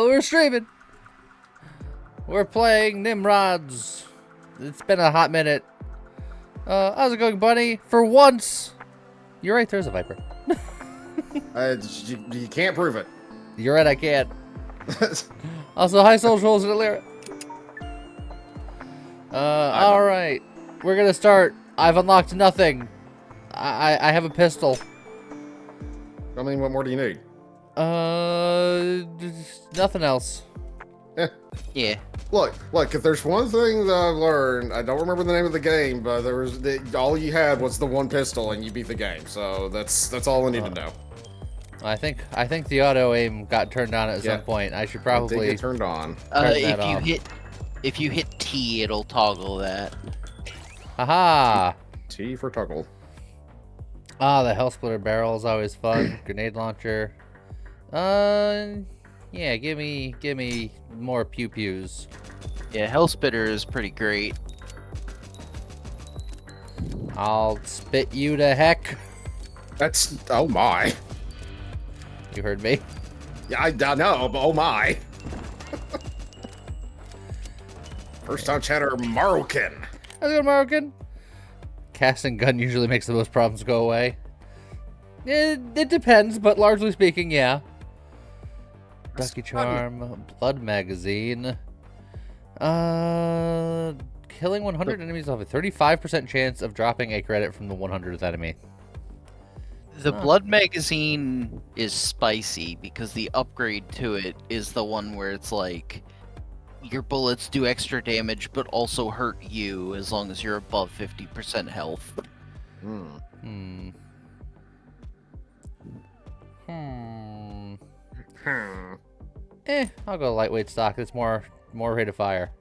We're streaming. We're playing Nimrods. It's been a hot minute. How's it going, Bunny? For once, you're right. There's a Viper. You can't prove it. You're right. I can't. Also, hi, Soul Trolls and Illyra. All right. We're gonna start. I've unlocked nothing. I have a pistol. I mean, what more do you need? Nothing else. Yeah. Look, if there's one thing that I've learned, I don't remember the name of the game, but all you had was the one pistol and you beat the game. So that's all I need to know. I think the auto aim got turned on at some point. I should probably It did get turned on. If you hit T, it'll toggle that. Haha. T for toggle. Ah, the Hell Splitter barrel is always fun. Grenade launcher. Yeah, give me more pew pews. Yeah, Hellspitter is pretty great. I'll spit you to heck. That's oh my. You heard me. Yeah, I know, but oh my. First time chatter, Marokin. How's it going, American? Casting gun usually makes the most problems go away. It depends, but largely speaking, yeah. Lucky Charm, Blood Magazine. Killing 100 enemies will have a 35% chance of dropping a credit from the 100th enemy. The Blood Magazine is spicy because the upgrade to it is the one where it's like your bullets do extra damage but also hurt you as long as you're above 50% health. I'll go lightweight stock. It's more rate of fire.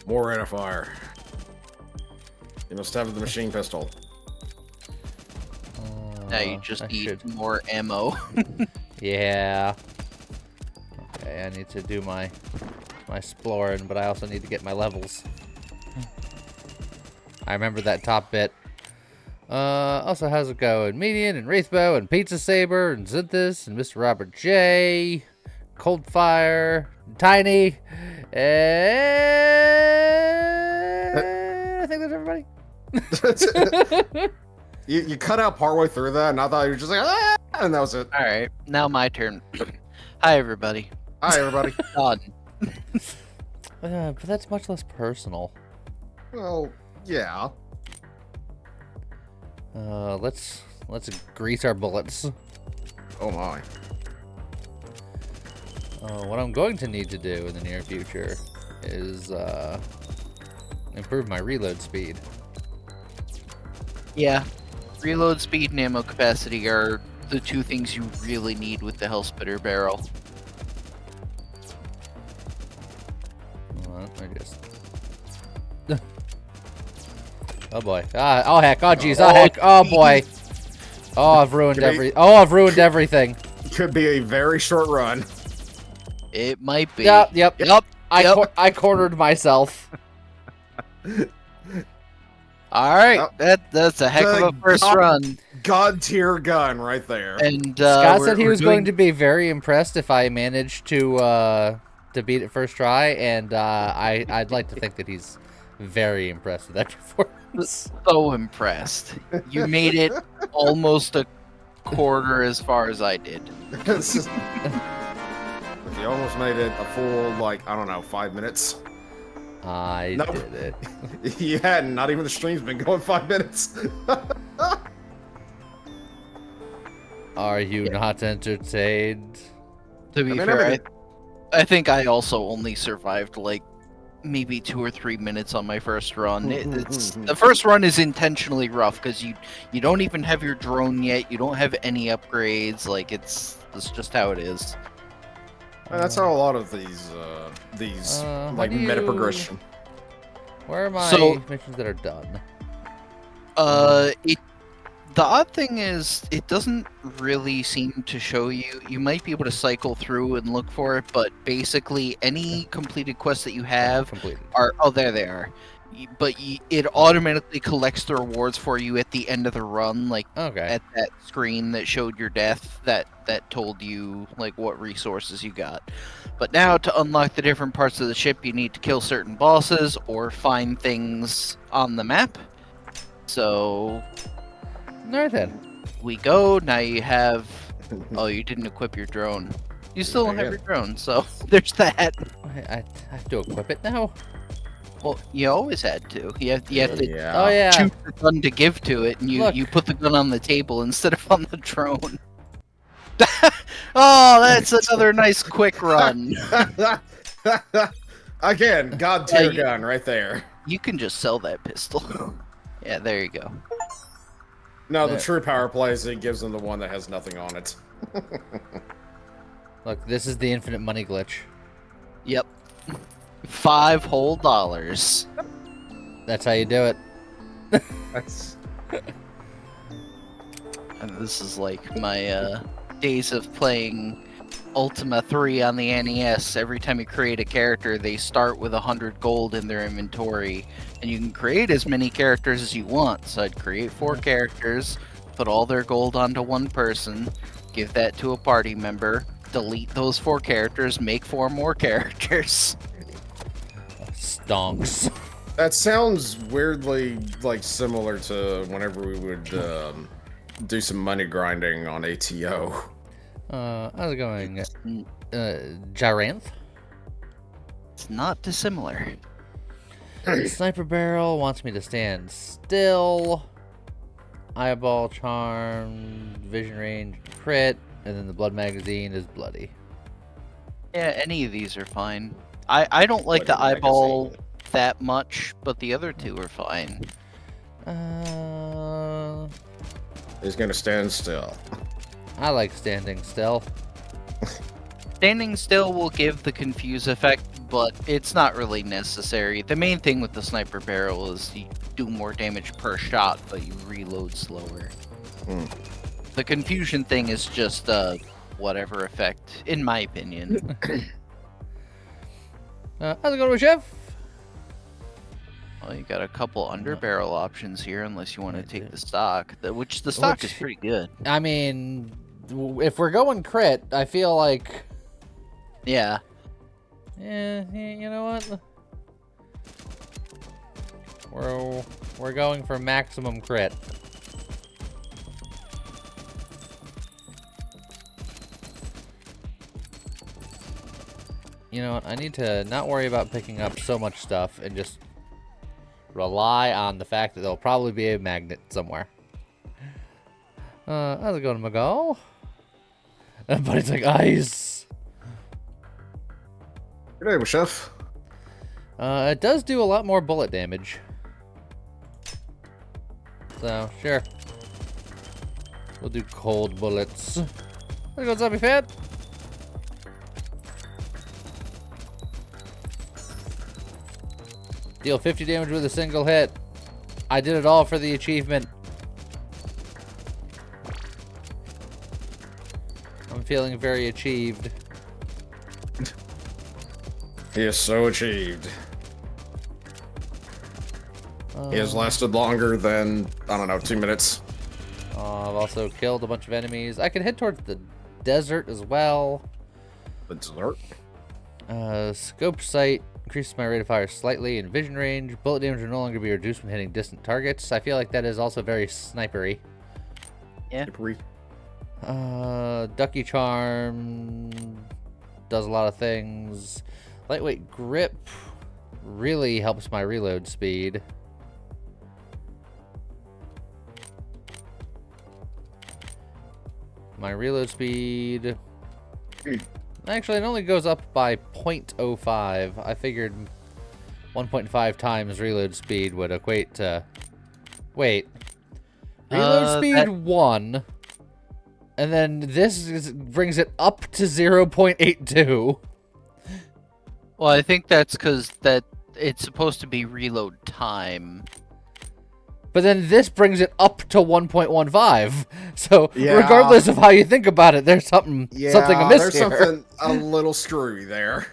More rate of fire. You must have the machine pistol. Now you just need more ammo. Yeah. Okay, I need to do my exploring, but I also need to get my levels. I remember that top bit. Also, how's it going? Median and Wraithbow and Pizza Saber and Zinthus and Mr. Robert J. Coldfire, Tiny, and I think that's everybody. You cut out partway through that, and I thought you were just like, ah, and that was it. All right, now my turn. Hi, everybody. Hi, everybody. Done. But that's much less personal. Well, yeah. Let's grease our bullets. Oh my. What I'm going to need to do in the near future is improve my reload speed. Yeah. Reload speed and ammo capacity are the two things you really need with the Hellspitter barrel. I just... Oh boy. Oh heck. Oh jeez. Oh heck. Oh boy. Oh, I've ruined everything. Could be a very short run. It might be. Yep. I cornered myself. All right, that's a heck of a first run. God tier gun right there. And Scott said he was going to be very impressed if I managed to beat it first try, and I'd like to think that he's very impressed with that performance. So impressed. You made it almost a quarter as far as I did. You almost made it a full, like, I don't know, 5 minutes. I did it. You hadn't. Not even the stream's been going 5 minutes. Are you not entertained? To be fair, I think I also only survived like maybe 2 or 3 minutes on my first run. The first run is intentionally rough because you don't even have your drone yet. You don't have any upgrades. Like that's just how it is. And that's how a lot of these like meta progression. Where are my missions that are done? The odd thing is it doesn't really seem to show you. You might be able to cycle through and look for it, but basically any completed quests that you have are there they are. it automatically collects the rewards for you at the end of the run, like Okay. at that screen that showed your death, that told you like what resources you got. But now to unlock the different parts of the ship, you need to kill certain bosses or find things on the map. So Alright then. we go. Now you have. Oh, you didn't equip your drone. You still don't have your drone, so there's that. I have to equip it now? Well, you always had to. You have to Oh, yeah. choose the gun to give to it, and you put the gun on the table instead of on the drone. Oh, that's another nice quick run. Again, god tier gun right there. You can just sell that pistol. Yeah, there you go. No, the true power play is it gives them the one that has nothing on it. Look, this is the infinite money glitch. Yep. $5 whole. That's how you do it. That's... And this is like my days of playing Ultima 3 on the NES. Every time you create a character, they start with 100 gold in their inventory, and you can create as many characters as you want. So I'd create 4 characters, put all their gold onto one person, give that to a party member, delete those 4 characters, make 4 more characters. Stonks. That sounds weirdly like similar to whenever we would do some money grinding on ATO. How's it going? Gyranth? It's not dissimilar. Sniper barrel wants me to stand still. Eyeball charm, vision range, crit, and then the blood magazine is bloody. Yeah, any of these are fine. I don't like the eyeball that much, but the other 2 are fine. He's gonna stand still. I like standing still. Standing still will give the confuse effect, but it's not really necessary. The main thing with the sniper barrel is you do more damage per shot, but you reload slower. The confusion thing is just whatever effect, in my opinion. How's it going, Chef? Well, you got a couple underbarrel options here, unless you want to take the stock, which the stock is pretty good. I mean, if we're going crit, I feel like... Yeah. Yeah, you know what? We're going for maximum crit. You know what? I need to not worry about picking up so much stuff and just rely on the fact that there'll probably be a magnet somewhere. How's it going, Magal? But it's like ice. Good day, Chef. It does do a lot more bullet damage. So, sure. We'll do cold bullets. There goes Zombie Fat. Deal 50 damage with a single hit. I did it all for the achievement. I'm feeling very achieved. He is so achieved. He has lasted longer than, I don't know, 2 minutes. I've also killed a bunch of enemies. I can head towards the desert as well. The desert? Scope sight increases my rate of fire slightly, and vision range. Bullet damage will no longer be reduced when hitting distant targets. I feel like that is also very snipery. Yeah. Ducky charm does a lot of things. Lightweight grip really helps my reload speed. My reload speed... Actually, it only goes up by 0.05. I figured 1.5 times reload speed would equate to... Wait. Reload speed 1. And then this brings it up to 0.82. Well, I think that's because it's supposed to be reload time. But then this brings it up to 1.15. So Yeah. regardless of how you think about it, there's something amiss there's here. something a little screwy there.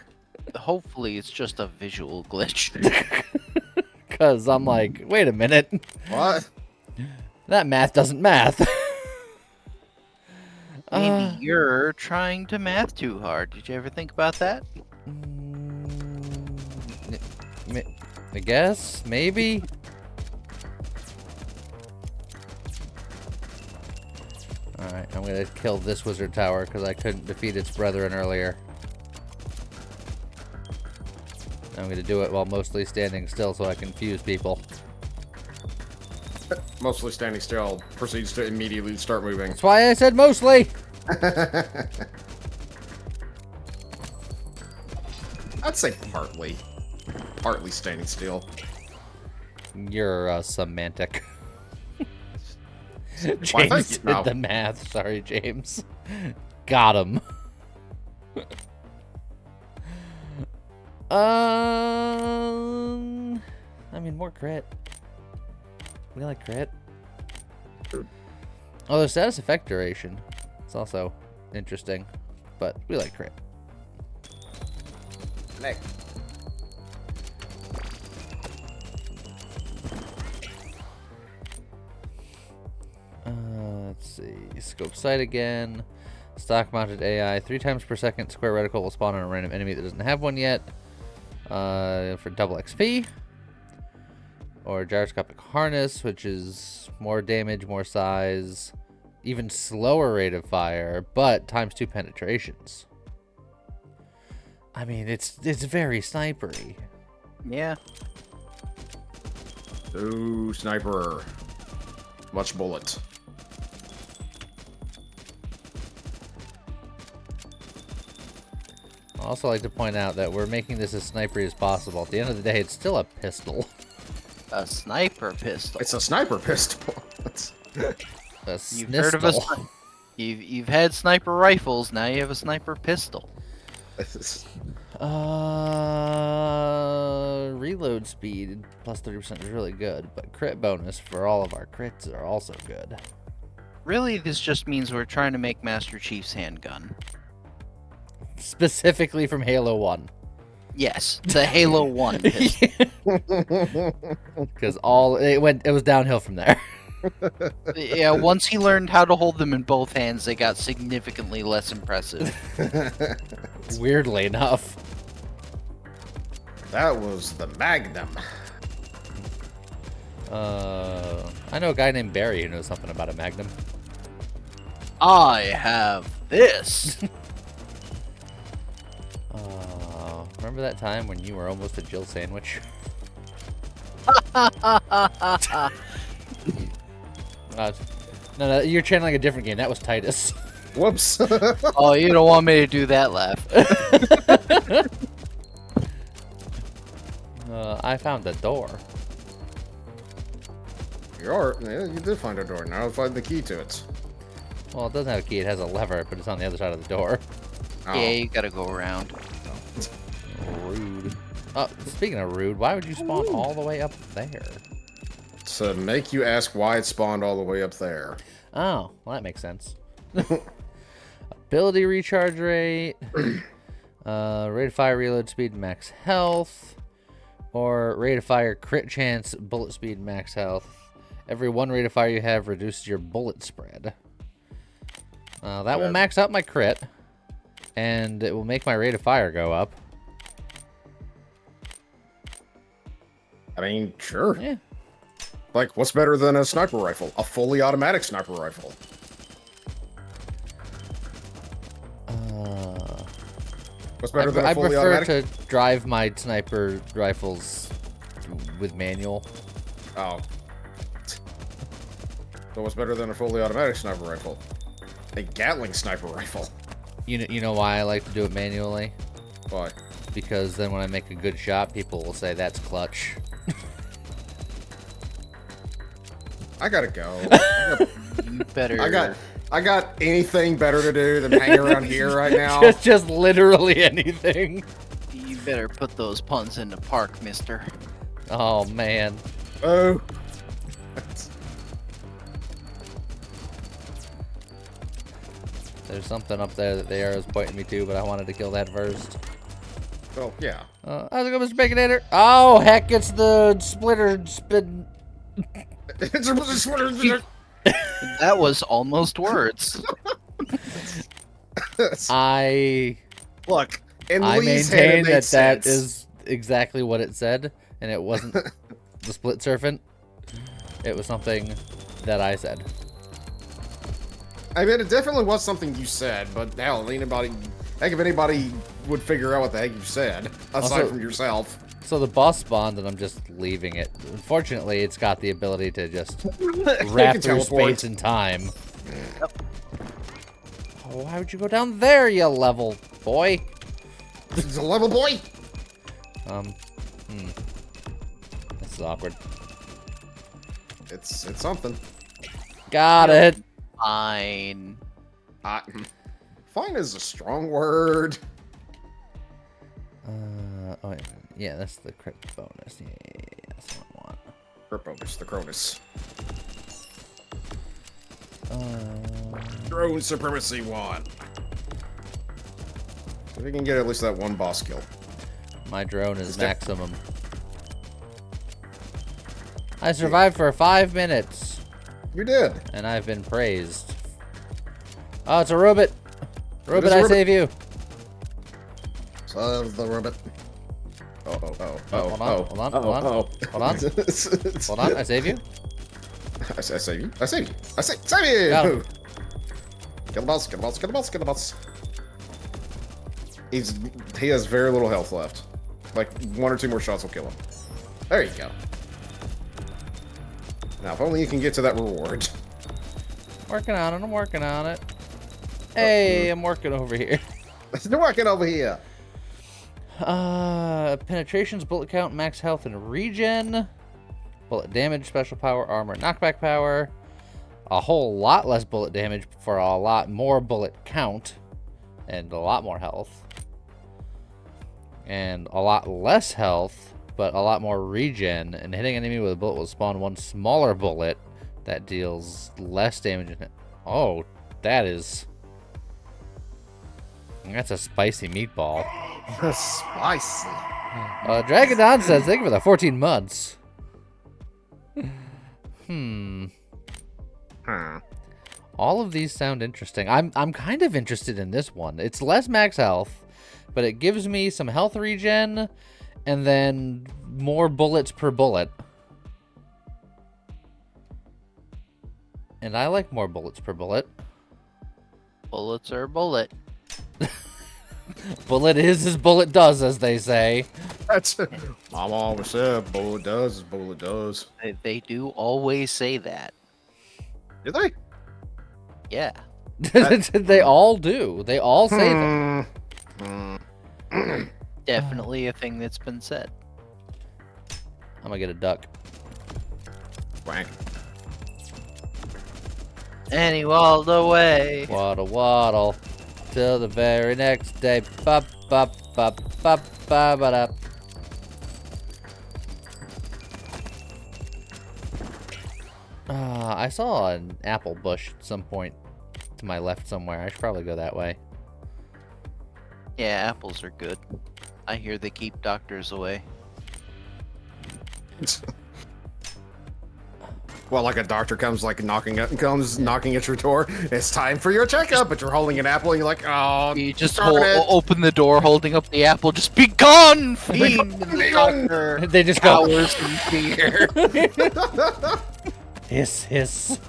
Hopefully, it's just a visual glitch. Because I'm like, wait a minute. What? That math doesn't math. Maybe you're trying to math too hard. Did you ever think about that? I guess, maybe. Alright, I'm gonna kill this wizard tower because I couldn't defeat its brethren earlier. I'm gonna do it while mostly standing still so I can confuse people. Mostly standing still, proceeds to immediately start moving. That's why I said mostly! I'd say partly. Partly standing still. You're semantic. Why, James thank you. did No. the math. Sorry, James. Got him. I mean, more crit. We like crit. Oh, the status effect duration. It's also interesting, but we like crit. Nick. Let's see. Scope sight again. Stock mounted AI. 3 times per second, square reticle will spawn on a random enemy that doesn't have one yet. For double XP. Or gyroscopic harness, which is more damage, more size, even slower rate of fire, but times 2 penetrations. I mean, it's very snipery. Yeah. Ooh, sniper. Much bullet. I also like to point out that we're making this as snipery as possible. At the end of the day, it's still a pistol. A sniper pistol. It's a sniper pistol. You've heard of a you've had sniper rifles, now you have a sniper pistol. Reload speed plus 30% is really good, but crit bonus for all of our crits are also good. Really, this just means we're trying to make Master Chief's handgun. Specifically from Halo 1. Yes, the Halo 1 pistol. Because it was downhill from there. Yeah, once he learned how to hold them in both hands, they got significantly less impressive. Weirdly enough. That was the Magnum. I know a guy named Barry who knows something about a Magnum. I have this. Remember that time when you were almost a Jill sandwich? No, you're channeling a different game. That was Titus. Whoops. Oh, you don't want me to do that laugh. I found a door. Yeah, you did find a door. Now find the key to it. Well, it doesn't have a key. It has a lever, but it's on the other side of the door. Oh. Yeah, you gotta go around. Rude. Oh, speaking of rude, why would you spawn all the way up there? To make you ask why it spawned all the way up there. Oh, well, that makes sense. Ability recharge rate, rate of fire, reload speed, max health, or rate of fire, crit chance, bullet speed, max health. Every 1 rate of fire you have reduces your bullet spread. That will max out my crit, and it will make my rate of fire go up. I mean, sure. Yeah. Like, what's better than a sniper rifle? A fully automatic sniper rifle. What's better than a fully automatic? I prefer to drive my sniper rifles with manual. Oh. So what's better than a fully automatic sniper rifle? A Gatling sniper rifle. You know why I like to do it manually? Why? Because then when I make a good shot, people will say that's clutch. I gotta go. You better. I got anything better to do than hang around here right now. just literally anything. You better put those puns into park, mister. Oh man. Oh. There's something up there that the arrow's pointing me to, but I wanted to kill that first. Well, yeah. How's it going, Mr. Baconator? Oh, heck, it's the splitter spin. That was almost words. I In I Lee's head, it maintain made that sense. is exactly what it said, and it wasn't the split serpent. It was something that I said. I mean, it definitely was something you said, but hell, heck, if anybody would figure out what the heck you said, aside Also- from yourself. So the boss spawned, and I'm just leaving it. Unfortunately, it's got the ability to just wrap can through teleport. space and time. Oh, why would you go down there, you level boy? He's a level boy! This is awkward. It's something. Got it. Fine. Fine is a strong word. Oh, yeah, that's the crit bonus. Yeah, that's what I want. Cryptos, the Cronus. Drone Supremacy 1. If we can get at least that one boss kill. My drone is maximum. I survived for 5 minutes, You did. and I've been praised. Oh, it's a robot. Robot, is a I robot. save you. So the rabbit. Oh. Hold on, hold on, hold on. Hold on. Hold on, I save you. I save you. I save you. Save you! Got him. Kill the boss, kill the boss, kill the boss, kill the boss. He has very little health left. Like, 1 or 2 more shots will kill him. There you go. Now, if only you can get to that reward. Working on it, I'm working on it. Hey, I'm working over here. They're working over here. Penetrations, bullet count, max health, and regen. Bullet damage, special power, armor, knockback power. A whole lot less bullet damage for a lot more bullet count. And a lot more health. And a lot less health, but a lot more regen. And hitting an enemy with a bullet will spawn one smaller bullet that deals less damage. Oh, that's a spicy meatball. Spicy. Dragodon says, thank you for the 14 months. All of these sound interesting. I'm kind of interested in this one. It's less max health, but it gives me some health regen and then more bullets per bullet. And I like more bullets per bullet. Bullets are bullet. Bullet is as bullet does, as they say. That's Mama always said, bullet does as bullet does. They do always say that. Do they? Yeah. They all do. They all say that. Definitely a thing that's been said. I'm gonna get a duck. Wank. And he waddled away. Waddle, waddle. Till the very next day. Bop, bop, bop, bop, bop, ba, I saw an apple bush at some point to my left somewhere. I should probably go that way. Yeah, apples are good. I hear they keep doctors away. Well, like a doctor comes knocking at your door. It's time for your checkup, but you're holding an apple and you're like, oh, You just darn it. open the door holding up the apple, just be gone, fiend! And the Be gone. doctor They just go, cowers in fear. hiss, hiss.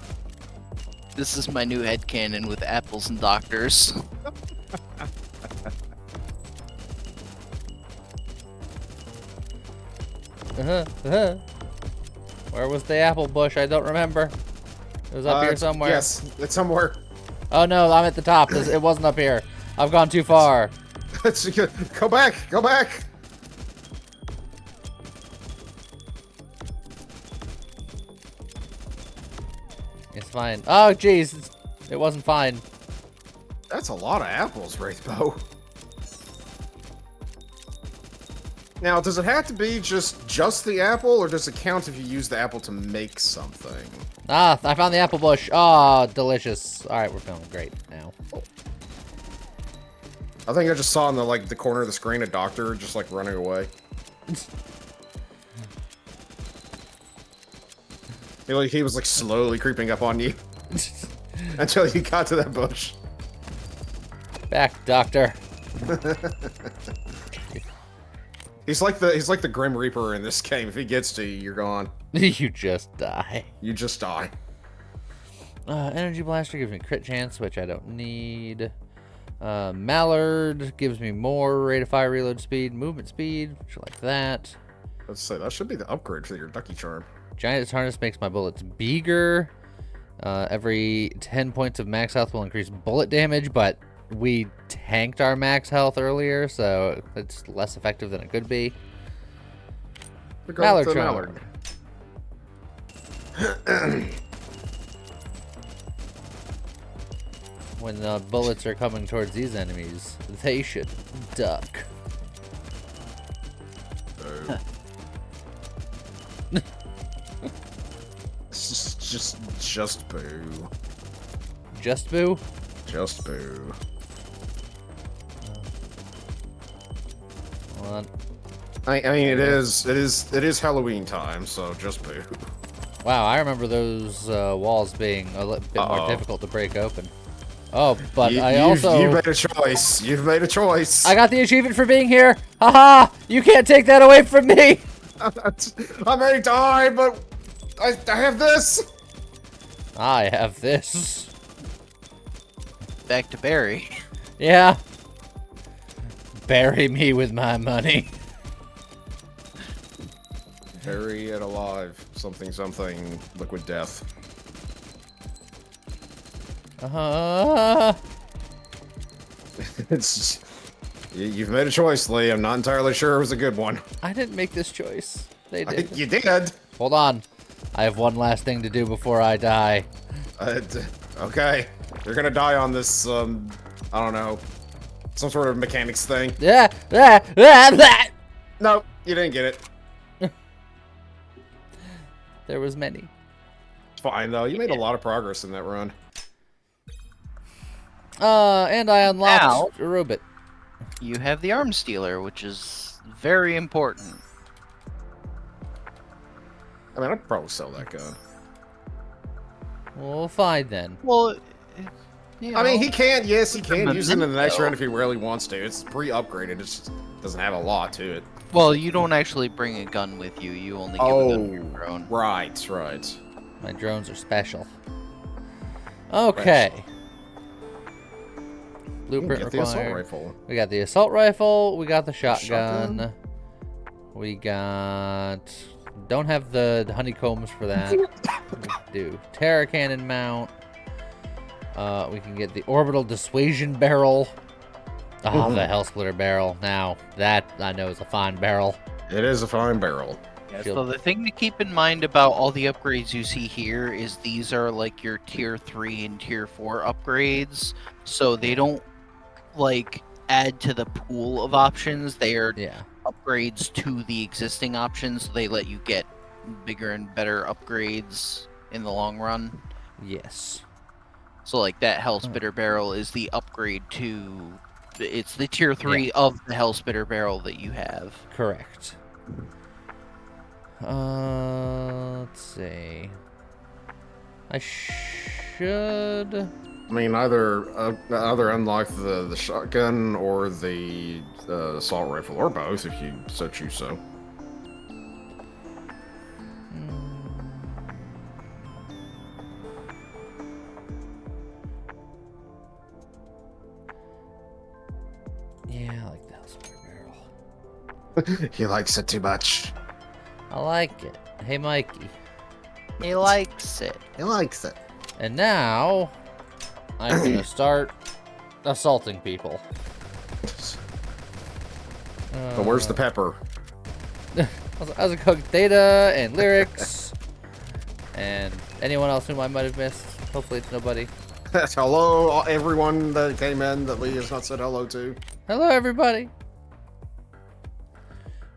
This is my new headcanon with apples and doctors. Where was the apple bush? I don't remember. It was up here somewhere. Yes, it's somewhere. Oh no, I'm at the top. It wasn't up here. I've gone too far. Go back, go back. It's fine. Oh jeez, it wasn't fine. That's a lot of apples, Wraithbow. Now, does it have to be just the apple, or does it count if you use the apple to make something? Ah, I found the apple bush. Ah, delicious. All right, we're feeling great now. I think I just saw in the corner of the screen a doctor just like running away. He was like slowly creeping up on you until you got to that bush. Back, doctor. He's like the Grim Reaper in this game. If he gets to you, you're gone. You just die. You just die. Energy Blaster gives me crit chance, which I don't need. Mallard gives me more rate of fire, reload speed, movement speed, which I like that. Let's say that should be the upgrade for your Ducky Charm. Giant's Harness makes my bullets bigger. Every 10 points of max health will increase bullet damage, but we tanked our max health earlier, so it's less effective than it could be. Mallard Charm. When the bullets are coming towards these enemies, they should duck. Just boo. Just boo? Just boo. Hold on. I mean, it is Halloween time, so just boo. Wow, I remember those walls being a bit more difficult to break open. Oh, but you've made a choice. You've made a choice. I got the achievement for being here. Haha! You can't take that away from me. I may die, but I have this. I have this. Back to Barry. Yeah. Bury me with my money. Bury it alive. Something, liquid death. It's you've made a choice, Lee. I'm not entirely sure it was a good one. I didn't make this choice. They did. You did. Hold on. I have one last thing to do before I die. Okay. You're gonna die on this, I don't know, some sort of mechanics thing. Yeah. No, you didn't get it. There was many. It's fine, though. You made a lot of progress in that run. And I unlocked a robot. You have the arm stealer, which is very important. I mean, I'd probably sell that gun. Well, fine then. Well, I mean, he can use it in the next round if he really wants to. It's pre-upgraded. It just doesn't have a lot to it. Well, you don't actually bring a gun with you. You only give a gun to your drone. Right. My drones are special. Okay. Blueprint the assault required. rifle. We got the assault rifle. We got the shotgun. We got... Don't have the honeycombs for that. We do terror cannon mount. We can get the orbital dissuasion barrel. Oh, the hell splitter barrel. Now, that I know is a fine barrel. It is a fine barrel. Yeah, so the thing to keep in mind about all the upgrades you see here is these are like your tier 3 and tier 4 upgrades. So they don't like add to the pool of options. They are upgrades to the existing options. So they let you get bigger and better upgrades in the long run. Yes. So like that Hellspitter barrel is the upgrade to... It's the tier 3 of the Hellspitter barrel that you have. Correct. Let's see. I should... I mean, either unlock the shotgun or the assault rifle, or both, if you so choose so. Yeah, I like the Hellspitter barrel. He likes it too much. I like it. Hey, Mikey. He likes it. He likes it. And now, I'm gonna start assaulting people. But where's the pepper? I was cook data and lyrics and anyone else whom I might have missed. Hopefully it's nobody. Hello, everyone that came in that Lee has not said hello to. Hello, everybody.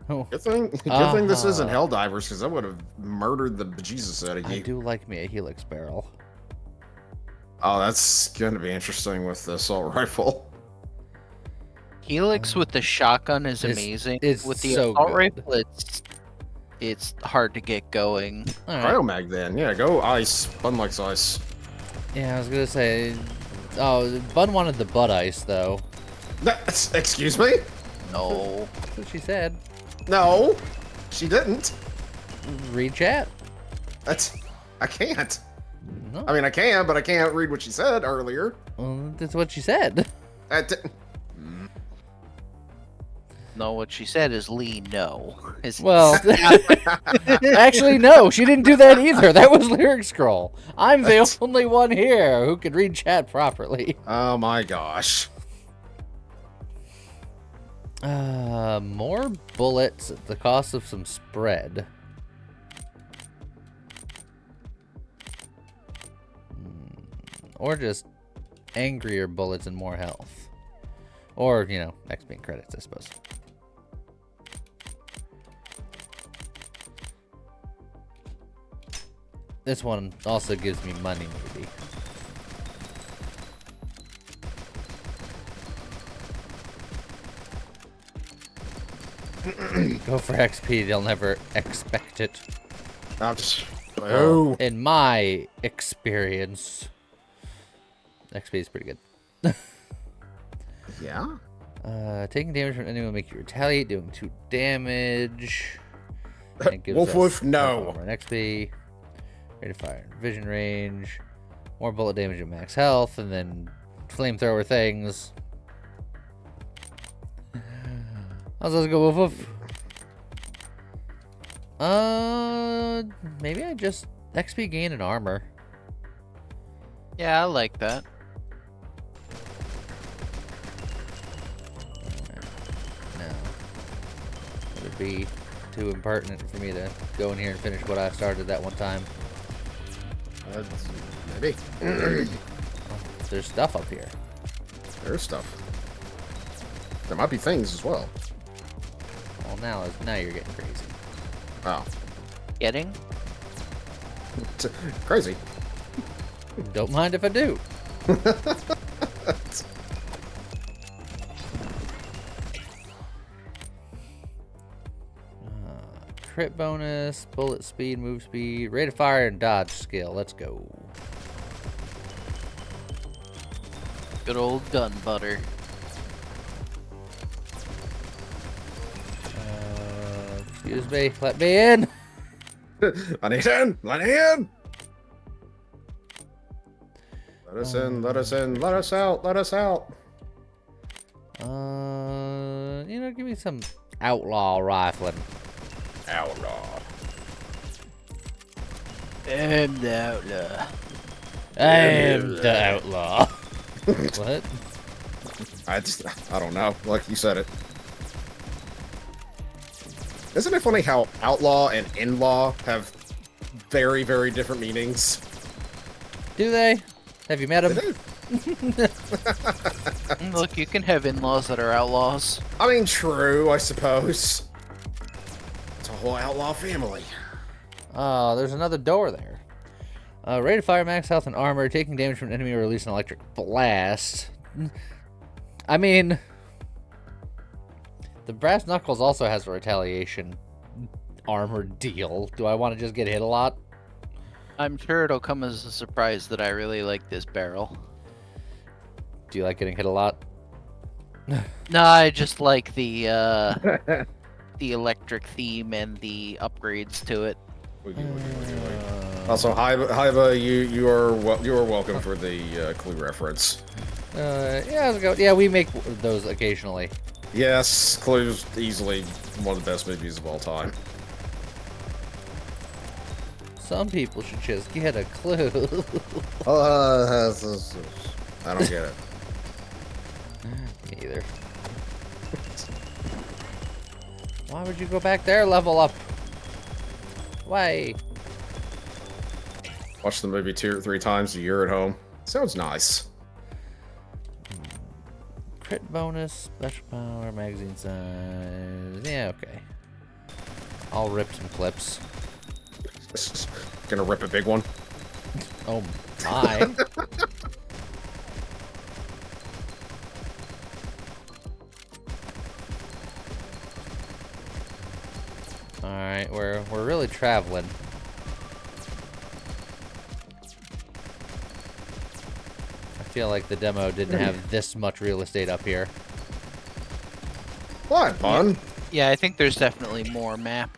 Oh. Good thing this isn't Helldivers, because I would have murdered the bejesus out of you. I do like me a Helix barrel. Oh, that's going to be interesting with the assault rifle. Helix with the shotgun is amazing. It's With the so assault good. rifle, it's hard to get going. All right. Cryomag then. Yeah, go ice. Bun likes ice. Yeah, I was gonna say. Oh, Bun wanted the butt ice though. Excuse me? No. That's what she said. No, she didn't. Read chat. I can't. No. I mean, I can, but I can't read what she said earlier. Well, that's what she said. No, what she said is Lee, no. Well, actually, no, she didn't do that either. That was Lyric Scroll. I'm the only one here who can read chat properly. Oh my gosh. More bullets at the cost of some spread. Or just angrier bullets and more health. Or, you know, XP and credits, I suppose. This one also gives me money, maybe. Go for XP, they'll never expect it. I'm just. Well, in my experience, XP is pretty good. Yeah? Taking damage from an enemy will make you retaliate, doing 2 damage. And it gives Wolf us Wolf, no. armor and XP. Rate of fire, vision range, more bullet damage at max health, and then flamethrower things. How's this go, Wolf Wolf? Maybe I just XP gain and armor. Yeah, I like that. No. Would it be too impertinent for me to go in here and finish what I started that one time? Maybe. There's stuff up here. There's stuff. There might be things as well. Well, now you're getting crazy. Oh. Getting? Crazy. Don't mind if I do. Crit bonus, bullet speed, move speed, rate of fire, and dodge skill. Let's go. Good old gun butter. Excuse me, let me in. Let it in! Let it in! Let us in, let us in, let us out, let us out. You know, give me some outlaw rifling. Outlaw. I'm the outlaw. I'm the outlaw. What? I don't know. Like you said it. Isn't it funny how outlaw and in-law have very, very different meanings? Do they? Have you met them? They do. Look, you can have in-laws that are outlaws. I mean, true, I suppose. It's a whole outlaw family. Oh, there's another door there. Rate of fire, max health, and armor. Taking damage from an enemy or release an electric blast. I mean, the brass knuckles also has a retaliation armor deal. Do I want to just get hit a lot? I'm sure it'll come as a surprise that I really like this barrel. Do you like getting hit a lot? No, I just like the electric theme and the upgrades to it. Also, Hiva, you are welcome for the Clue reference. Yeah, let's go. Yeah, we make those occasionally. Yes, Clue's easily one of the best movies of all time. Some people should just get a clue. I don't get it. Me either. Why would you go back there? Level up. Why? Watch the movie 2 or 3 times a year at home. Sounds nice. Crit bonus, special power, magazine size. Yeah, okay. I'll rip some clips. Gonna rip a big one. Oh my. Alright, we're really traveling. I feel like the demo didn't have this much real estate up here. What fun? Yeah, I think there's definitely more map.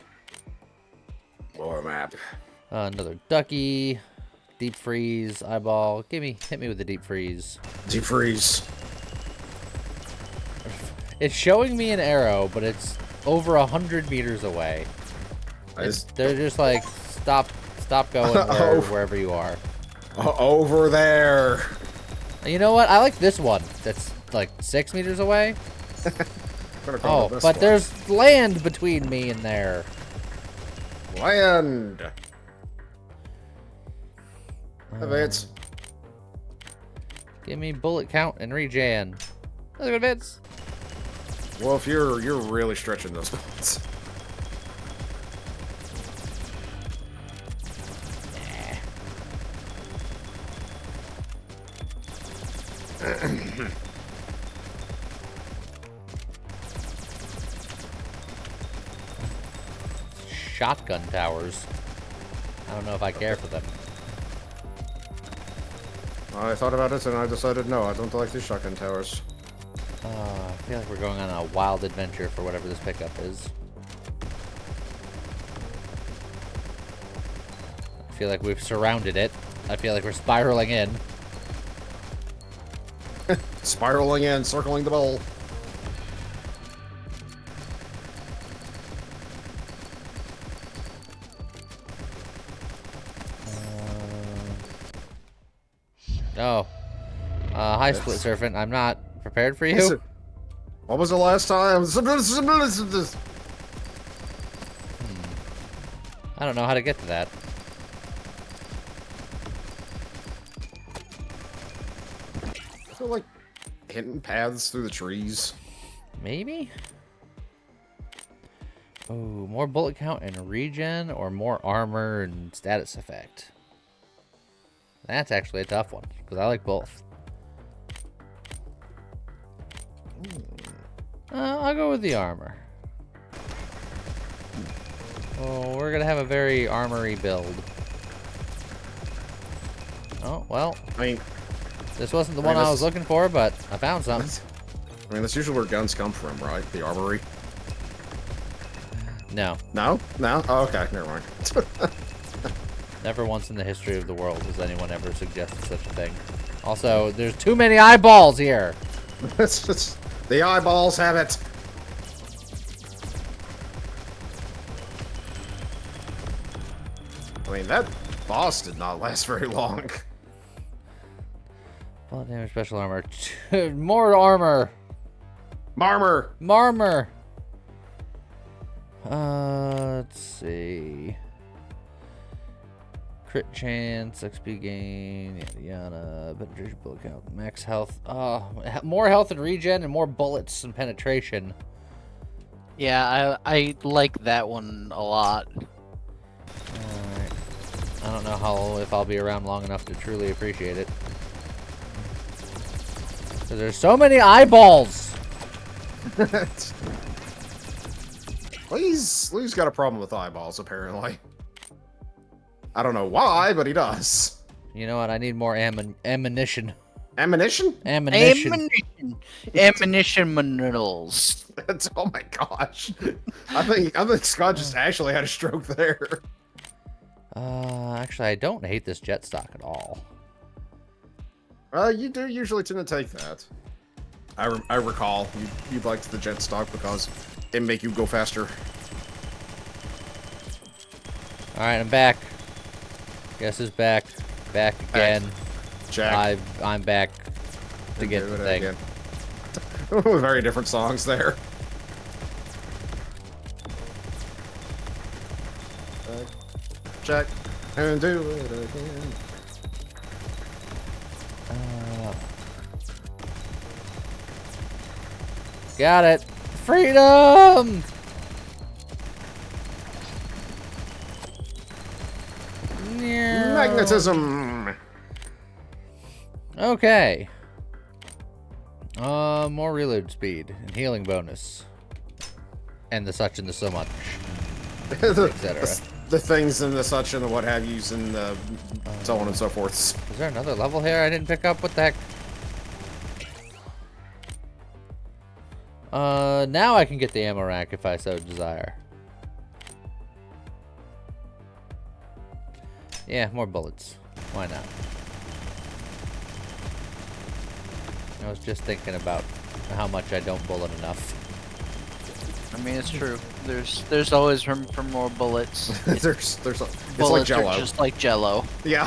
More map. Another ducky. Deep freeze, eyeball. Hit me with the deep freeze. Deep freeze. It's showing me an arrow, but it's over 100 meters away. They're just like, stop going wherever you are. Over there. You know what? I like this one. That's like 6 meters away. Oh, but there's land between me and there. Land. Advance. Give me bullet count and regen. Look at Vince. Well, if you're really stretching those bullets. Shotgun towers. I don't know if I care for them. I thought about it and I decided no, I don't like these shotgun towers. I feel like we're going on a wild adventure for whatever this pickup is. I feel like we've surrounded it. I feel like we're spiraling in. Spiraling in, circling the bowl. Hi, Split Serpent. I'm not prepared for you. What was the last time? I don't know how to get to that. I feel like hidden paths through the trees. Maybe? Oh, more bullet count and regen, or more armor and status effect? That's actually a tough one, because I like both. I'll go with the armor. Oh, we're going to have a very armory build. Oh, well. I mean, this wasn't the one I was looking for, but I found something. I mean, that's usually where guns come from, right? The armory? No. No? No? Oh, okay, never mind. Never once in the history of the world has anyone ever suggested such a thing. Also, there's too many eyeballs here! It's just, the eyeballs have it! I mean, that boss did not last very long. Bullet damage, special armor. More armor! Marmor! Marmor! Let's see. Crit chance, XP gain, yada yada, penetration, bullet count, max health. More health and regen and more bullets and penetration. Yeah, I like that one a lot. Alright. I don't know if I'll be around long enough to truly appreciate it. Because there's so many eyeballs! Lee's got a problem with eyeballs, apparently. I don't know why, but he does. You know what? I need more ammunition. Ammunition? Ammunition. Ammunition minerals. Oh my gosh. I think Scott just actually had a stroke there. Actually, I don't hate this jet stock at all. You do usually tend to take that. I recall you liked the jet stock because it make you go faster. Alright, I'm back. Guess who's back? Back again. Jack. I'm back to get the thing. Again. Very different songs there. Jack, and do it again. Got it. Freedom! Magnetism! Okay. More reload speed and healing bonus. And the such and the so much. etc. The things and the such and the what have yous and so on and so forth. Is there another level here I didn't pick up? What the heck? Now I can get the ammo rack if I so desire. Yeah, more bullets. Why not? I was just thinking about how much I don't bullet enough. I mean, it's true. There's always room for more bullets. It's like Bullets Jello. are just like Jello. Yeah.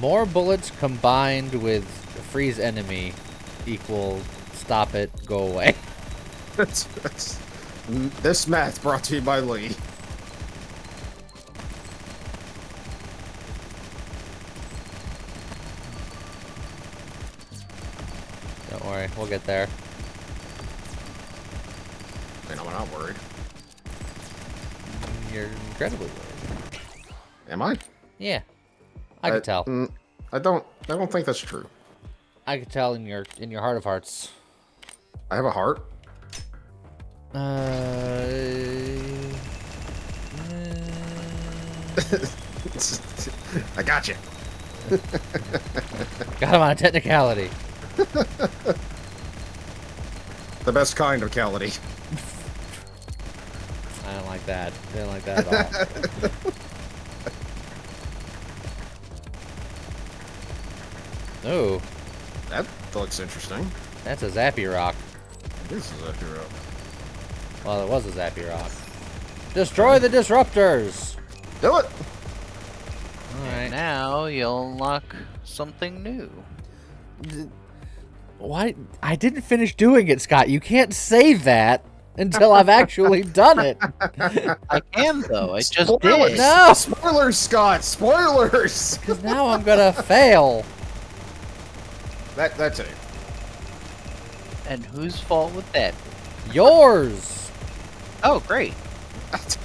More bullets combined with freeze enemy equal stop it, go away. This math brought to you by Lee. Don't worry, we'll get there. I know, I'm not worried. You're incredibly worried. Am I? Yeah, I can tell. I don't think that's true. I can tell in your heart of hearts. I have a heart. I got you. Got him on a technicality. The best kind of cality. I don't like that. I don't like that at all. Ooh, That looks interesting. that's a zappy rock. This is a hero. Well, it was a zappy rock. Destroy the disruptors! Do it! Alright. Now you'll unlock something new. Why? I didn't finish doing it, Scott. You can't say that until I've actually done it. I can though. I just Spoilers! did. No! Spoilers, Scott! Spoilers! Because now I'm gonna fail. That's it. And whose fault would that be? Yours! Oh, great. It's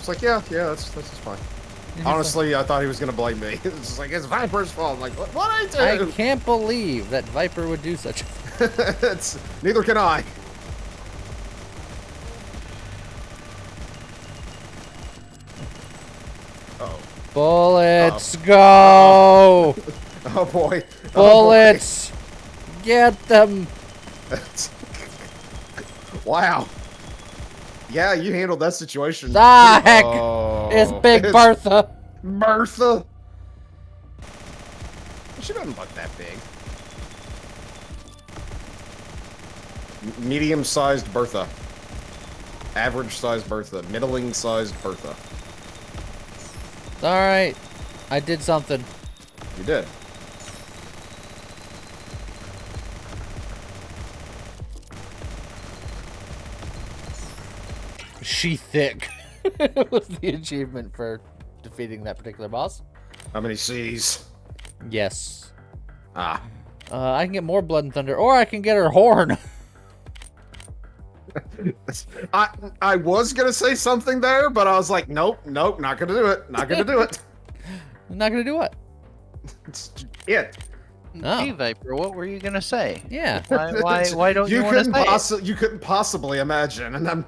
like, yeah, that's just fine. Honestly, I thought he was gonna blame me. It's just like, it's Viper's fault. I'm like, what I do? I can't believe that Viper would do such a thing. Neither can I. Uh-oh. Bullets, go! Oh boy. Bullets! Get them! Wow. Yeah, you handled that situation. Ah, heck! Oh, It's Big Bertha! Bertha. She doesn't look that big. Medium-sized Bertha. Average-sized Bertha. Middling-sized Bertha. Alright. I did something. You did. She thick. was the achievement for defeating that particular boss. How many C's? Yes. Ah. I can get more Blood and Thunder, or I can get her horn. I was gonna say something there, but I was like, nope, not gonna do it. Not gonna do it. Not gonna do what? It's it. No. Hey, Viper, what were you gonna say? Yeah. Why don't you want to say it? You couldn't possibly imagine, and I'm.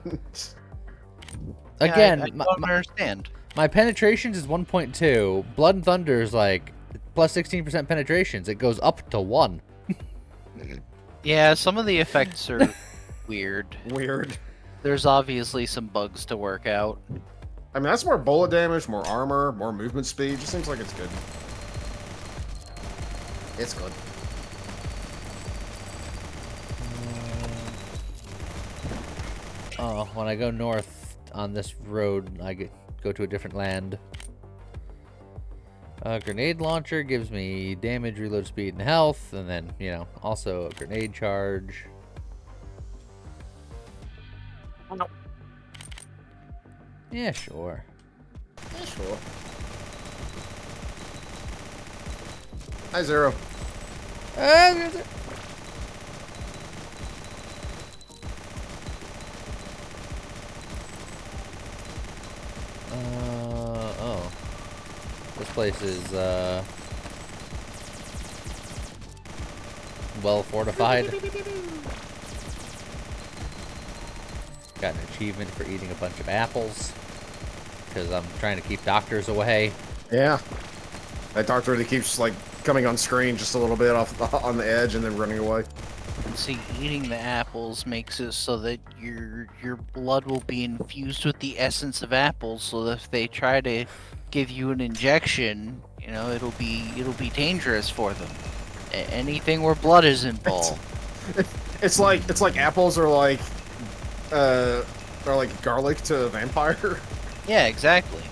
Again, I don't understand. my penetrations is 1.2. Blood and Thunder is like plus 16% penetrations. It goes up to 1. Yeah, some of the effects are weird. Weird. There's obviously some bugs to work out. I mean, that's more bullet damage, more armor, more movement speed. Just seems like it's good. It's good. Oh, when I go north on this road, I go to a different land. A grenade launcher gives me damage, reload speed, and health, and then, you know, also a grenade charge. Oh, no. Yeah, sure. Yeah, sure. Hi, Zero. Oh. This place is, well fortified. Got an achievement for eating a bunch of apples. Because I'm trying to keep doctors away. Yeah. That doctor that keeps, like, coming on screen just a little bit on the edge and then running away. See, eating the apples makes it so that your blood will be infused with the essence of apples. So that if they try to give you an injection, you know, it'll be dangerous for them. Anything where blood is involved. It's like apples are like garlic to a vampire. Yeah, exactly.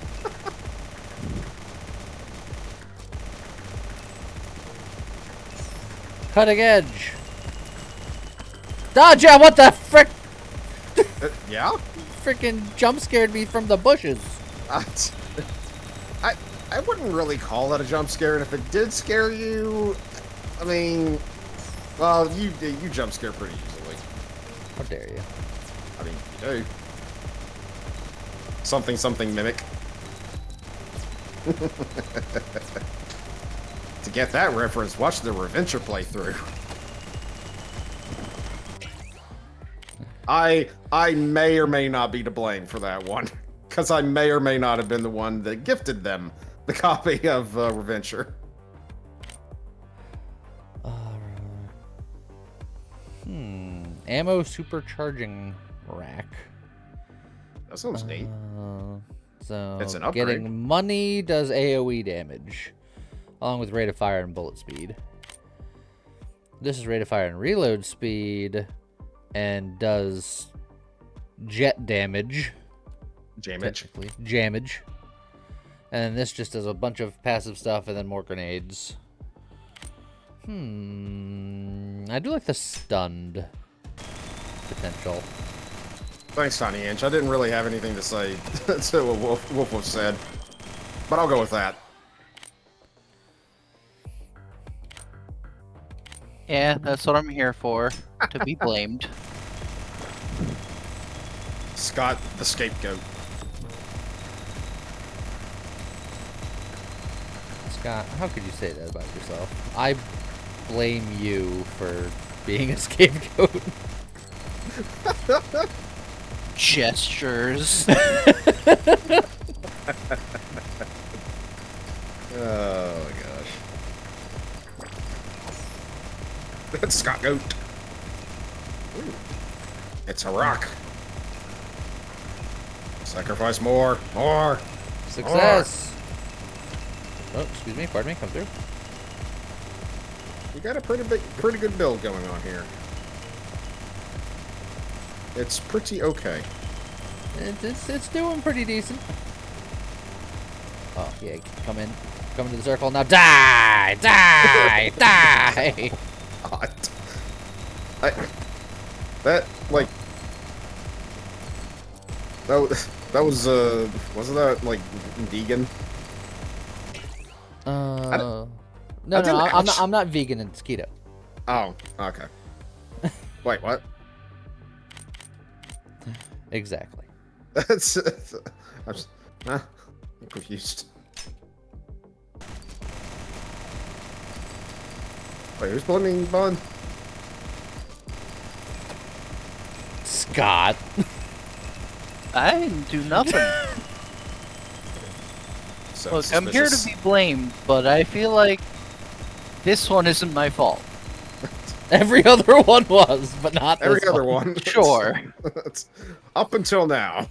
Cutting edge. Dodge! What the frick? Yeah? Freaking jump scared me from the bushes. I wouldn't really call that a jump scare, and if it did scare you, I mean, well, you jump scare pretty easily. How dare you? I mean, you do. Something mimic. To get that reference, watch the Reventure playthrough. I may or may not be to blame for that one, because I may or may not have been the one that gifted them the copy of Reventure. Ammo supercharging rack. That sounds neat. So It's an upgrade. Getting money does AoE damage, along with rate of fire and bullet speed. This is rate of fire and reload speed, and does jet damage. Jamage. And this just does a bunch of passive stuff and then more grenades. I do like the stunned potential. Thanks, Tiny Inch. I didn't really have anything to say to what Wolf said, but I'll go with that. Yeah, that's what I'm here for. To be blamed. Scott, the scapegoat. Scott, how could you say that about yourself? I blame you for being a scapegoat. Gestures. Oh my gosh. That's Scott Goat. Ooh. It's a rock. Sacrifice more. Success! Oh, excuse me, pardon me, come through. You got a pretty good build going on here. It's pretty okay. It's doing pretty decent. Oh, yeah, come into the circle, now die! Die! Die! God. That was wasn't that like vegan? No, I'm not vegan, it's keto. Oh, okay. Wait, what? Exactly. I'm confused. Wait, who's blaming Bun? Scott. I didn't do nothing. So Look, I'm here to be blamed, but I feel like this one isn't my fault. Every other one was, but not every this other one. one. Sure. Up until now.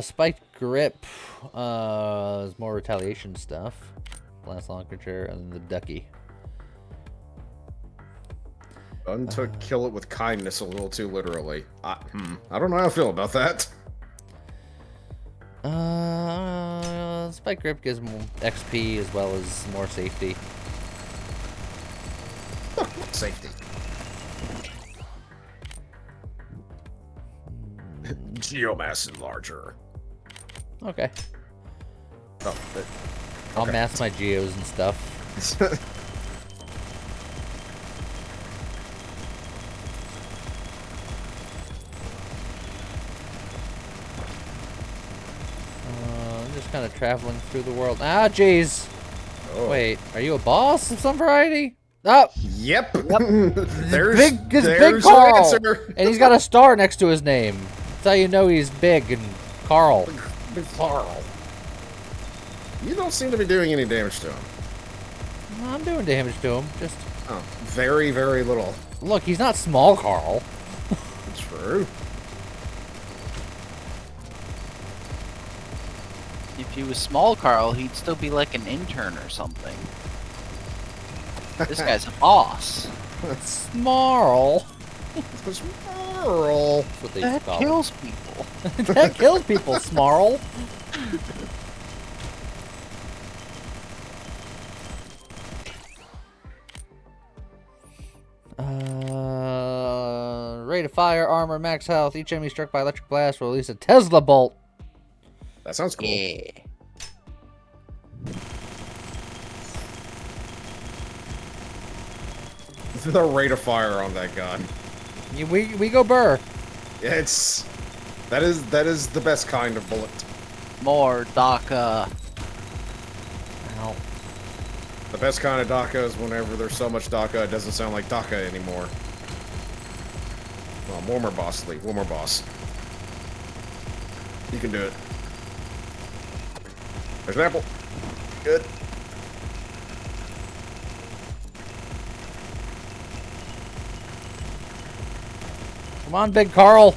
Spiked grip. There's more retaliation stuff. Last longer and then the ducky. Bun took kill it with kindness a little too literally. I don't know how I feel about that. Spike grip gives more XP as well as more safety. Safety. Geomass enlarger. Okay. Oh, I'll mask my geos and stuff. I'm just kind of traveling through the world. Ah, jeez. Oh. Wait, are you a boss of some variety? Oh, Yep. there's big your Carl, answer. and he's got a star next to his name. That's how you know he's big and Carl. Big Carl. You don't seem to be doing any damage to him. I'm doing damage to him. Just very, very little. look, he's not small Carl. True. If he was small Carl, he'd still be like an intern or something. This guy's a boss. Small. Smarl. That's what they That call kills people. it. That kills people, Smarl. Rate of fire, armor, max health. Each enemy struck by electric blast will release a Tesla bolt. That sounds cool. Yeah. The rate of fire on that gun. We go burr. It's that is the best kind of bullet. More DACA. Ow. The best kind of DACA is whenever there's so much DACA it doesn't sound like DACA anymore. Oh, one more boss, Lee. One more boss. You can do it. There's an apple. Good. Come on, big Carl.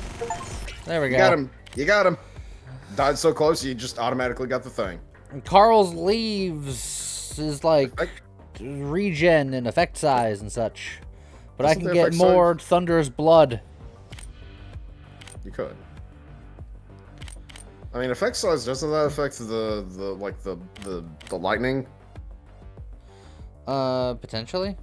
There we go. You got him. You got him. Died so close, you just automatically got the thing. And Carl's leaves is like regen and effect size and such. But I Isn't can there get effect more Thunder's blood. You could. I mean, effect size, doesn't that affect the lightning? Potentially.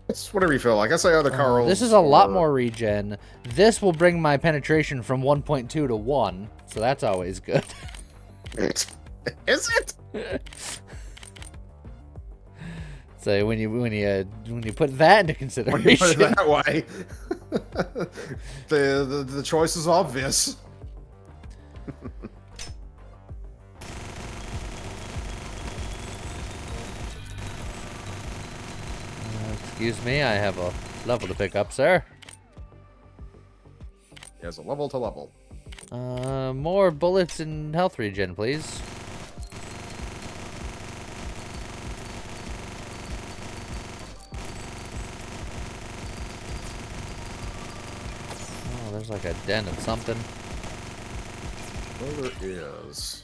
It's whatever you feel like. I say other Carls. This is a lot more regen. This will bring my penetration from 1.2 to 1, so that's always good. Is it? So when you put that into consideration, When you put it that way, the choice is obvious. excuse me, I have a level to pick up, sir. There's a level to level. More bullets and health regen, please. Oh, there's like a den of something. Well, there is.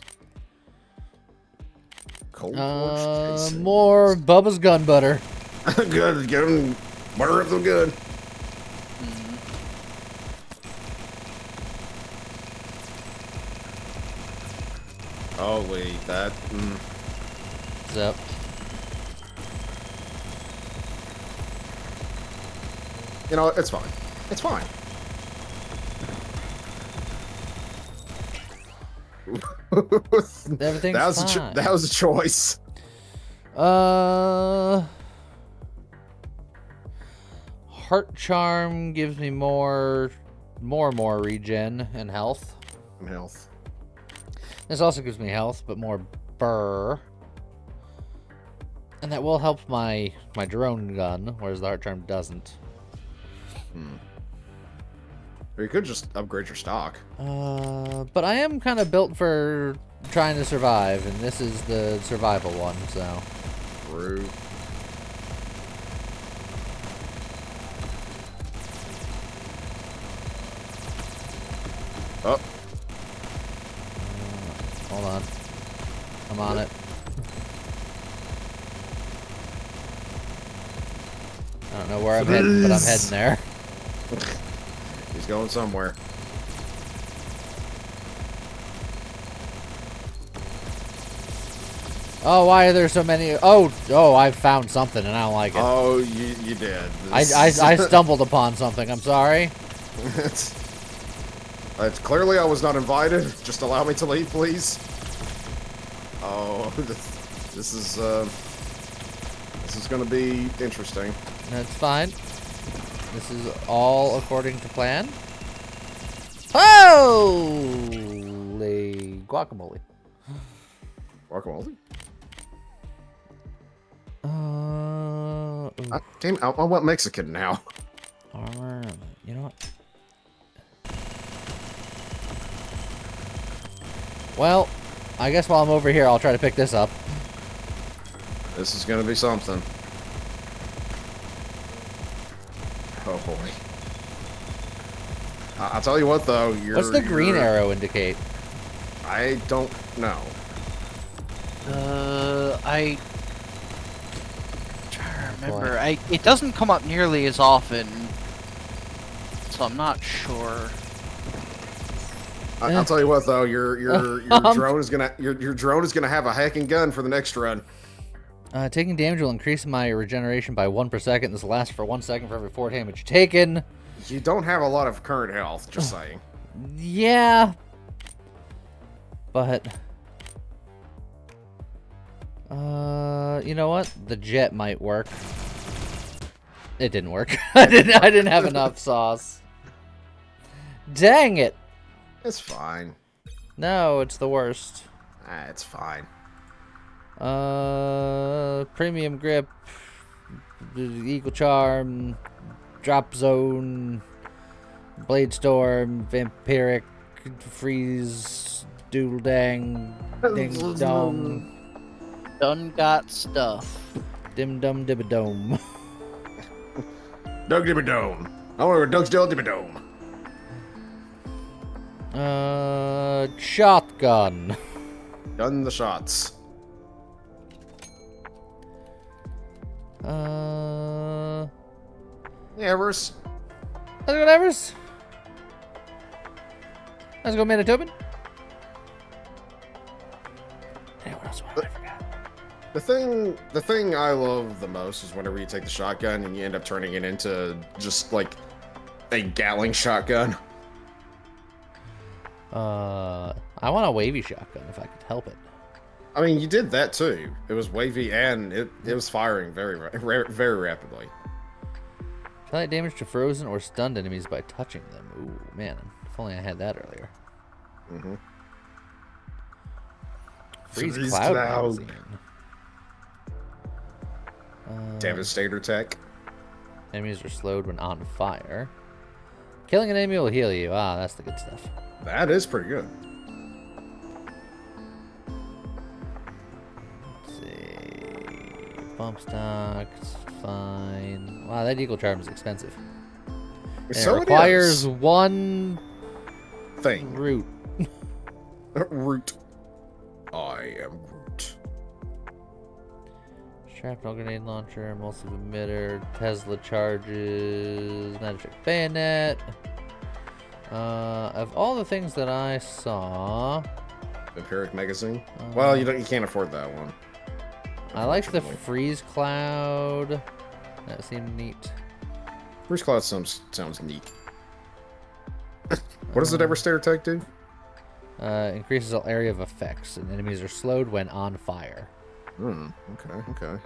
Cold forged more Bubba's gun butter. Good, get them, butter up them good. Holy, that. Yep. You know, it's fine. It's fine. Everything's fine. That was a choice. Heart Charm gives me more regen and health. And health. This also gives me health, but more burr. And that will help my drone gun, whereas the Heart Charm doesn't. Or you could just upgrade your stock. But I am kind of built for trying to survive, and this is the survival one, so. True. Oh. Hold on. I'm on it. I don't know where I'm heading, but I'm heading there. He's going somewhere. Oh, why are there so many? Oh, I found something and I don't like it. Oh, you did. I stumbled upon something. I'm sorry. It's clearly I was not invited. Just allow me to leave, please. Oh, this is gonna be interesting. That's fine. This is all according to plan. Holy guacamole! Guacamole? Damn, I want Mexican now. Armor. You know what? Well, I guess while I'm over here, I'll try to pick this up. This is gonna be something. Oh boy. I'll tell you what though. What's the green arrow indicate? I don't know. I trying to remember. It doesn't come up nearly as often, so I'm not sure. I'll tell you what though. Your drone is gonna your drone is gonna have a hacking gun for the next run. Taking damage will increase my regeneration by 1 per second. This will last for 1 second for every 4 damage taken. You don't have a lot of current health. Just saying. Yeah. But you know what? The jet might work. It didn't work. I didn't have enough sauce. Dang it. It's fine. No, it's the worst. It's fine. Premium grip, eagle charm, drop zone, blade storm, vampiric, freeze, doodle dang, ding dong. Done got stuff. Dim dum dibba-dome. Doug Dibba-Dome. I want to Doug's Dill Dibba-Dome. Shotgun. Gun the shots. Yeah, Evers. let's go, Evers. Let's go, Manitoban. Hey, what else? What I forgot? The thing I love the most is whenever you take the shotgun and you end up turning it into just like a Gatling shotgun. I want a wavy shotgun if I could help it. I mean, you did that too. It was wavy and it was firing very rapidly. Apply damage to frozen or stunned enemies by touching them. Ooh, man. If only I had that earlier. Mm-hmm. Freeze Cloud magazine. Devastator tech. Enemies are slowed when on fire. Killing an enemy will heal you. Ah, that's the good stuff. That is pretty good. Let's see. Bump stock. It's fine. Wow, that eagle charm is expensive. And So it requires one thing. root. Root. I am Groot. Shrapnel grenade launcher, emulsive emitter, Tesla charges, magic bayonet. Of all the things that I saw, Vampiric magazine. Well, you can't afford that one. I like the freeze cloud. That seemed neat. Freeze cloud sounds neat. What does the Devastator tech do? Increases all area of effects, and enemies are slowed when on fire. Okay.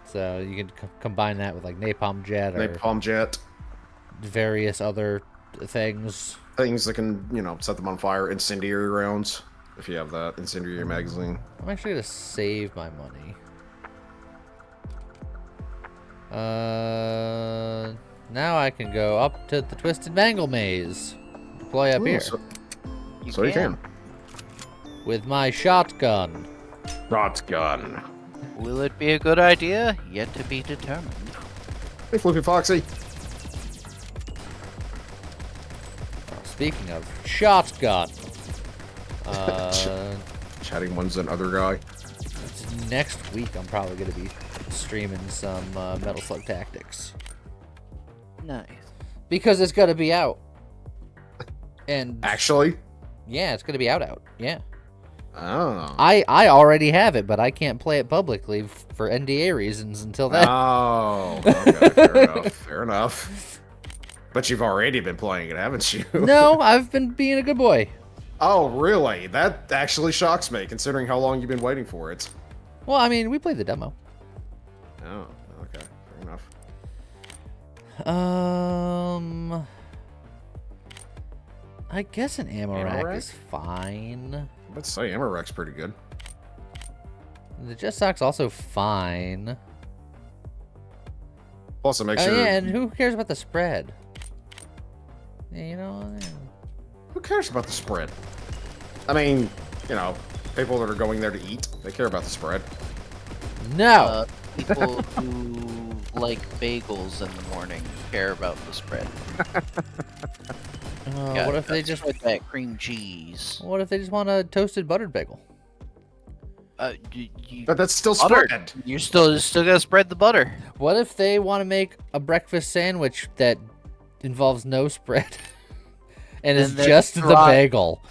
So you can combine that with like napalm jet or Napalm jet. various other things. Things that can, set them on fire. Incendiary rounds, if you have that. Incendiary magazine. I'm actually gonna save my money. Now I can go up to the Twisted Mangle Maze. Deploy up here. So you can. With my shotgun. Shotgun. Will it be a good idea? Yet to be determined. Hey, Flippy Foxy. Speaking of shotgun. Chatting one's another guy. Next week I'm probably going to be streaming some Metal Slug Tactics. Nice. Because it's going to be out. And Actually? yeah, it's going to be out. Yeah. Oh. I already have it, but I can't play it publicly for NDA reasons until then. Oh. Okay, fair enough. But you've already been playing it, haven't you? No, I've been being a good boy. Oh, really? That actually shocks me, considering how long you've been waiting for it. Well, I mean, we played the demo. Oh, okay. Fair enough. I guess an ammo Ammo rack rack? is fine. Let's say ammo rack's pretty good. The jet sock's also fine. Plus, it makes Oh sure. yeah, and who cares about the spread? Yeah, you know. Yeah. Who cares about the spread? I mean, you know, people that are going there to eat, they care about the spread. No. People who like bagels in the morning care about the spread. What if they just with that cream cheese? What if they just want a toasted buttered bagel? But that's still Butter. spread. You're still gotta spread the butter. What if they want to make a breakfast sandwich that involves no spread and is Then just the dry. bagel?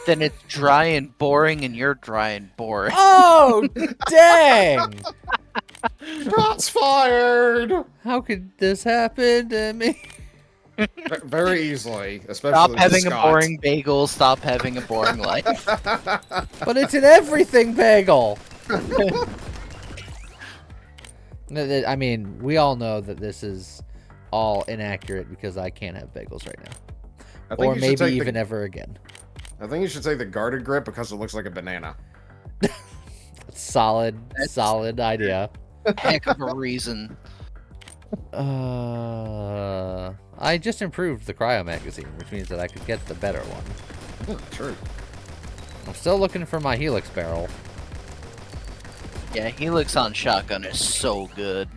Then it's dry and boring, and you're dry and boring. Oh, dang! Shots fired! How could this happen to me? Very easily, especially Stop with having Scott. a boring bagel. Stop having a boring life. But it's an everything bagel. I mean, we all know that this is all inaccurate because I can't have bagels right now. I think Or you should maybe take even ever again. I think you should take the guarded grip because it looks like a banana. Solid idea. Heck of a reason. I just improved the cryo magazine, which means that I could get the better one. True. I'm still looking for my Helix barrel. Yeah, Helix on shotgun is so good.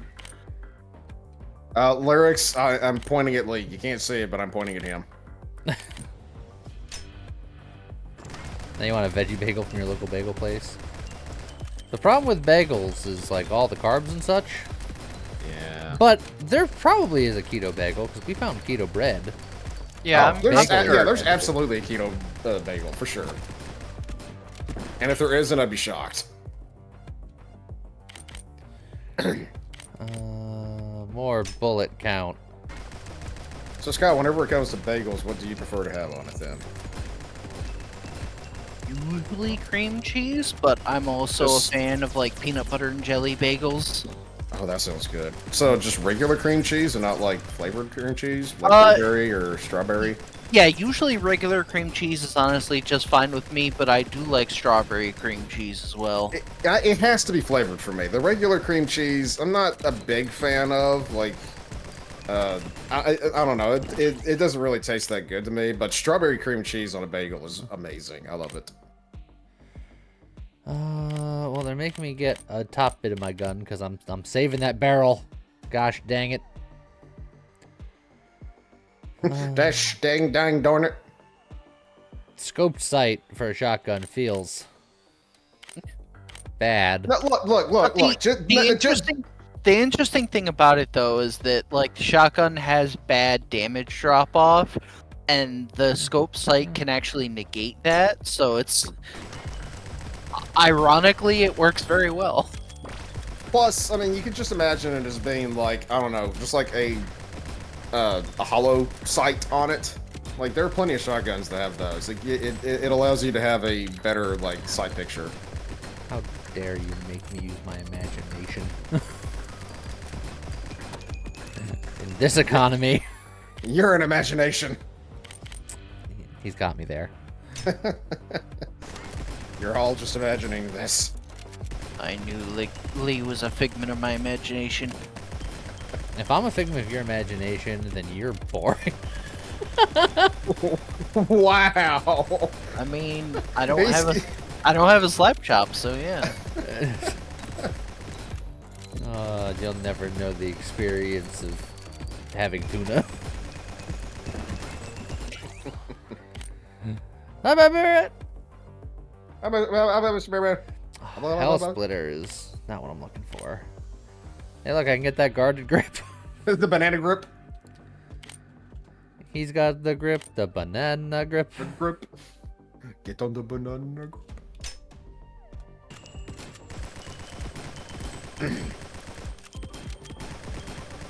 Lyrics, I'm pointing at Lee. You can't see it, but I'm pointing at him. Now you want a veggie bagel from your local bagel place? The problem with bagels is like all the carbs and such. Yeah. But there probably is a keto bagel because we found keto bread. Yeah, Oh, there's, bagel. there's absolutely a keto bagel for sure. And if there isn't, I'd be shocked. More bullet count. So Scott, whenever it comes to bagels, what do you prefer to have on it then? usually cream cheese, but I'm also a fan of like peanut butter and jelly bagels. Oh, that sounds good. So just regular cream cheese and not like flavored cream cheese, like blueberry or strawberry? Yeah, usually regular cream cheese is honestly just fine with me, but I do like strawberry cream cheese as well. It has to be flavored for me. The regular cream cheese, I'm not a big fan of. Like, I don't know. It doesn't really taste that good to me. But strawberry cream cheese on a bagel is amazing. I love it. Well, they're making me get a top bit of my gun because I'm saving that barrel. Gosh dang it. Dash dang dang darn it. Scoped sight for a shotgun feels bad. No, look. The interesting thing about it though is that like the shotgun has bad damage drop off, and the scope sight can actually negate that. So it's ironically it works very well. Plus, I mean, you could just imagine it as being like, I don't know, just like a hollow sight on it. Like there are plenty of shotguns that have those. Like, it allows you to have a better like sight picture. How dare you make me use my imagination? In this economy. You're an imagination. He's got me there. You're all just imagining this. I knew Lee was a figment of my imagination. If I'm a figment of your imagination, then you're boring. Wow. I mean, I don't have a slap chop, so yeah. You'll never know the experience of having tuna. Hell splitter is not what I'm looking for. Hey, look, I can get that guarded grip. The banana grip. He's got the grip, the banana grip. The grip. Get on the banana grip.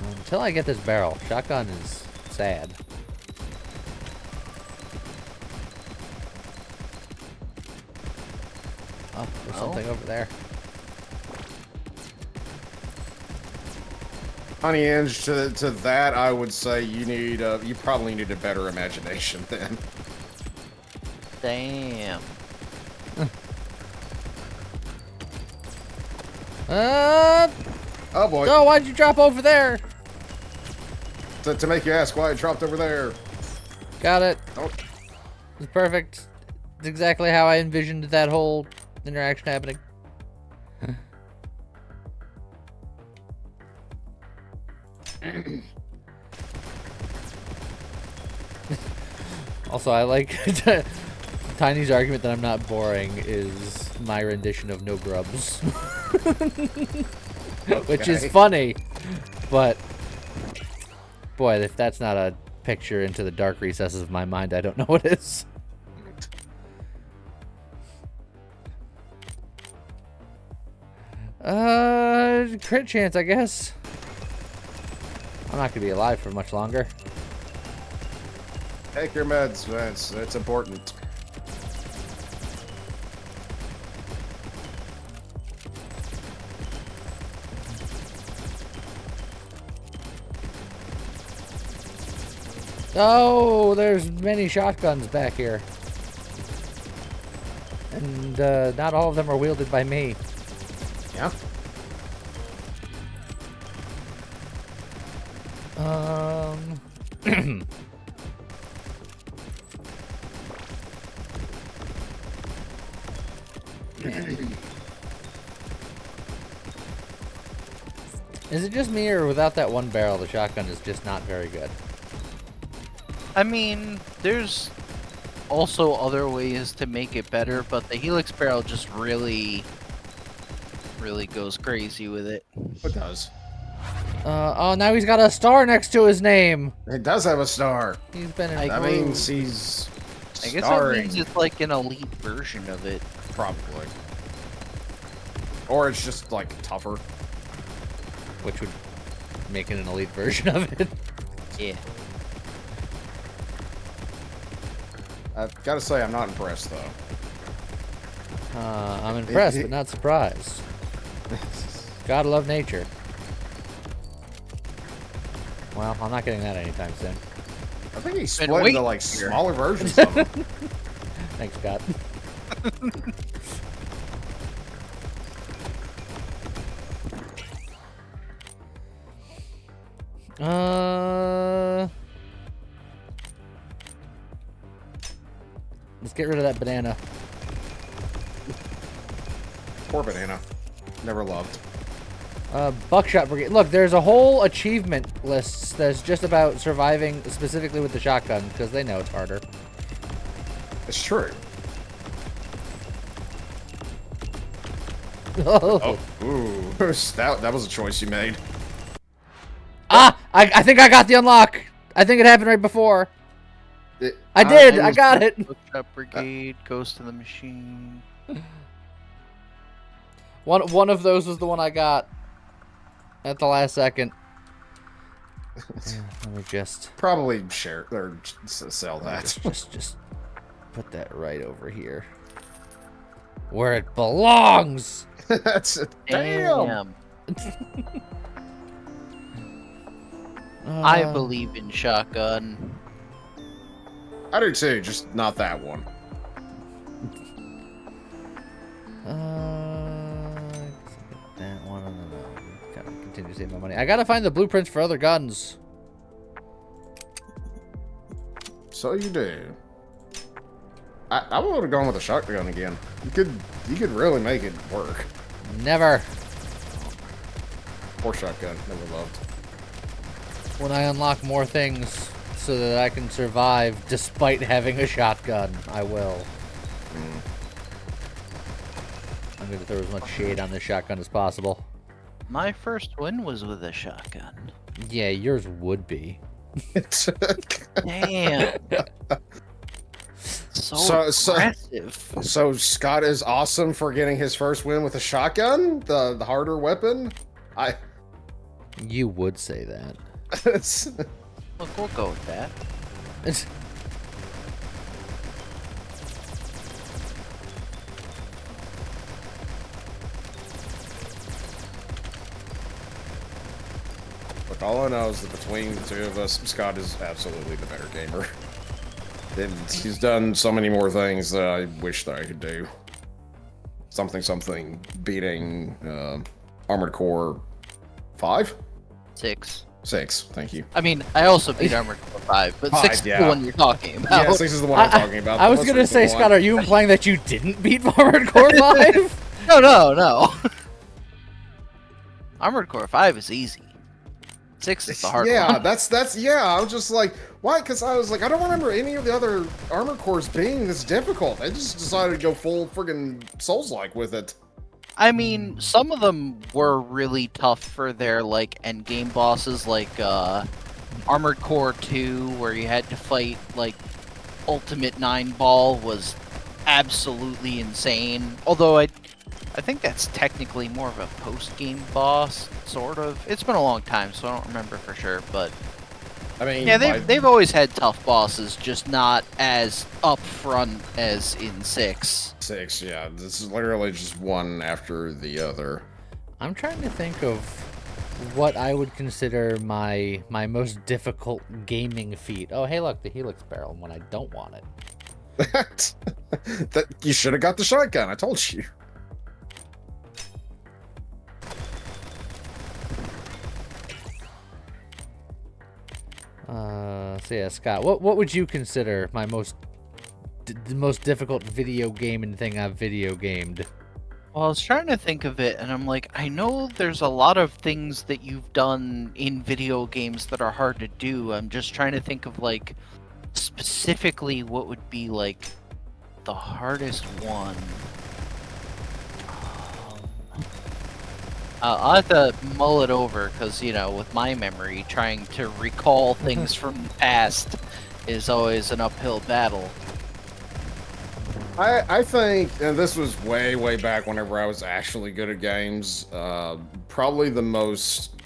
Until I get this barrel, shotgun is sad. Oh, there's something over there. Honey Inge, to that, I would say you probably need a better imagination then. Damn. Oh boy. Oh, why'd you drop over there? to make you ask why it dropped over there. Got it. Oh. It's perfect. It's exactly how I envisioned that whole interaction happening. Also, I like Tiny's argument that I'm not boring is my rendition of No Grubs. Which is funny, but boy, if that's not a picture into the dark recesses of my mind, I don't know what is. Crit chance, I guess. I'm not gonna be alive for much longer. Take your meds, man. It's important. Oh, there's many shotguns back here. And not all of them are wielded by me. Yeah. Is it just me, or without that one barrel, the shotgun is just not very good? I mean, there's also other ways to make it better, but the Helix barrel just really goes crazy with it. It does. Oh, now he's got a star next to his name. It does have a star. He's been in. That means he's I guess that starring. means it's like an elite version of it. Probably. Or it's just, like, tougher. Which would make it an elite version of it. Yeah. I've got to say, I'm not impressed, though. I'm impressed, but not surprised. Gotta love nature. Well, I'm not getting that anytime soon. I think he split into, like, smaller versions of them. Thanks, Scott. Let's get rid of that banana. Poor banana. Never loved. Buckshot brigade. Look, there's a whole achievement list that's just about surviving specifically with the shotgun, because they know it's harder. It's true. Oh. Ooh. That was a choice you made. Ah! I think I got the unlock. I think it happened right before. I got it. Buckshot brigade, Ghost in the Machine. One of those was the one I got at the last second. Let me just Probably share or sell that. just put that right over here, where it belongs. That's a damn. I believe in shotgun. I do too, just not that one. That one, and then gotta continue to save my money. I gotta find the blueprints for other guns. So you do. I would have gone with a shotgun again. You could really make it work. Never. Poor shotgun, never loved. When I unlock more things so that I can survive despite having a shotgun, I will. I'm going to throw as much shade on this shotgun as possible. My first win was with a shotgun. Yeah, yours would be. Damn. So aggressive. So Scott is awesome for getting his first win with a shotgun, the harder weapon. You would say that. Look, we'll go with that. Look, all I know is that between the two of us, Scott is absolutely the better gamer. And he's done so many more things that I wish that I could do. Something beating Armored Core 5? 6. 6, thank you. I mean, I also beat Armored Core 5, but 5, 6 is yeah. the one you're talking about. Yeah, 6 is the one I'm talking about. I the was most gonna recent say, one. Scott, are you implying that you didn't beat Armored Core 5? No. Armored Core 5 is easy. 6 is the hard Yeah, one. that's yeah. I was just like, why? Because I was like, I don't remember any of the other Armored Cores being this difficult. I just decided to go full friggin' Souls-like with it. I mean, some of them were really tough for their, like, endgame bosses, like, Armored Core 2, where you had to fight, like, Ultimate 9-Ball was absolutely insane. Although I think that's technically more of a post-game boss, sort of. It's been a long time, so I don't remember for sure, but... I mean, yeah, they've always had tough bosses, just not as upfront as in 6. 6, yeah. This is literally just one after the other. I'm trying to think of what I would consider my most difficult gaming feat. Oh, hey, look, the Helix barrel when I don't want it. That you should have got the shotgun. I told you. So yeah, Scott, what would you consider my the most difficult video gaming thing I've video gamed? Well, I was trying to think of it, and I'm like, I know there's a lot of things that you've done in video games that are hard to do. I'm just trying to think of, like, specifically what would be, like, the hardest one. I'll have to mull it over, because, you know, with my memory, trying to recall things from the past is always an uphill battle. I think, and this was way back whenever I was actually good at games, probably the most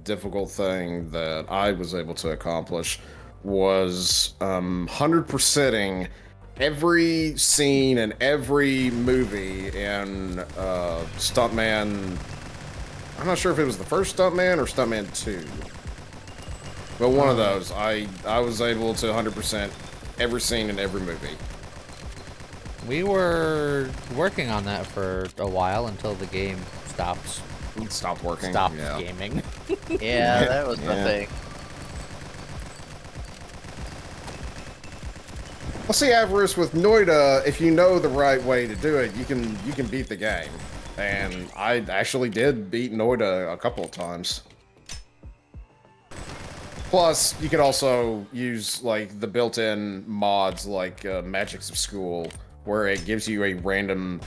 difficult thing that I was able to accomplish was 100%ing every scene and every movie in Stuntman. I'm not sure if it was the first Stuntman or Stuntman 2. But one of those, I was able to 100% every scene in every movie. We were working on that for a while until the game stopped working. Yeah. gaming. Yeah, that was the thing. Well, see, Avarice, with Noida, if you know the right way to do it, you can beat the game. And I actually did beat Noida a couple of times. Plus, you could also use like the built-in mods like Magics of School, where it gives you a random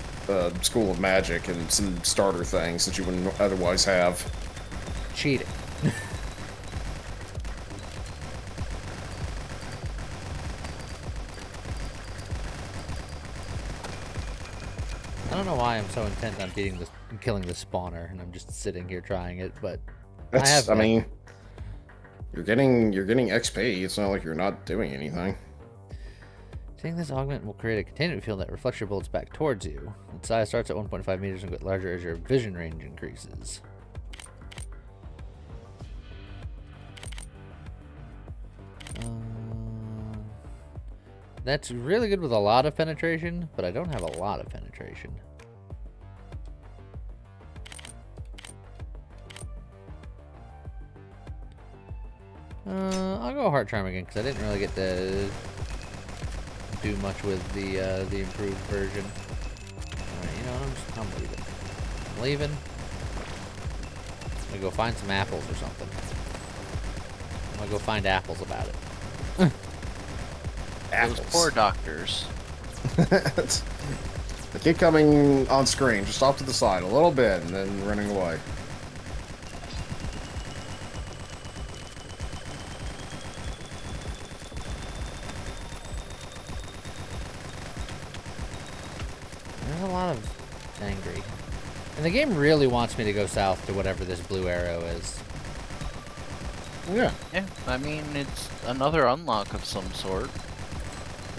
school of magic and some starter things that you wouldn't otherwise have. Cheating. I don't know why I'm so intent on killing the spawner, and I'm just sitting here trying it, but I mean, you're getting XP. It's not like you're not doing anything. Seeing this augment will create a containment field that reflects your bullets back towards you. Its size starts at 1.5 meters and gets larger as your vision range increases. That's really good with a lot of penetration, but I don't have a lot of penetration. I'll go Heart Charm again, because I didn't really get to do much with the improved version. Alright, you know what, I'm leaving. I'm leaving. I'm gonna go find some apples or something. I'm gonna go find apples about it. Those poor doctors. They keep coming on screen, just off to the side a little bit, and then running away. There's a lot of angry. And the game really wants me to go south to whatever this blue arrow is. Yeah. Yeah, I mean, it's another unlock of some sort.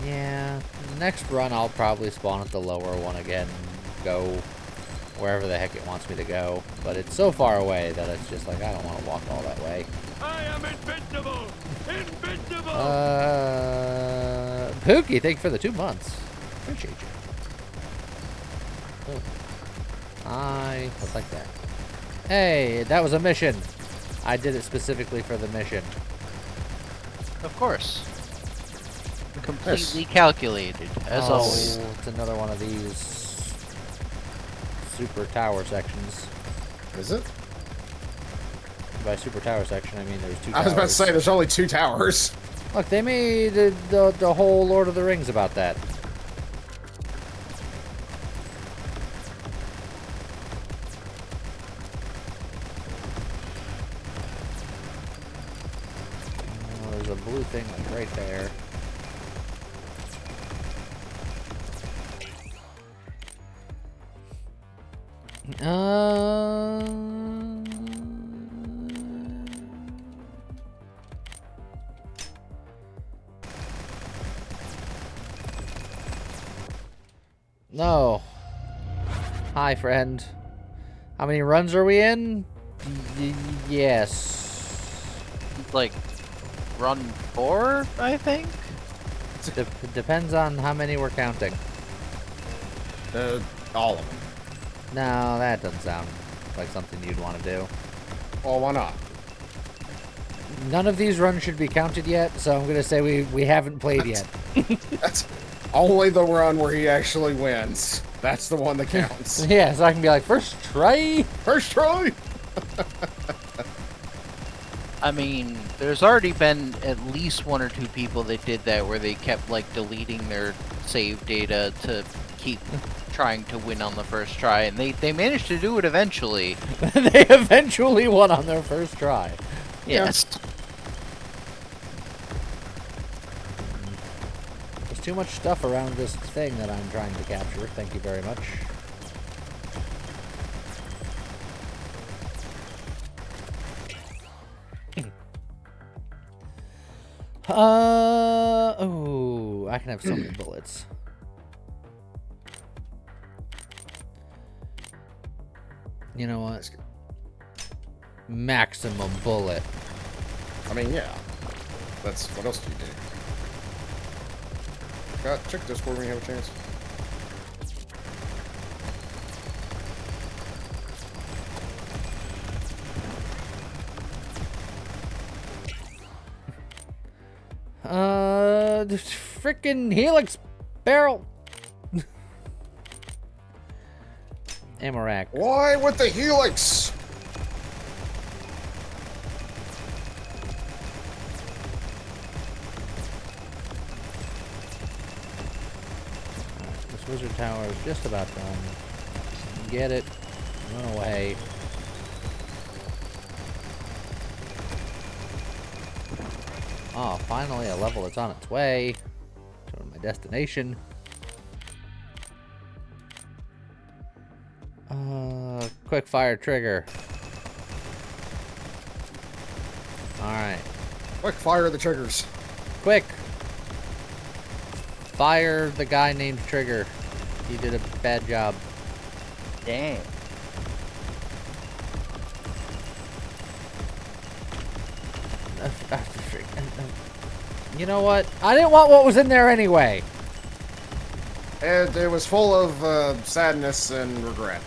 Yeah, next run I'll probably spawn at the lower one again and go wherever the heck it wants me to go. But it's so far away that it's just like, I don't want to walk all that way. I am invincible! Invincible! Pookie, thank you for the 2 months. Appreciate you. Oh. I would like that. Hey, that was a mission. I did it specifically for the mission. Of course. Completely calculated, as always. It's another one of these super tower sections. Is it? By super tower section, I mean there's 2 towers. I was about to say there's only 2 towers. Look, they made the whole Lord of the Rings about that. Oh, there's a blue thing like right there. No. Hi, friend. How many runs are we in? Yes. Like, run 4, I think? Depends on how many we're counting. All of them. No, that doesn't sound like something you'd want to do. Well, why not? None of these runs should be counted yet, so I'm going to say we haven't played yet. That's only the run where he actually wins. That's the one that counts. Yeah, so I can be like, first try? First try! I mean, there's already been at least 1 or 2 people that did that where they kept, like, deleting their save data to keep trying to win on the first try, and they managed to do it eventually. They eventually won on their first try. Yes. There's too much stuff around this thing that I'm trying to capture. Thank you very much. Oh, I can have so many bullets. You know what? Maximum bullet. I mean, yeah. That's... What else do you do? God, check Discord when you have a chance. The frickin' helix barrel. Ammo rack. Why with the helix? This wizard tower is just about done. Get it. Run away. Oh, finally a level that's on its way to my destination. Quick fire trigger. Alright. Quick, fire the triggers. Quick! Fire the guy named Trigger. He did a bad job. Damn. You know what? I didn't want what was in there anyway. It was full of sadness and regret.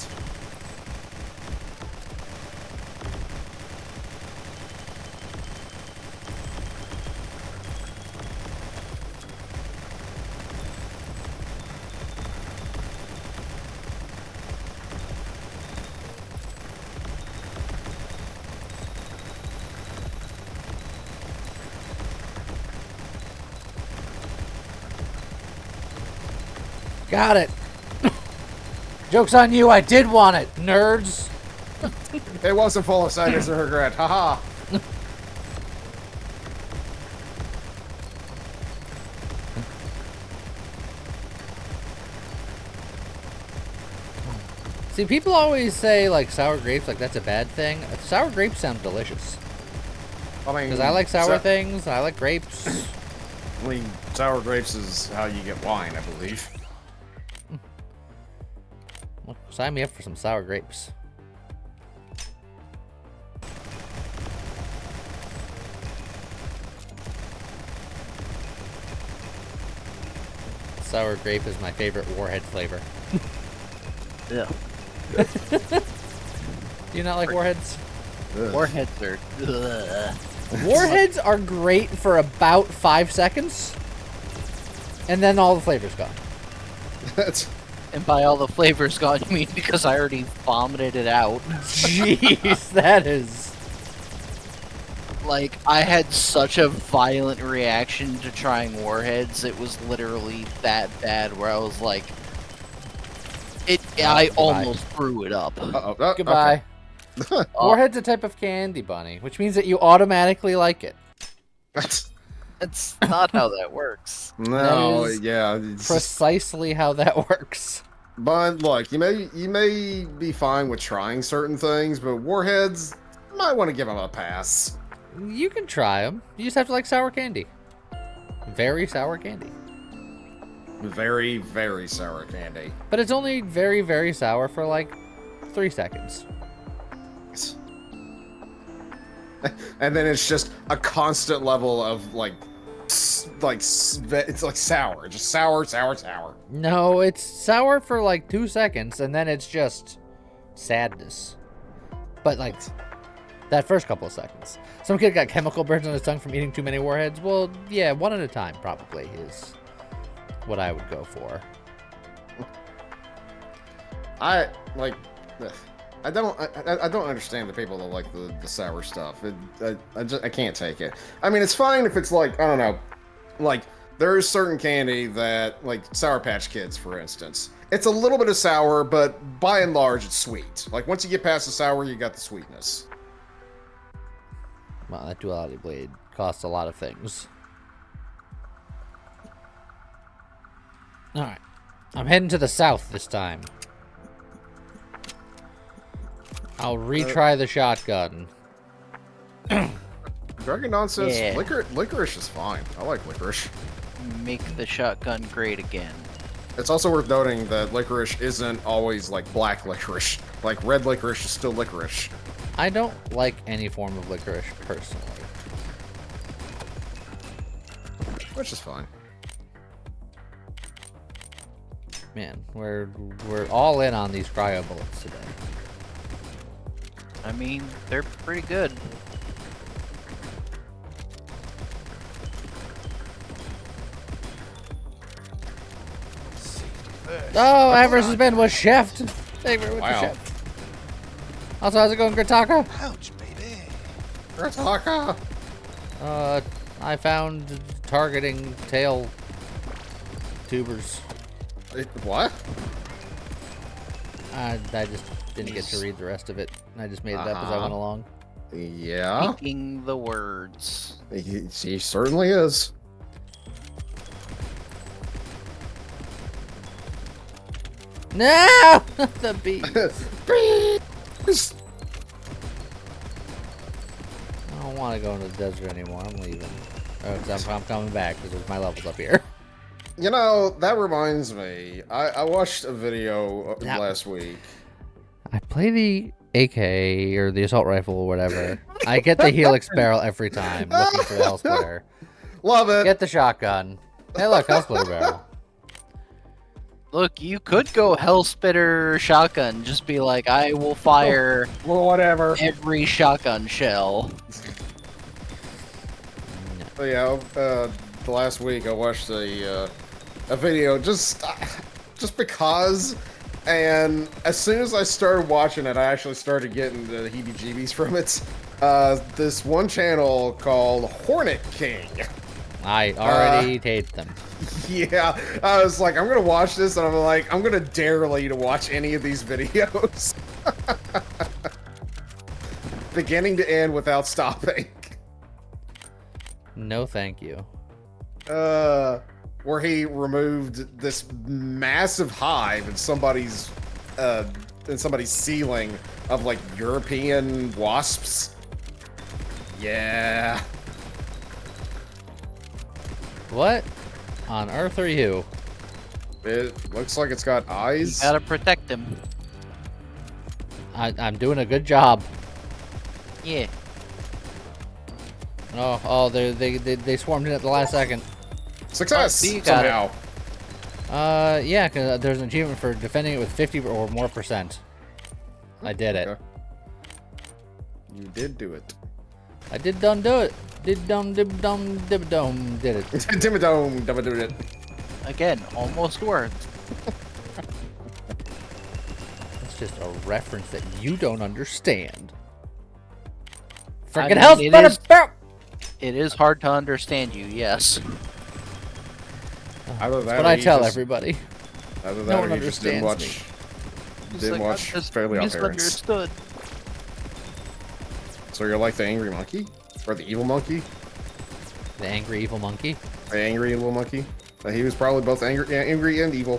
Got it. Joke's on you, I did want it, nerds. It wasn't full of sadness and regret. Haha. See, people always say, like, sour grapes, like, that's a bad thing. Sour grapes sound delicious. I mean, Because I like sour things, I like grapes. I mean, sour grapes is how you get wine, I believe. Well, sign me up for some sour grapes. Sour grape is my favorite warhead flavor. Yeah. Do you not like warheads? Ugh. Warheads are. Ugh. Warheads are great for about 5 seconds, and then all the flavor's gone. That's And by all the flavors gone, you mean because I already vomited it out. Jeez, that is. Like, I had such a violent reaction to trying warheads. It was literally that bad where I was like, I almost threw it up. uh-oh. Oh, Goodbye. okay. Warhead's a type of candy, Bunny, which means that you automatically like it. That's not how that works. No, That is yeah. It's just- Precisely how that works. but look, you may be fine with trying certain things, but warheads, you might want to give them a pass. You can try them. You just have to like sour candy. Very sour candy. Very, very sour candy. But it's only very, very sour for like 3 seconds. And then it's just a constant level of it's like sour, just sour, sour, sour. No, it's sour for like 2 seconds, and then it's just sadness. But like that first couple of seconds. Some kid got chemical burns on his tongue from eating too many warheads. Well, yeah, one at a time probably is what I would go for. I don't understand the people that like the sour stuff. I can't take it. I mean, it's fine if it's like, I don't know, like there is certain candy that, like Sour Patch Kids, for instance. It's a little bit of sour, but by and large, it's sweet. Like once you get past the sour, you got the sweetness. Well, that duality blade costs a lot of things. Alright. I'm heading to the south this time. I'll retry the shotgun. Dragon Nonsense, Yeah. licorice is fine. I like licorice. Make the shotgun great again. It's also worth noting that licorice isn't always like black licorice. Like red licorice is still licorice. I don't like any form of licorice personally. Which is fine. Man, we're all in on these cryo bullets today. I mean, they're pretty good. Oh, I versus Ben was chefed. Thank you very much, Wow. chef. Also, how's it going, Grataka? Ouch, baby. Rataka! I found targeting tail tubers. What? I just didn't get to read the rest of it. I just made it up as I went along. Yeah, Speaking the words. he certainly is. No! The bees. I don't want to go into the desert anymore. I'm leaving. I'm coming back because my level's up here. You know, that reminds me. I watched a video Yeah. last week. I play the AK or the assault rifle or whatever. I get the helix barrel every time looking for the hell splitter. Love it. Get the shotgun. Hey, look, hell splitter barrel. Look, you could go Hellspitter shotgun. Just be like, I will fire Well, whatever. every shotgun shell. But yeah, the last week I watched a video just because, and as soon as I started watching it, I actually started getting the heebie-jeebies from it. This one channel called Hornet King. I already hate them. Yeah, I was like, I'm gonna watch this, and I'm like, I'm gonna dare Lee to watch any of these videos. Beginning to end without stopping. No, thank you. Where he removed this massive hive in somebody's ceiling of like European wasps. Yeah. What on earth are you? It looks like it's got You eyes. gotta protect them. I'm doing a good job. Yeah. Oh, they swarmed in at the last second. Success! Oh, so you got it. Somehow. Yeah, 'cause there's an achievement for defending it with 50 or more %. I did it. Okay. You did do it. I did done do it. Did dum dib dum dib dum did it. Dimmadome, double did it. Again, almost worked. That's just a reference that you don't understand. I Freaking mean, health, it better is- barrel. It is hard to understand you, yes. Either That's that what or I you tell just- everybody. Either No that one or you just didn't understands watch. Didn't watch Fairly Odd Parents. Misunderstood. So you're like the angry monkey? Or the evil monkey? The angry evil monkey. The angry evil monkey? He was probably both angry and evil.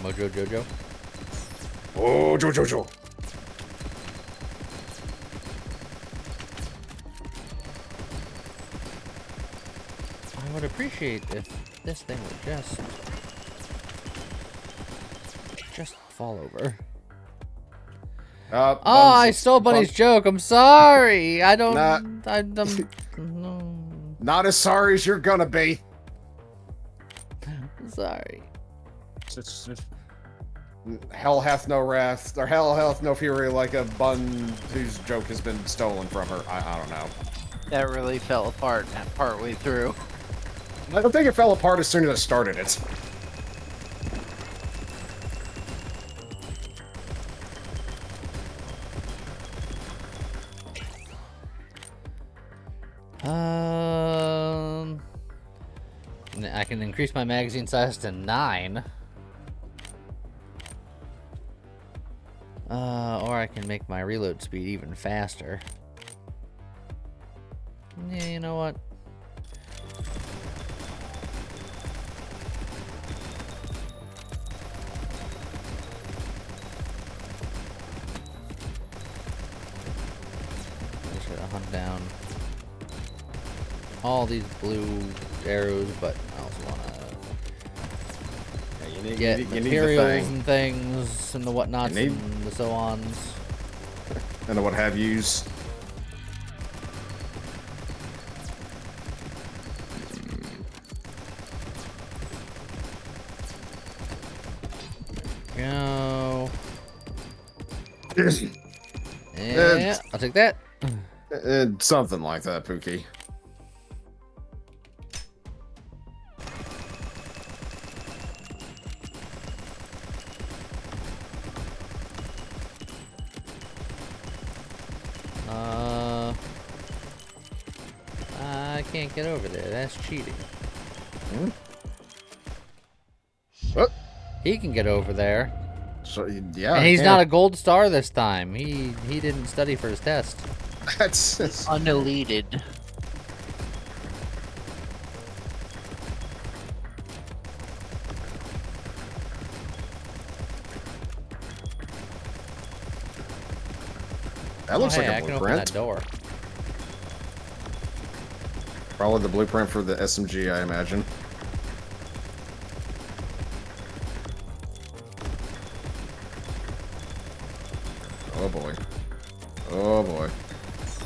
Mojo Jojo. Oh, Jojo. I would appreciate if this thing would just fall over. Oh, I stole Bunny's joke. I'm sorry. I don't. Nah. I'm no. Not as sorry as you're gonna be. Sorry. Hell hath no wrath, or hell hath no fury like a bun whose joke has been stolen from her. I don't know. That really fell apart partway through. I don't think it fell apart as soon as I started it. I can increase my magazine size to 9. Or I can make my reload speed even faster. Yeah, you know what? I should hunt down all these blue arrows, but I also want to get you need the materials thing. and things and the whatnots You need- and the so-ons. And the what have yous. Go. Yeah, I'll take that. Something like that, Pookie. I can't get over there. That's cheating. What? He can get over there. So yeah, And he's not a gold star this time. He didn't study for his test. That's Uneluded. that looks hey, like I a can open that blueprint. door. Probably the blueprint for the SMG, I imagine. Oh boy. Oh boy.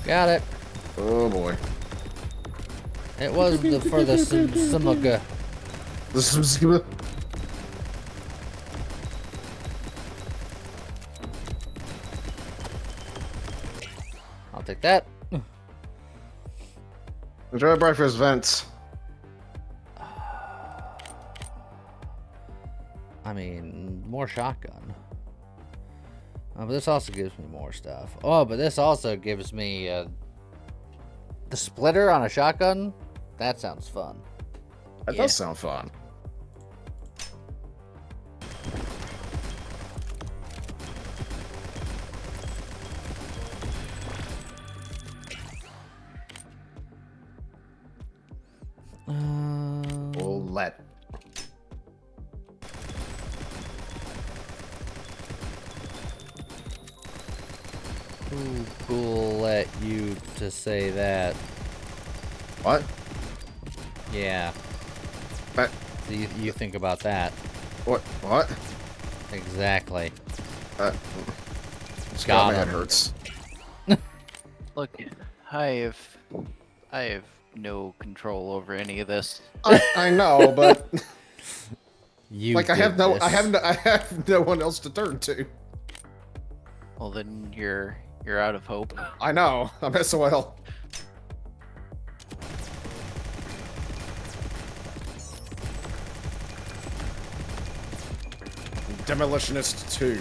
Got it. Oh boy. It was for the Sumuga. This is gonna. I'll take that. Enjoy breakfast, Vince. I mean, more shotgun. But this also gives me more stuff. Oh, but this also gives me the splitter on a shotgun. That sounds fun. That Yeah. does sound fun. We'll let. Who will let you to say that? What? Yeah. What? So you think about that. What? What? Exactly. Got Got my head him. hurts. Look, I have no control over any of this. I know, but You like I did have no this. I have no one else to turn to. Well, then you're out of hope. I know. I'm SOL. Demolitionist 2.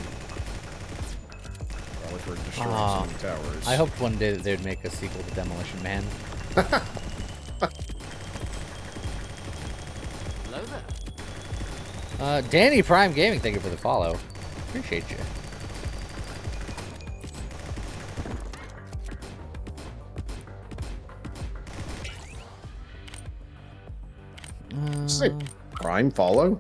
Probably for destroying so many towers. I hoped one day that they'd make a sequel to Demolition Man. Hello there. Danny Prime Gaming, thank you for the follow. Appreciate you. Say, Prime follow?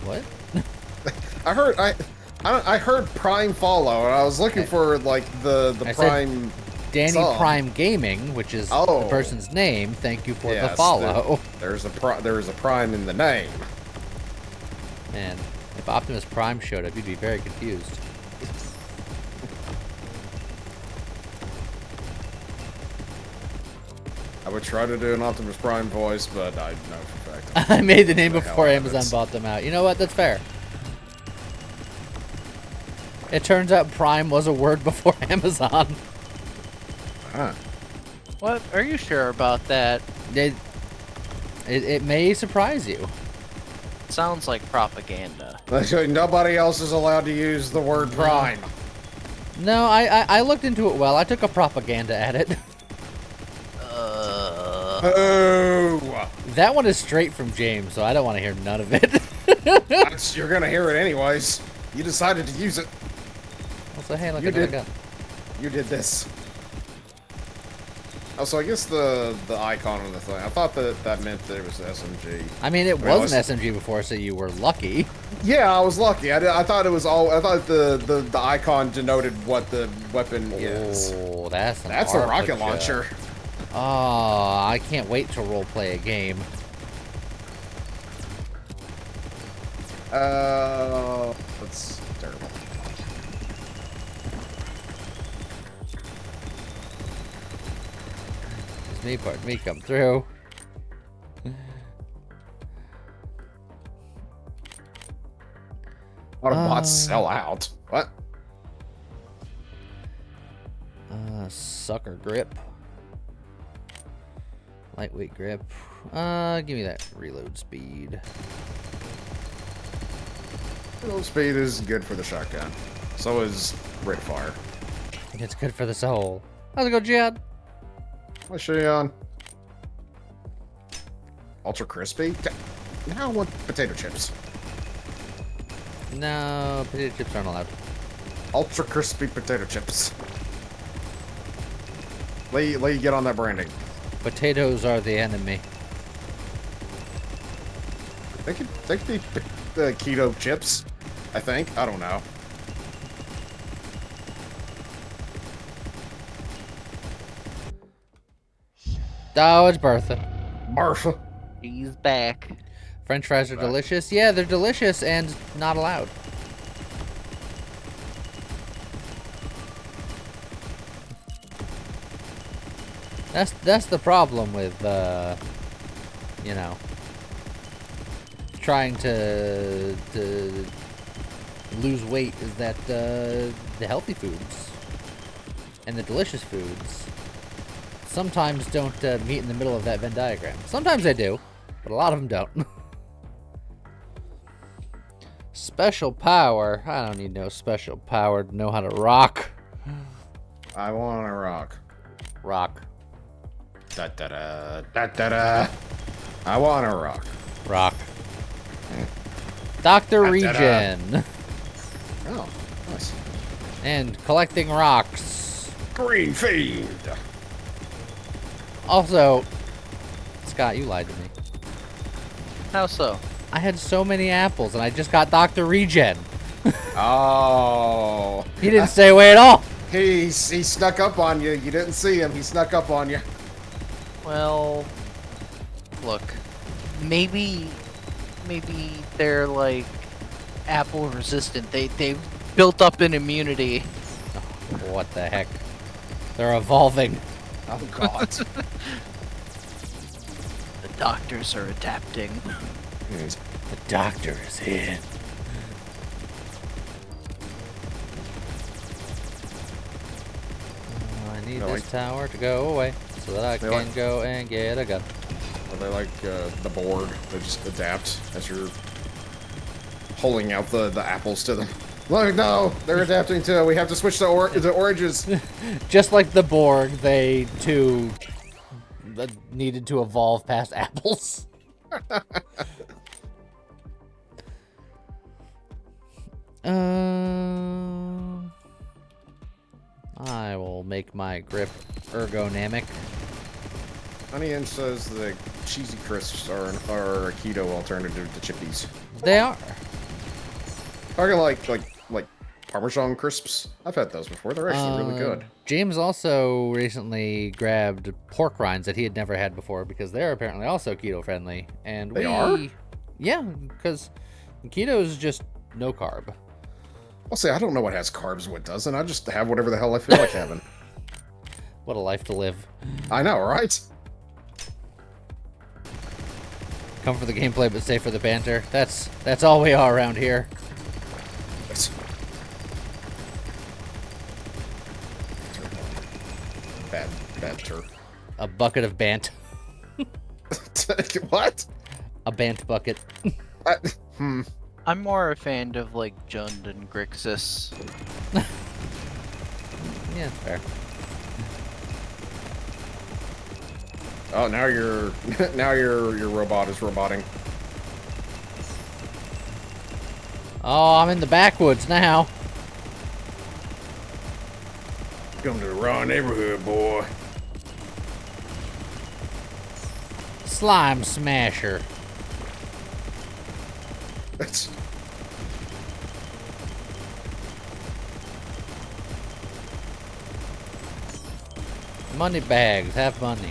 What? I heard Prime follow, and I was looking for like the I said Prime. Danny song. Prime Gaming, which is the person's name. Thank you for the Yes, follow. There's a Prime in the name. Man, if Optimus Prime showed up, you'd be very confused. I would try to do an Optimus Prime voice, but I know for a fact. I made the name The before hell Amazon happens. bought them out. You know what? That's fair. It turns out Prime was a word before Amazon. Huh. What? Are you sure about that? It may surprise you. Sounds like propaganda. Nobody else is allowed to use the word Prime. No, I looked into it well. I took a propaganda at it. Oh! That one is straight from James, so I don't want to hear none of it. You're gonna hear it anyways. You decided to use it. Also, hey, look You at what I did. got. You did this. Oh, so I guess the icon on the thing. I thought that meant that it was SMG. I mean, it Well, was an SMG before, so you were lucky. Yeah, I was lucky. I thought it was all. I thought the icon denoted what the weapon is. Oh, that's That's a rocket launcher. Oh, I can't wait to roleplay a game. That's terrible. It's me, part me come through. Autobots sell out. What? Sucker grip. Lightweight grip. Give me that reload speed. Reload speed is good for the shotgun. So is rate of fire. It's good for the soul. How's it go, Jihad? What's she on? Ultra crispy? Now I want potato chips. No, potato chips aren't allowed. Ultra crispy potato chips. Let you get on that branding. Potatoes are the enemy. They could be keto chips. I think. I don't know. Oh, it's Bertha. Marfa. He's back. French fries are delicious. Yeah, they're delicious and not allowed. That's the problem with you know, trying to lose weight is that the healthy foods and the delicious foods sometimes don't meet in the middle of that Venn diagram. Sometimes they do, but a lot of them don't. Special power. I don't need no special power to know how to rock. I want to rock. Rock. Da da da da da da. I want to rock. Rock. Dr. Da-da-da. Regen. Oh, nice. And collecting rocks. Green Fiend. Also, Scott, you lied to me. How so? I had so many apples and I just got Dr. Regen. Oh. He didn't stay away at all. He snuck up on you. You didn't see him. He snuck up on you. Well, look, maybe they're like apple resistant. They built up an immunity. What the heck? They're evolving. Oh God. The doctors are adapting. The doctor is in. I need this tower to go away so that I can go and get a gun. Are they like the board? They just adapt as you're holding out the apples to them. Look, no, they're adapting to. We have to switch the oranges. Just like the Borg, they too needed to evolve past apples. I will make my grip ergonamic. Honey says the cheesy crisps are a keto alternative to chippies. They are. Talking like Parmesan crisps. I've had those before. They're actually really good. James also recently grabbed pork rinds that he had never had before because they're apparently also keto friendly. And they are? Yeah, because keto is just no carb. I'll say I don't know what has carbs, what doesn't. I just have whatever the hell I feel like having. What a life to live. I know, right? Come for the gameplay, but stay for the banter. That's all we are around here. Banter. A bucket of bant. What? A bant bucket. I'm more a fan of like Jund and Grixis. Yeah, fair. Oh, now your robot is roboting. Oh, I'm in the backwoods now. Come to the wrong neighborhood, boy. Slime smasher. That's... Money bags, have money.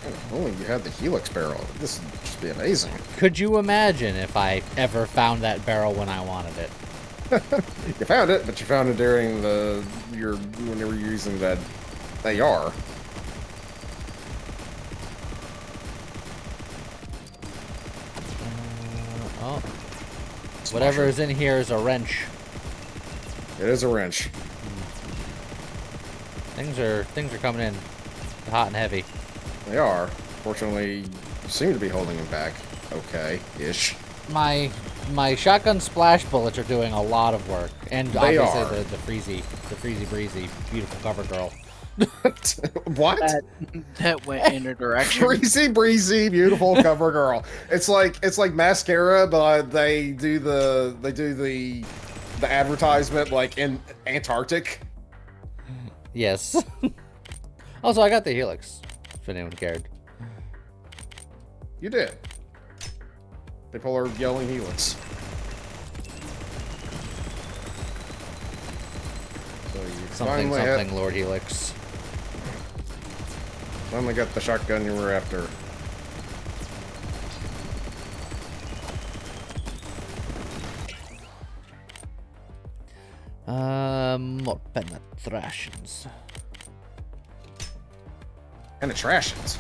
If only you had the Helix barrel. This would just be amazing. Could you imagine if I ever found that barrel when I wanted it? You found it, but you found it during when you were using that AR. Oh. Whatever is in here is a wrench. It is a wrench. Things are coming in hot and heavy. They are. Fortunately, you seem to be holding them back. Okay-ish. My shotgun splash bullets are doing a lot of work, and They obviously are. the freezy breezy, beautiful cover girl. What? That went in a direction. Breezy, breezy, beautiful cover girl. It's like mascara, but they do the advertisement like in Antarctic. Yes. Also, I got the Helix, if anyone cared. You did. People are yelling Helix. So you Something, finally Lord Helix. finally got the shotgun you were after. More penetrations. Penetrations.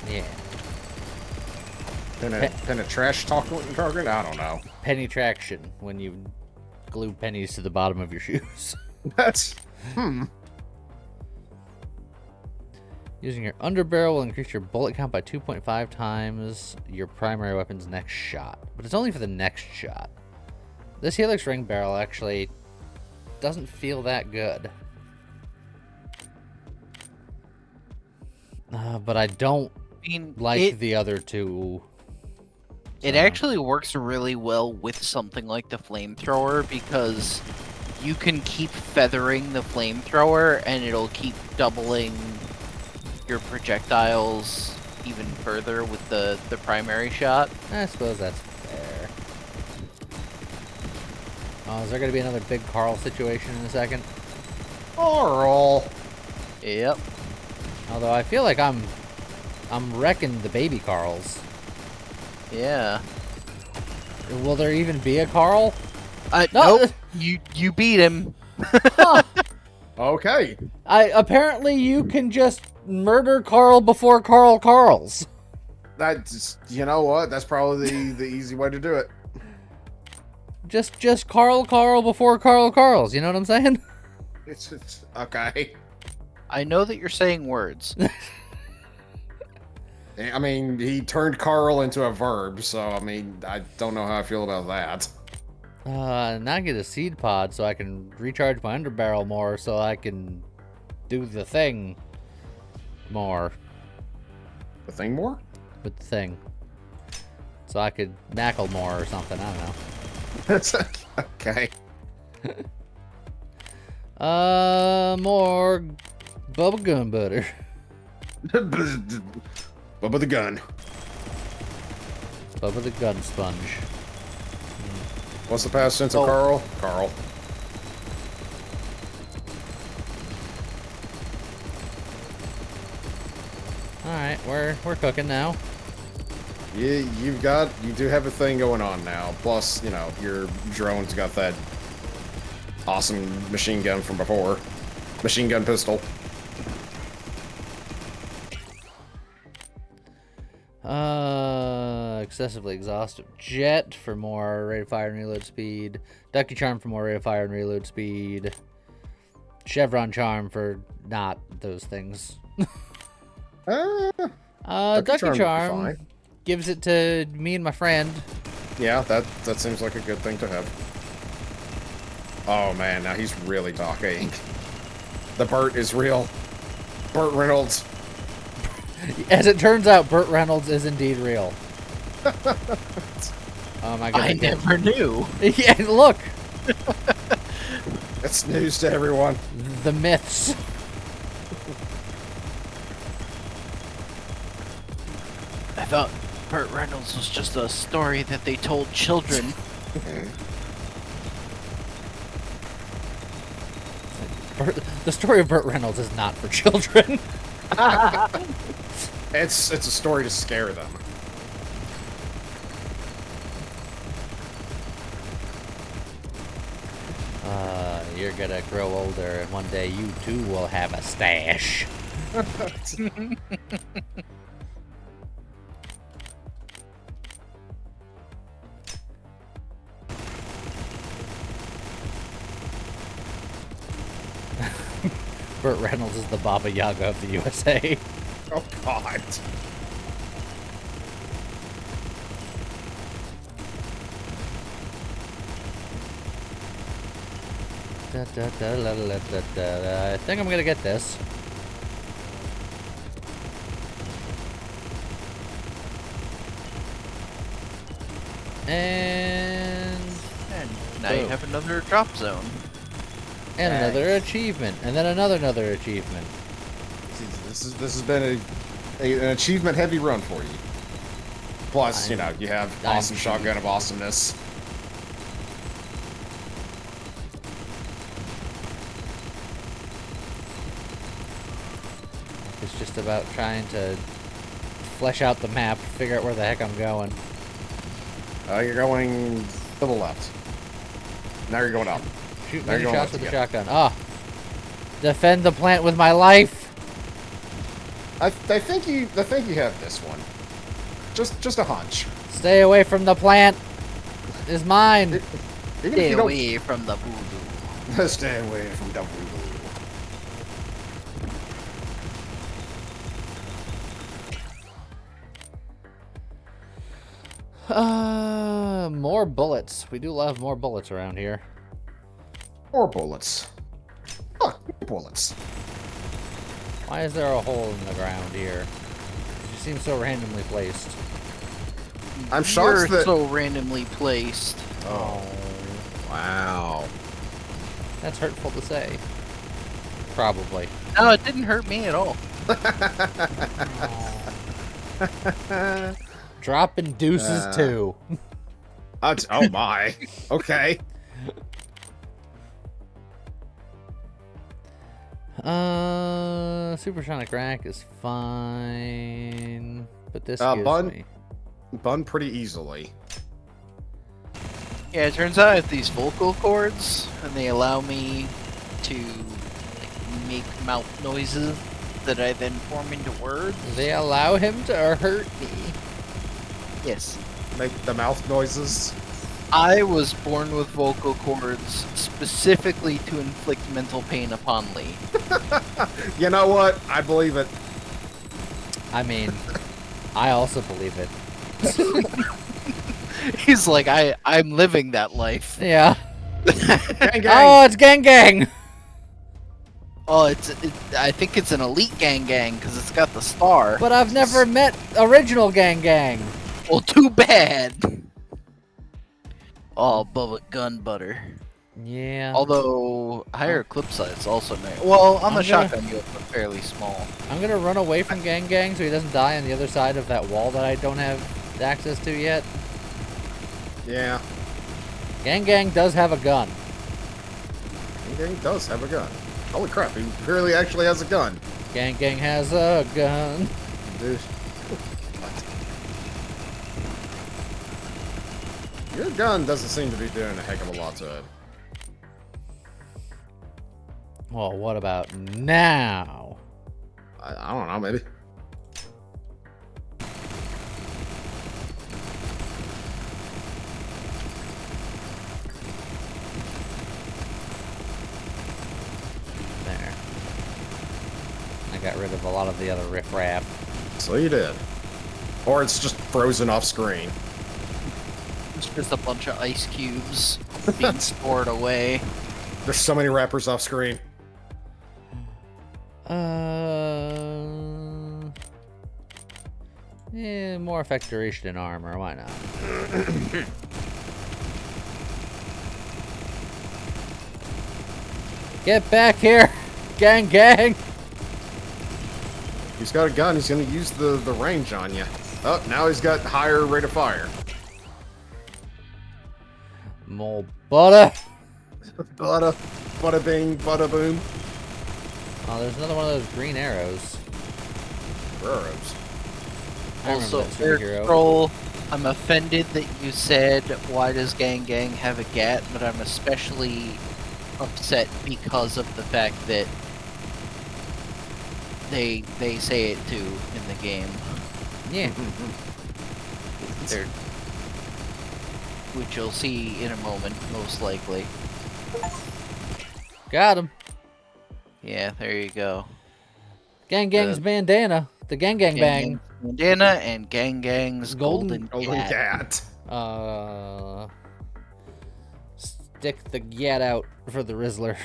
Yeah. Penetrash talking? I don't know. Penny traction, when you glue pennies to the bottom of your shoes. That's... Using your underbarrel will increase your bullet count by 2.5 times your primary weapon's next shot. But it's only for the next shot. This Helix ring barrel actually doesn't feel that good. But I don't like the other two. It actually works really well with something like the flamethrower because you can keep feathering the flamethrower and it'll keep doubling your projectiles even further with the primary shot. I suppose that's fair. Oh, is there going to be another big Carl situation in a second? Carl. Yep. Although I feel like I'm wrecking the baby Carls. Yeah. Will there even be a Carl? Nope. You beat him. Huh. Okay. Apparently you can just murder Carl before Carl Carls. That's, you know what? That's probably the easy way to do it. Just Carl before Carl Carls. You know what I'm saying? It's okay. I know that you're saying words. I mean, he turned Carl into a verb, so I mean, I don't know how I feel about that. Now get a seed pod so I can recharge my underbarrel more, so I can do the thing more The thing more? with the thing. So I could knackle more or something. I don't know. That's okay. More bubble gum butter. Bubba the gun. Bubba the gun sponge. What's the past tense of Oh. Carl? Carl. All right, we're cooking now. You do have a thing going on now. Plus, you know, your drone's got that awesome machine gun from before. Machine gun pistol. Excessively exhaustive jet for more rate of fire and reload speed. Ducky charm for more rate of fire and reload speed. Chevron charm for not those things. Ducky charm fine. gives it to me and my friend. Yeah, that seems like a good thing to have. Oh man, now he's really talking. The Burt is real. Burt Reynolds. As it turns out, Burt Reynolds is indeed real. Oh my god! I never knew. Yeah, look, It's news to everyone. the myths. I thought Burt Reynolds was just a story that they told children. The story of Burt Reynolds is not for children. It's a story to scare them. You're gonna grow older, and one day you too will have a stash. Burt Reynolds is the Baba Yaga of the USA. Oh god. I think I'm gonna get this. And Now you Boom. have another drop zone. another achievement, and then another achievement. This has been an achievement heavy run for you. Plus, you know, you have I'm awesome shotgun of awesomeness. It's just about trying to flesh out the map, figure out where the heck I'm going. You're going to the left. Now you're going up. Shoot Now many you're going shots left with the again. shotgun. Ah! Defend the plant with my life! I think you have this one. Just a hunch. Stay away from the plant! Is mine! Even if Stay you don't- away from the voodoo. Stay away from double. More bullets. We do love more bullets around here. More bullets. Huh, bullets. Why is there a hole in the ground here? It seems so randomly placed. I'm You're shocked that. so randomly placed. Oh, wow. That's hurtful to say. Probably. No, it didn't hurt me at all. Dropping deuces too. Oh my. Okay. Supersonic rack is fine, but this gives Bun? me. Bun pretty easily. Yeah, it turns out I have these vocal cords, and they allow me to like, make mouth noises that I then form into words. They allow him to hurt me. Yes. Make the mouth noises. I was born with vocal cords specifically to inflict mental pain upon Lee. You know what? I believe it. I mean, I also believe it. He's like, I'm living that life. Yeah. Gang, gang. Oh, it's gang gang. Oh, I think it's an elite gang because it's got the star. But I've never met original gang gang. Well, too bad. Oh, gun butter. Yeah. Although higher clip size also nice. Well, on the I'm gonna- shotgun, you have a fairly small. I'm gonna run away from gang gang so he doesn't die on the other side of that wall that I don't have access to yet. Yeah. Gang gang does have a gun. Gang gang does have a gun. Holy crap, he really actually has a gun. Gang gang has a gun. Dude. Your gun doesn't seem to be doing a heck of a lot to it. Well, what about now? I don't know, maybe. There. I got rid of a lot of the other riffraff. So you did. Or it's just frozen off screen. It's just a bunch of ice cubes being stored away. There's so many wrappers off screen. Yeah, more effect duration in armor. Why not? Get back here, gang gang! He's got a gun, he's gonna use the range on you. Oh, now he's got higher rate of fire. More butter. Bada bing, bada boom. Oh, there's another one of those green arrows. Arrows. I remember Also, that Air superhero. Troll, I'm offended that you said, why does Gang Gang have a GAT, but I'm especially upset because of the fact that they say it too in the game. Yeah. They're, which you'll see in a moment, most likely. Got him. Yeah, there you go. Gang gang's bandana. The gang gang bang. Gang's bandana and Gang Gang's golden cat. Stick the gat out for the Rizzler.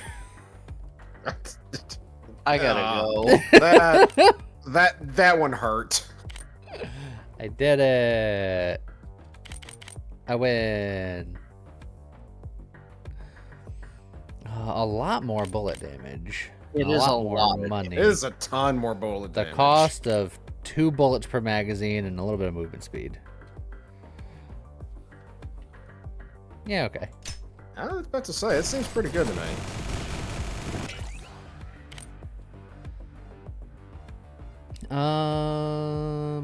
I gotta go. That one hurt. I did it. I win. A lot more bullet damage. It is a lot. money. It is a ton more bullet The damage. cost of 2 bullets per magazine and a little bit of movement speed. Yeah, okay. I was about to say, it seems pretty good to me.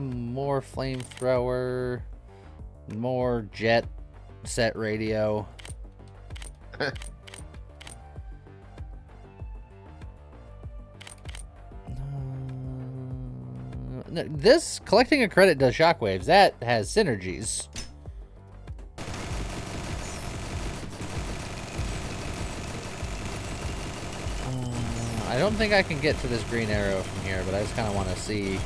More flamethrower, more jet set radio. This collecting a credit does shockwaves. That has synergies. I don't think I can get to this green arrow from here, but I just kind of want to see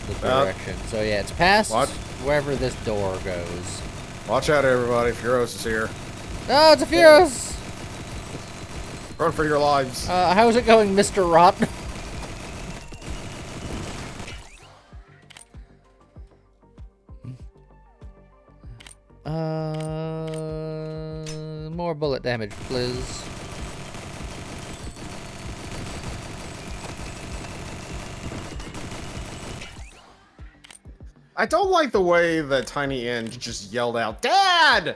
the direction. So yeah, it's past wherever this door goes. Watch out, everybody. Furos is here. Oh, it's a Furos! Run for your lives. How's it going, Mr. Rot? More bullet damage, please. I don't like the way that Tiny N just yelled out, "Dad!"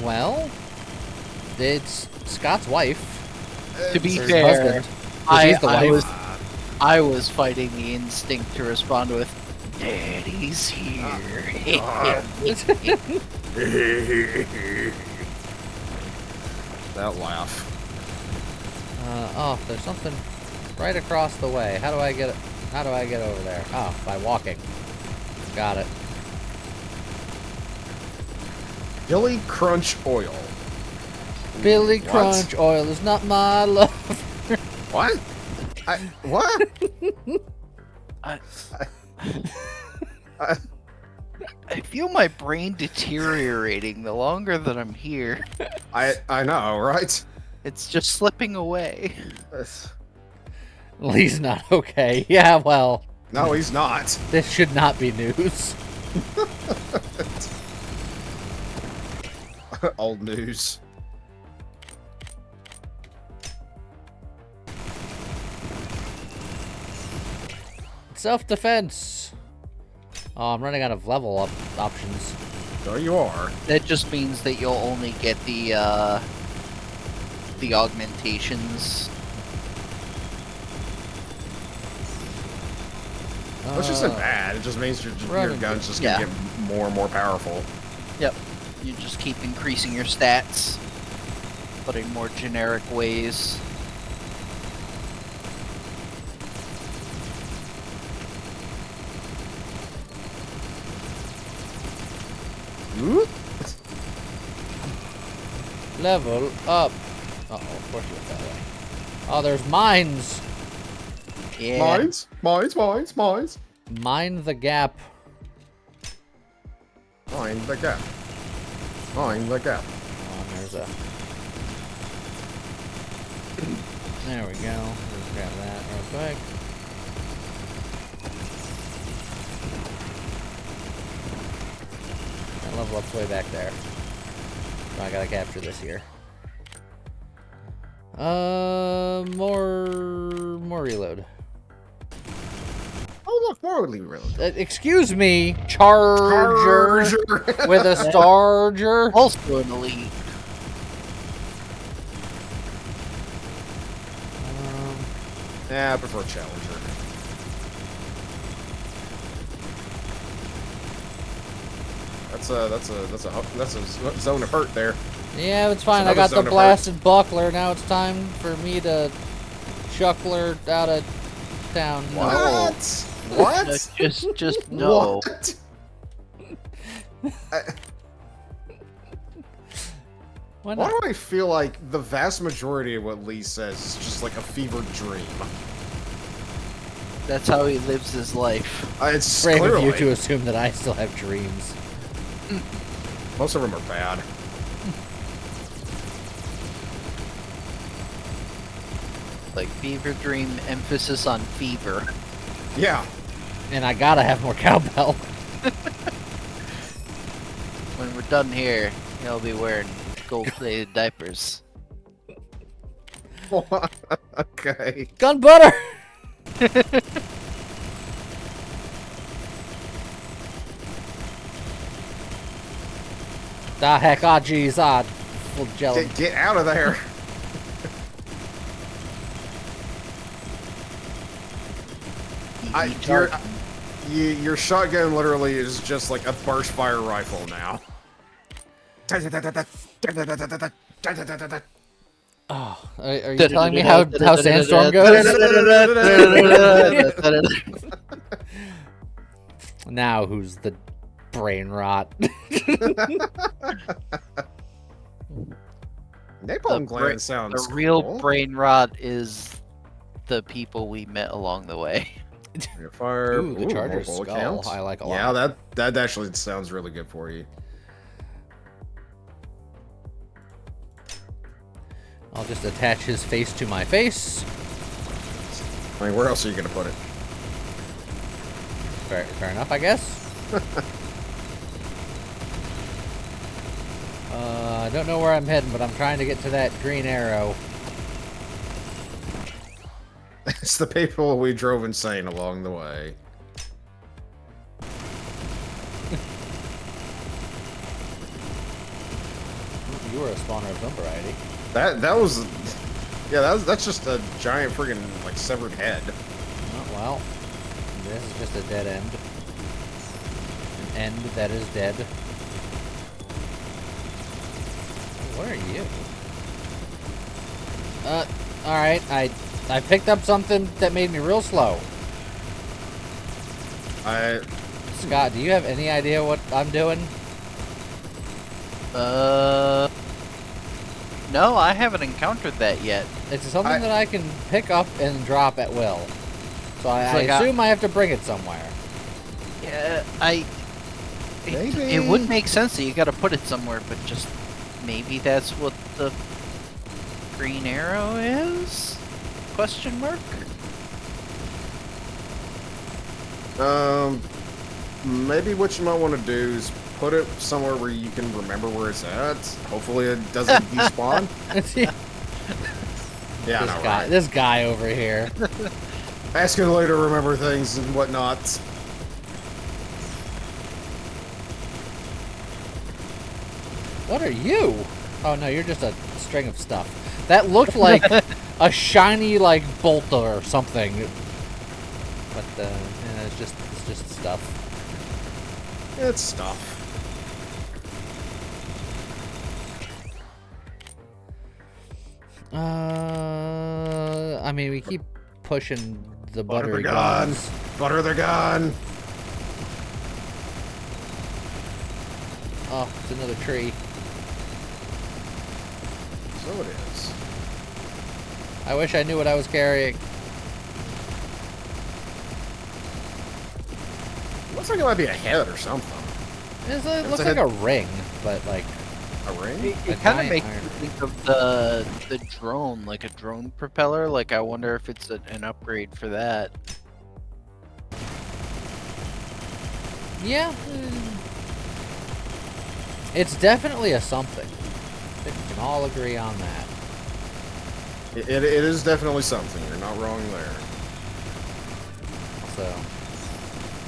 Well, it's Scott's wife. To be Or fair, husband. She's the wife. I was fighting the instinct to respond with, "Daddy's here." That laugh. Oh, there's something right across the way. How do I get over there? Oh, by walking. Got it. Billy Crunch oil. Billy What? Crunch oil is not my love. What? What? I feel my brain deteriorating the longer that I'm here. I know, right? It's just slipping away. Lee's not okay. Yeah, well, No, he's not. this should not be news. Old news. Self-defense. Oh, I'm running out of level up options. There you are. That just means that you'll only get the augmentations. Which isn't bad. It just means your gun's just gonna get more and more powerful. Yep. You just keep increasing your stats, but in more generic ways. Ooh. Level up. Uh-oh, of course you went that way. Oh, there's mines. Yeah. Mines. Mine the gap. Mine the gap. Mine the gap. Oh, there's a... There we go. Let's grab that real quick. That level up's way back there. So I gotta capture this here. More reload. Oh look, more reload. Excuse me, Charger with a Starger. Also an elite. Yeah, I prefer Challenger. That's a zone of hurt there. Yeah, it's fine. I got the blasted buckler. Now it's time for me to chuckler out of town. What? What? Just no. What? Why do I feel like the vast majority of what Lee says is just like a fevered dream? That's how he lives his life. It's brave of clearly. you to assume that I still have dreams. Most of them are bad. Like fever dream, emphasis on fever. Yeah. And I gotta have more cowbell. When we're done here, he'll be wearing gold-plated diapers. Okay. Gun butter! The heck, oh jeez, full jelly. Get out of there. Your shotgun literally is just like a burst fire rifle now. Oh, are you telling me how Sandstorm goes? Now who's the brain rot? Napalm gland sounds The real cool. brain rot is the people we met along the way. Fire. Ooh, the Charger's multiple skull. accounts. I like a Yeah, lot. that actually sounds really good for you. I'll just attach his face to my face. I mean, where else are you gonna put it? Fair enough, I guess. I don't know where I'm heading, but I'm trying to get to that green arrow. It's the people we drove insane along the way. You were a spawner of some variety. That was, yeah, that's just a giant friggin' like severed head. Oh, well, this is just a dead end. An end that is dead. Where are you? Alright, I picked up something that made me real slow. Scott, do you have any idea what I'm doing? No, I haven't encountered that yet. It's something that I can pick up and drop at will. So I assume I have to bring it somewhere. Yeah, Maybe. It would make sense that you gotta put it somewhere, but just maybe that's what the green arrow is? Question mark? Maybe what you might want to do is put it somewhere where you can remember where it's at. Hopefully it doesn't despawn. Yeah, no, right. This guy over here. Escalate to remember things and whatnot. What are you? Oh no, you're just a string of stuff. That looked like a shiny like bolt or something. But yeah, it's just stuff. It's stuff. I mean, we keep pushing the Butter buttery the gun. guns. Butter the gun. Oh, it's another tree. So it is. I wish I knew what I was carrying. Looks like it might be a head or something. It looks like a ring, but like a ring. It kind of makes me think of the drone, like a drone propeller. Like I wonder if it's an upgrade for that. Yeah. It's definitely a something. I think we can all agree on that. It is definitely something. You're not wrong there. So,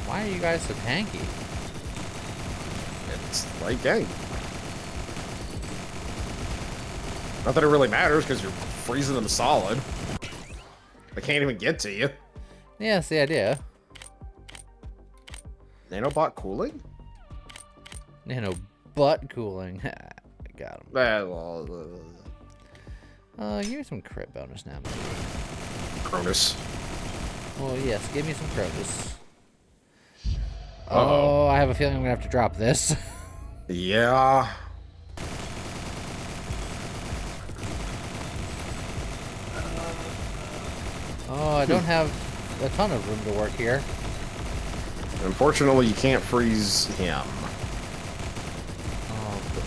why are you guys so tanky? It's late game. Not that it really matters because you're freezing them solid. They can't even get to you. Yeah, that's the idea. Nanobot cooling? Nano butt cooling. Got him. Give me some crit bonus now, maybe. Cronus. Well, yes, give me some Cronus. Uh-oh. Oh, I have a feeling I'm gonna have to drop this. Yeah. Oh, I don't have a ton of room to work here. Unfortunately, you can't freeze him. Oh, but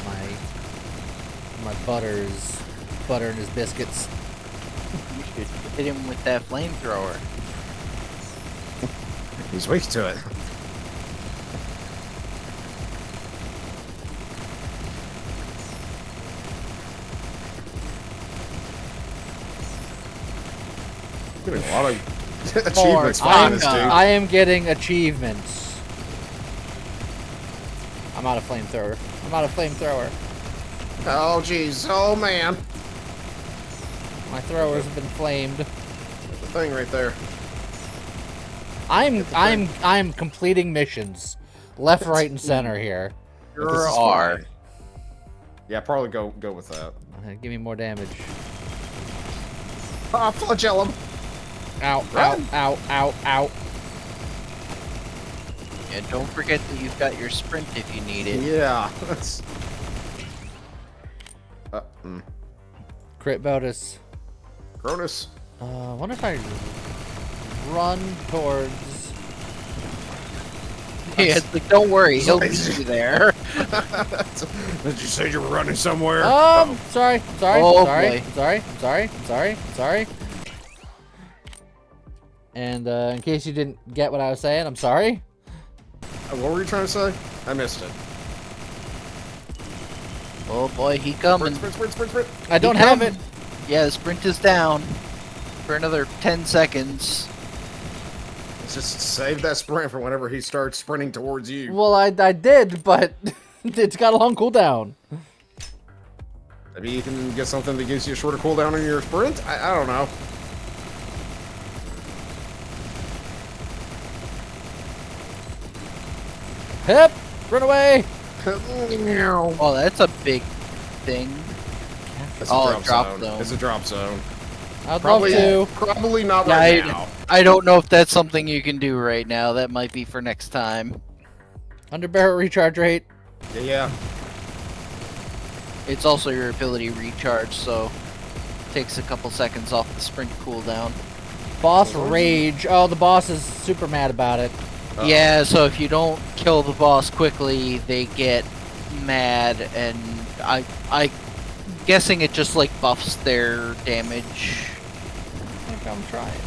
my butter's butter in his biscuits. You should hit him with that flamethrower. He's weak to it. Getting a lot of achievements behind this dude. I am getting achievements. I'm out of flamethrower. I'm out of flamethrower. Oh jeez, oh man. My throwers have been flamed. There's the thing right there. I'm completing missions, left, right, and center here. Sure are. Yeah, probably go with that. Give me more damage. Ah, flagellum. Ow! Run. Ow! Ow! Ow! Ow! And don't forget that you've got your sprint if you need it. Yeah. That's... Crit bonus. Cronus. What if I run towards? Yeah, it's like, don't worry, he'll meet you there. Did you say you were running somewhere? Sorry. Oh, Sorry. boy. Sorry. And in case you didn't get what I was saying, I'm sorry. What were you trying to say? I missed it. Oh boy, he coming. Sprint. I don't have it. Yeah, the sprint is down for another 10 seconds. Let's just save that sprint for whenever he starts sprinting towards you. Well, I did, but it's got a long cooldown. Maybe you can get something that gives you a shorter cooldown on your sprint? I don't know. Hip! Run away! Oh, that's a big thing. That's Oh, a drop zone. zone. It's a drop zone. I'd love to. Probably not Yeah, right now. I don't know if that's something you can do right now. That might be for next time. Under barrel recharge rate. Yeah. It's also your ability recharge, so takes a couple seconds off the sprint cooldown. Boss rage. Oh, the boss is super mad about it. Yeah, so if you don't kill the boss quickly, they get mad, and I guessing it just like buffs their damage. I think I'm trying.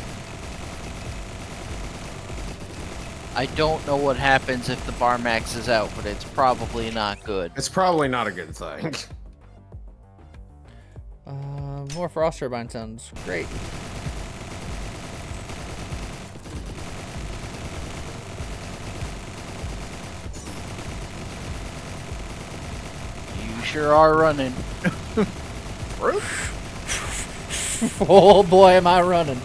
I don't know what happens if the bar max is out, but it's probably not good. It's probably not a good thing. More frost turbine sounds great. You sure are running. Oh boy, am I running.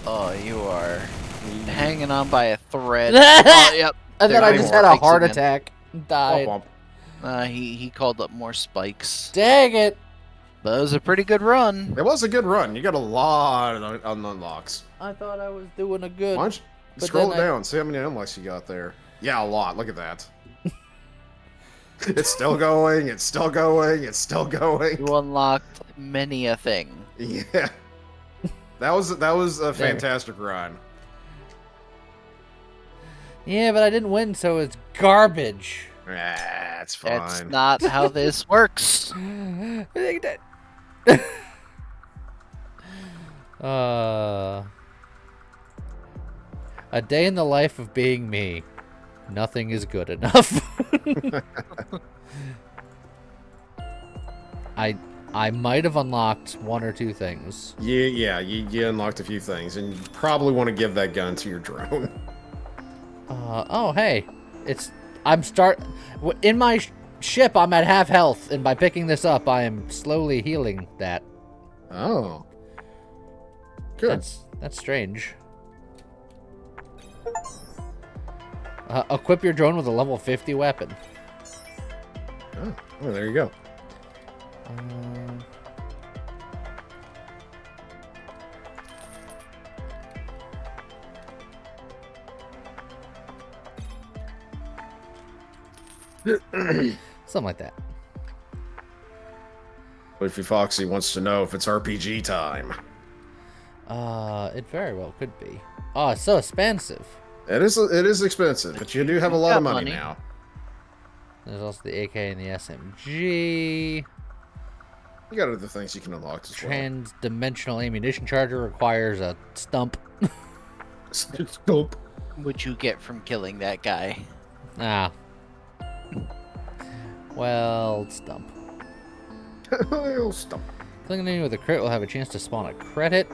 Oh, you are hanging on by a thread. Yep. And then There I are just more had a spikes heart again. attack. Died. Womp womp. He called up more spikes. Dang it. That was a pretty good run. It was a good run. You got a lot of unlocks. I thought I was doing a good. Why don't you But scroll then it down, see how many unlocks you got there. Yeah, a lot. Look at that. It's still going, it's still going, it's still going. You unlocked many a thing. Yeah. That was a fantastic run. Yeah, but I didn't win, so it's garbage. That's fine. That's not how this works. I think that. A day in the life of being me. Nothing is good enough. I might have unlocked one or two things. Yeah, you unlocked a few things, and you probably want to give that gun to your drone. Oh hey, in my ship. I'm at half health, and by picking this up, I am slowly healing that. Oh. Good. That's strange. Equip your drone with a level 50 weapon. Oh, well, there you go. Something like that. Leafy Foxy wants to know if it's RPG time. It very well could be. Oh, it's so expensive. It is expensive, but you do have a lot of money now. There's also the AK and the SMG. You got other things you can unlock as well. Trans-dimensional ammunition charger requires a stump. Scope. What'd you get from killing that guy? Ah. Well, stump. I'll stop. Killing an enemy with a crit will have a chance to spawn a credit.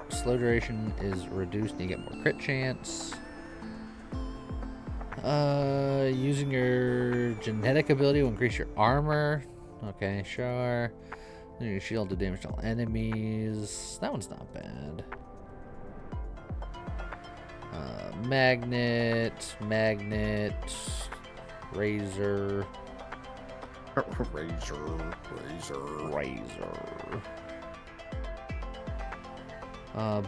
Slow duration is reduced and you get more crit chance. Using your genetic ability will increase your armor. Okay, sure. Your shield to damage all enemies. That one's not bad. Magnet, razor. Razor.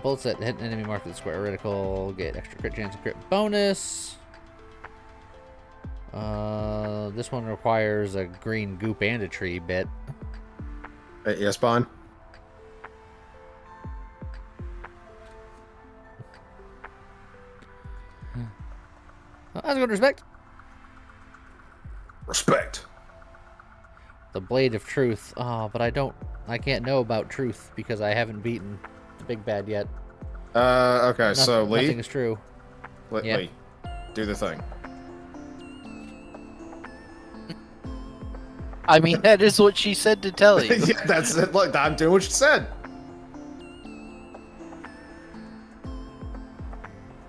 Bullets that hit an enemy marked with square reticle get extra crit chance and crit bonus. This one requires a green goop and a tree bit. Yes, Spawn? How's it going, respect? Respect. The Blade of Truth. Oh, but I can't know about truth because I haven't beaten the big bad yet. Okay, so Lee. Nothing is true. Yeah. Lee, do the thing. I mean, that is what she said to tell you. Yeah, that's it. Look, I'm doing what you said.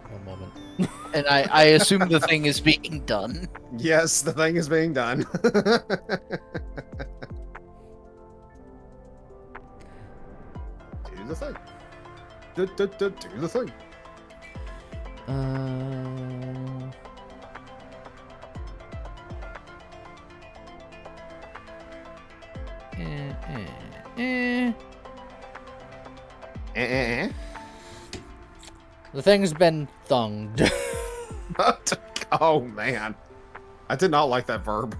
One moment. And I assume the thing is being done. Yes, the thing is being done. Do the thing. Do the thing. The thing's been thunged. Oh man, I did not like that verb.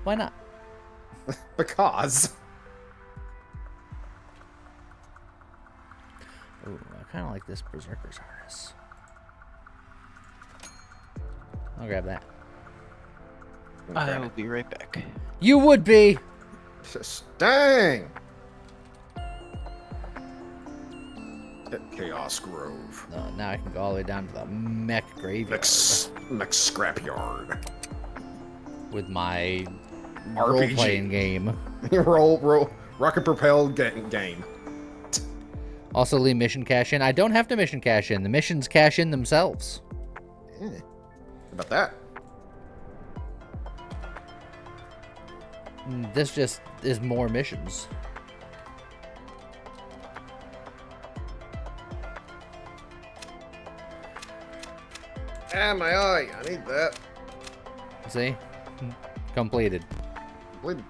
Why not? Because. Ooh, I kind of like this berserker's harness. I'll grab that. I will be right back. You would be. Dang. Chaos Grove. Now I can go all the way down to the mech graveyard Mech scrapyard. with my RPG. role-playing game. roll. Rocket propelled game. Also, leave mission cash in. I don't have to mission cash in. The missions cash in themselves. Yeah. How about that? This just is more missions. Ah, my eye. I need that. See? Completed. Bleed.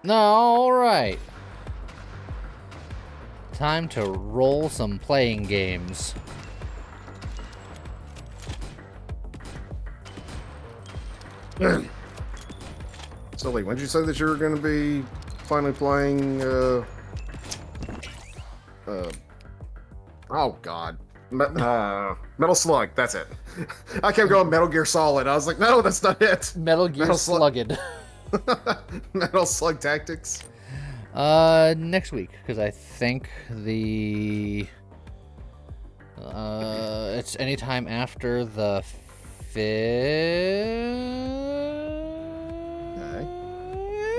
No, alright. Time to roll some playing games. Sully, when did you say that you were going to be finally playing, oh god. Metal Slug, that's it. I kept going Metal Gear Solid. I was like, no, that's not it. Metal Gear Slugged. Metal Slug Tactics. Next week, because I think it's anytime after the 5th.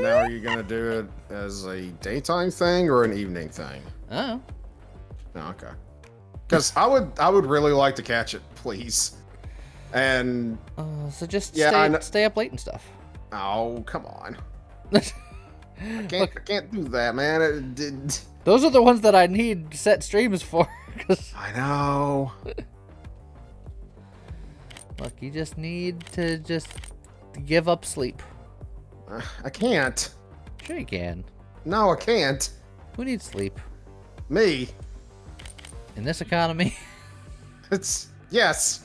Now, are you gonna do it as a daytime thing or an evening thing? Oh. Oh, okay. Because I would really like to catch it, please. And So just yeah, stay up late and stuff. oh, come on. I can't do that, man. Those are the ones that I need set streams for. I know. Look, you just need to give up sleep. I can't. Sure you can. No, I can't. Who needs sleep? Me. In this economy? It's yes.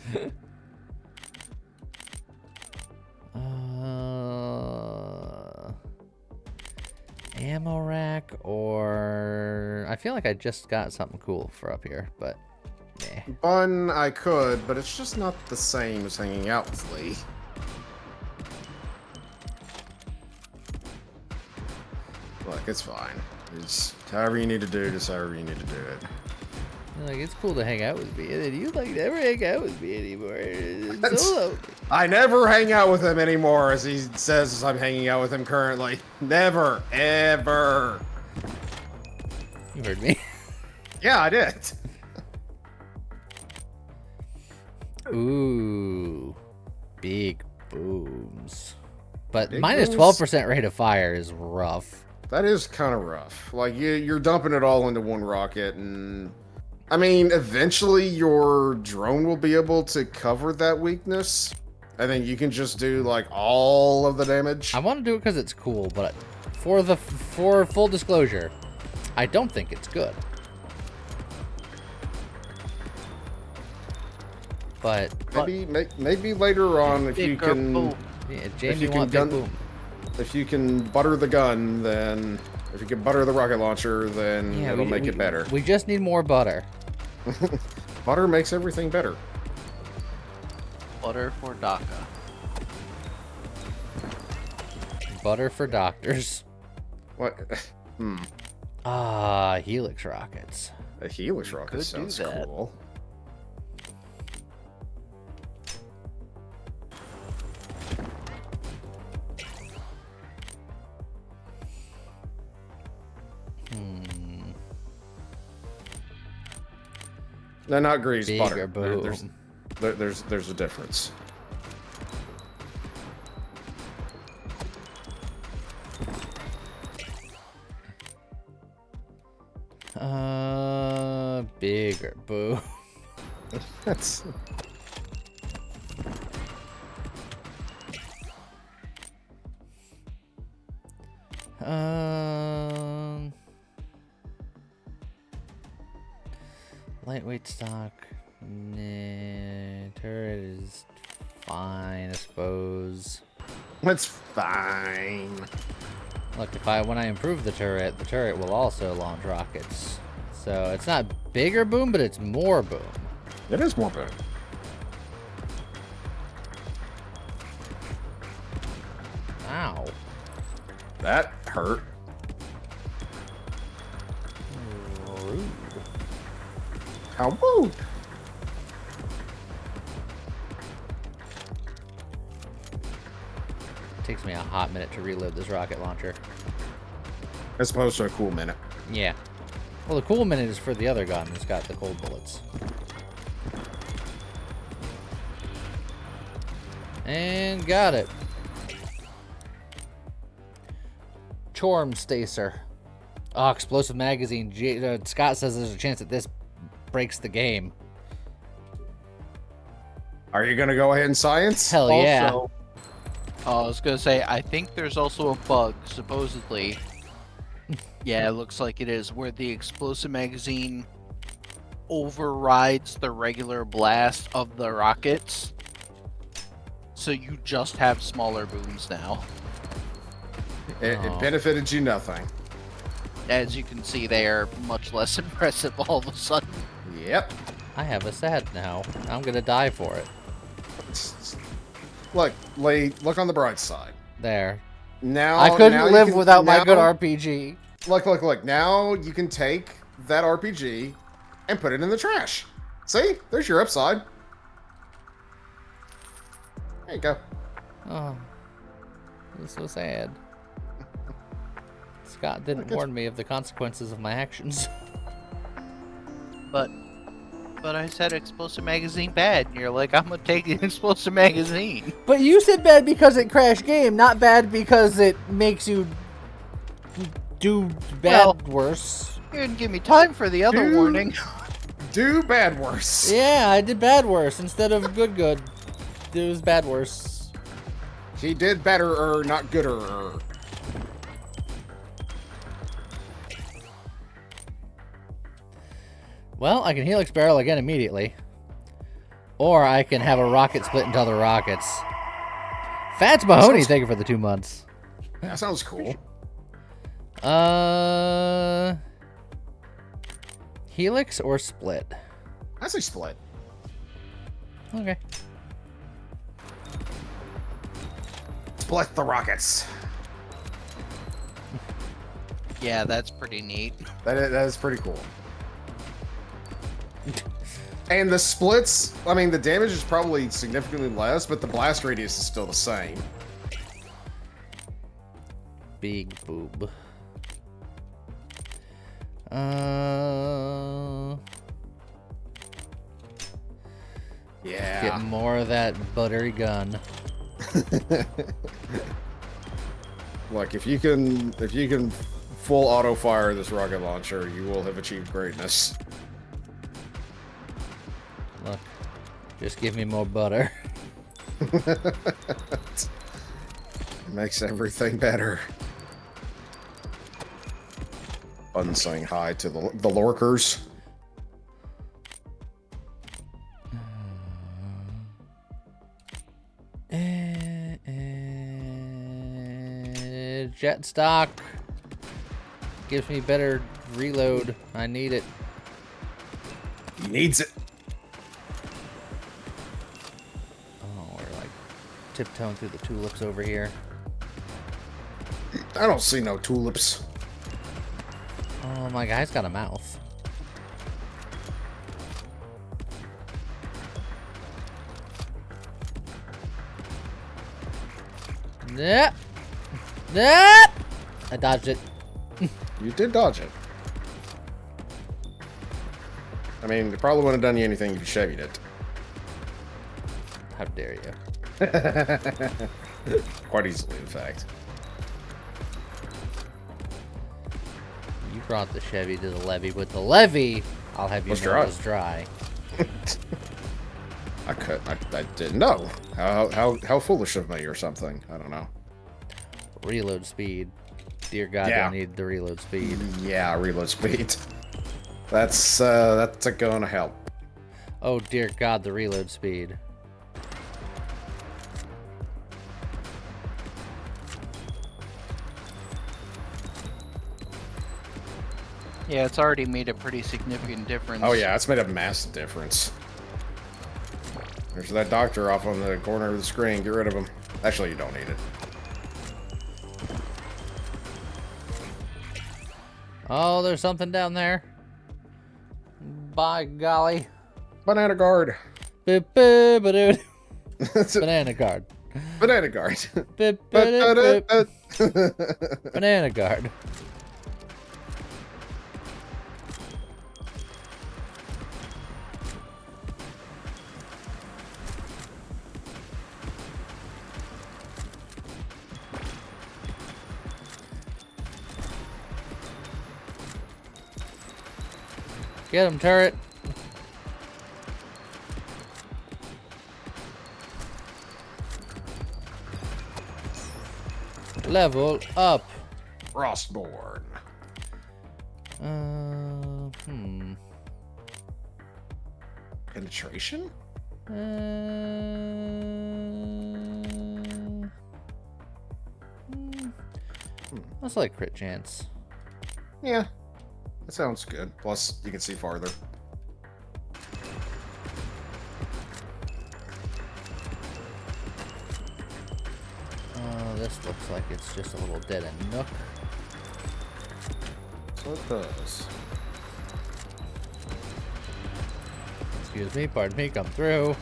Ammo rack or... I feel like I just got something cool for up here, but... Nah. Bun, I could, but it's just not the same as hanging out with Lee. Look, it's fine. It's however you need to do it, just however you need to do it. Like, it's cool to hang out with me, and then you like never hang out with me anymore. It's so lonely. I never hang out with him anymore, as he says as I'm hanging out with him currently. Never, ever. You heard me. Yeah, I did. Ooh. Big booms. But Big minus booms? 12% rate of fire is rough. That is kind of rough. Like, you're dumping it all into one rocket, and... I mean, eventually your drone will be able to cover that weakness, and then you can just do, like, all of the damage. I want to do it because it's cool, but for full disclosure, I don't think it's good. But Maybe later on, if you can... yeah, if James, you you can want gun- big boom. If you can butter the gun, then... If you can butter the rocket launcher, then Yeah, it'll make it better. We just need more butter. Butter makes everything better. Butter for DACA. Butter for doctors. What? Ah, Helix rockets. A Helix rocket Could do sounds that. cool. No, not grease, Bigger butter. boom. There's a difference. Bigger. Boo. That's... Lightweight stock. Nah, turret is fine, I suppose. That's fine. Look, when I improve the turret will also launch rockets. So it's not bigger boom, but it's more boom. It is more boom. Ow. That hurt. Rude. How rude. Takes me a hot minute to reload this rocket launcher. As opposed to a cool minute. Yeah. Well, the cool minute is for the other gun. It's got the cold bullets. And got it. Chorm Stacer. Oh, explosive magazine. Scott says there's a chance that this breaks the game. Are you gonna go ahead and science? Hell yeah. Also, I was gonna say, I think there's also a bug, supposedly. Yeah, it looks like it is, where the explosive magazine overrides the regular blast of the rockets. So you just have smaller booms now. It benefited you nothing. As you can see, they are much less impressive all of a sudden. Yep. I have a sad now. I'm gonna die for it. Look, look on the bright side. There. Now I couldn't now you live can- without my now- good RPG. Look. Now you can take that RPG and put it in the trash. See? There's your upside. There you go. Oh. This is so sad. Scott didn't warn me of the consequences of my actions. But I said explosive magazine bad, and you're like, I'm gonna take the explosive magazine. But you said bad because it crashed game, not bad because it makes you do bad worse. You didn't give me time for the other warning. Do bad worse. Yeah, I did bad worse instead of good. It was bad worse. He did better, not gooder. Well, I can Helix Barrel again immediately. Or I can have a rocket split into other rockets. Fats Mahoney, thank you for the 2 months. That sounds cool. Helix or split? I say split. Okay. Split the rockets. Yeah, that's pretty neat. That is pretty cool. And the splits, I mean, the damage is probably significantly less, but the blast radius is still the same. Big boob. Yeah. Get more of that buttery gun. Look, if you can full auto fire this rocket launcher, you will have achieved greatness. Look, just give me more butter. Makes everything better. Fun saying hi to the lurkers. Jet stock gives me better reload. I need it. He needs it. Oh, we're like tiptoeing through the tulips over here. I don't see no tulips. Oh, my guy's got a mouth. Yep. Yep. I dodged it. You did dodge it. I mean, it probably wouldn't have done you anything if you chevied it. How dare you? Quite easily, in fact. You brought the Chevy to the levee, but the levee I'll have you Let's know try. it was dry. I didn't know. How foolish of me or something. I don't know. Reload speed. Dear God, Yeah. I need the reload speed. Yeah, reload speed. That's gonna help. Oh dear God, the reload speed. Yeah, it's already made a pretty significant difference. Oh yeah, it's made a massive difference. There's that doctor off on the corner of the screen. Get rid of him. Actually, you don't need it. Oh, there's something down there. By golly. Banana guard. Banana guard. Banana guard. Banana guard. Get him, turret. Level up. Frostborn. Penetration? That's like crit chance. Yeah. That sounds good. Plus, you can see farther. This looks like it's just a little dead end nook. So it does. Excuse me, pardon me, come through.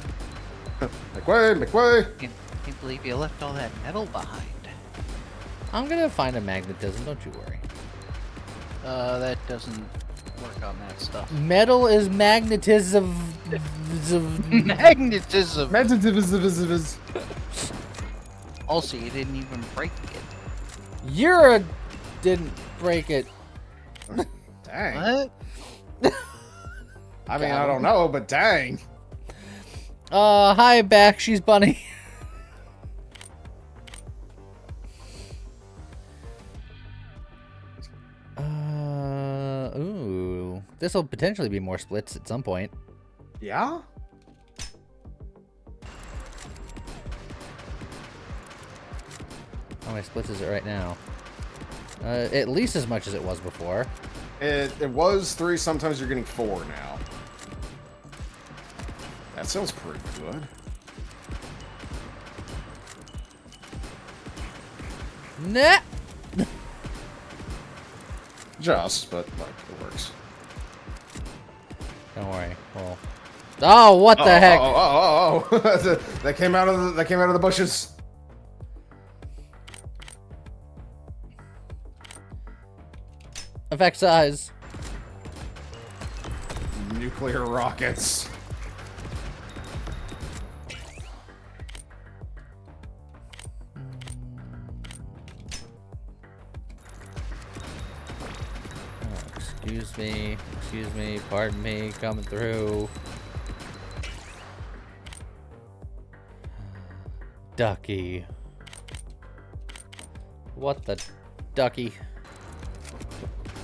Make way, make way! Can't believe you left all that metal behind. I'm gonna find a magnetism, don't you worry. That doesn't work on that stuff. Metal is magnetism. Magnetism! Magnetism. Also, you didn't even break it. You're didn't break it. Dang. What? I mean, I don't know, but dang. Hi, back. She's Bunny. Ooh. This will potentially be more splits at some point. Yeah? How many splits is it right now? At least as much as it was before. It was 3, sometimes you're getting 4 now. That sounds pretty good. Nah. Just, but like it works. Don't worry. Well. Oh, what the heck? Oh! That came out of the bushes. Effect size. Nuclear rockets. Excuse me, pardon me, coming through. Ducky. What the ducky?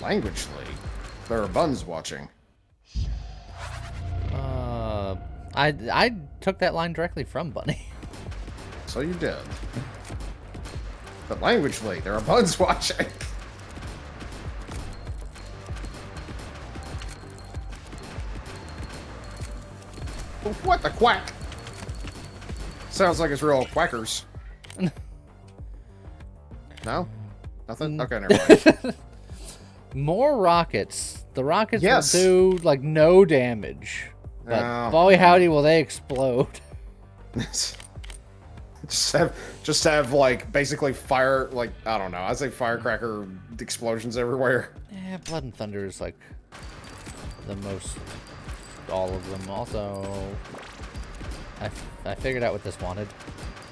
Languagely, there are buns watching. I took that line directly from Bunny. So you did. But languagely, there are buns watching. What the quack? Sounds like it's real quackers. No? Nothing? Okay, never mind. More rockets. The rockets Yes. will do like no damage. But Oh. boy howdy will they explode. just have like basically fire, like I don't know, I'd say firecracker explosions everywhere. Yeah, Blood and Thunder is like the most, all of them. Also, I figured out what this wanted.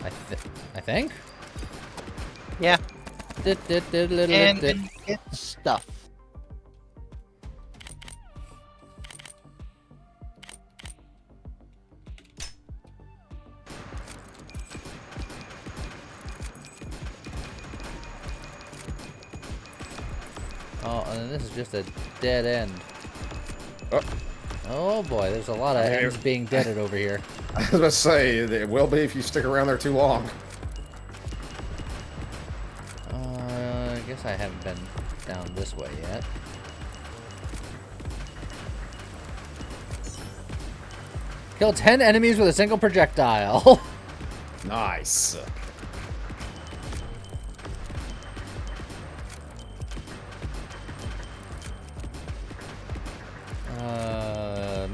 I think. Yeah. And Dit. get stuff. Oh, and this is just a dead end. Oh. Oh boy, there's a lot of ends being deaded over here. I was about to say, it will be if you stick around there too long. I guess I haven't been down this way yet. Kill 10 enemies with a single projectile. Nice.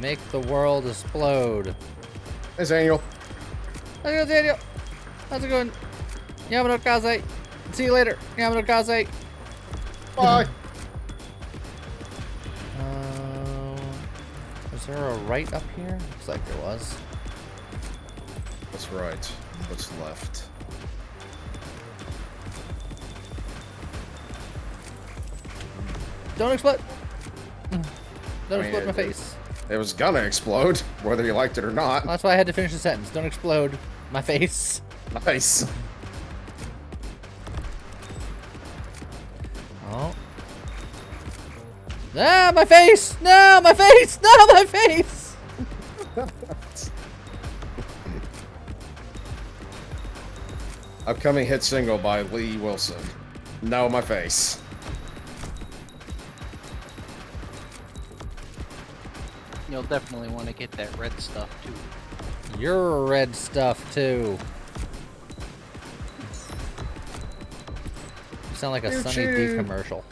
Make the world explode. Hey, Daniel. Hello, Daniel. How's it going? Yamano Kaze. See you later. Yamano Kaze. Bye. Is there a right up here? Looks like there was. What's right? What's left? Don't explode. Don't explode my face. It was gonna explode, whether you liked it or not. That's why I had to finish the sentence. Don't explode my face. Nice. Oh. Ah, my face! No, my face! No, my face! Upcoming hit single by Lee Wilson. No, my face. You'll definitely want to get that red stuff too. Your red stuff too. You sound like a Sunny D commercial.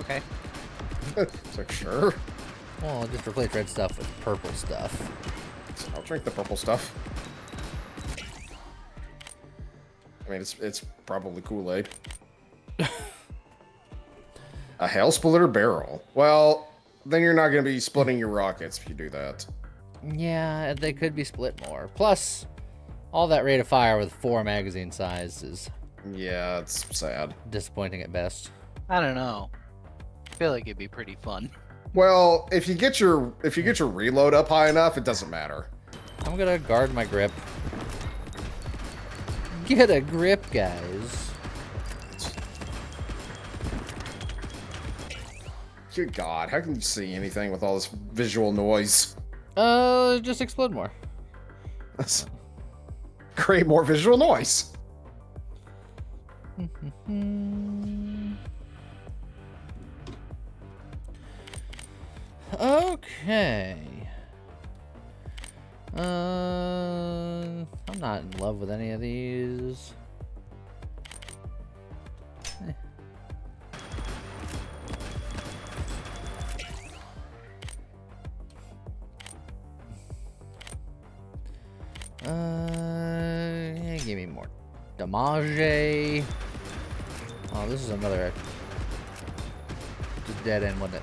Okay. It's like, sure. Well, just replace red stuff with purple stuff. I'll drink the purple stuff. I mean, it's probably Kool-Aid. A Hell Splitter barrel. Well, then you're not going to be splitting your rockets if you do that. Yeah, they could be split more. Plus, all that rate of fire with 4 magazine size is Yeah, it's sad. disappointing at best. I don't know. I feel like it'd be pretty fun. Well, if you get your reload up high enough, it doesn't matter. I'm gonna guard my grip. Get a grip, guys. Good God, how can you see anything with all this visual noise? Just explode more. Create more visual noise. Okay. I'm not in love with any of these. Yeah, give me more damage. Oh, this is another just dead end, wasn't it?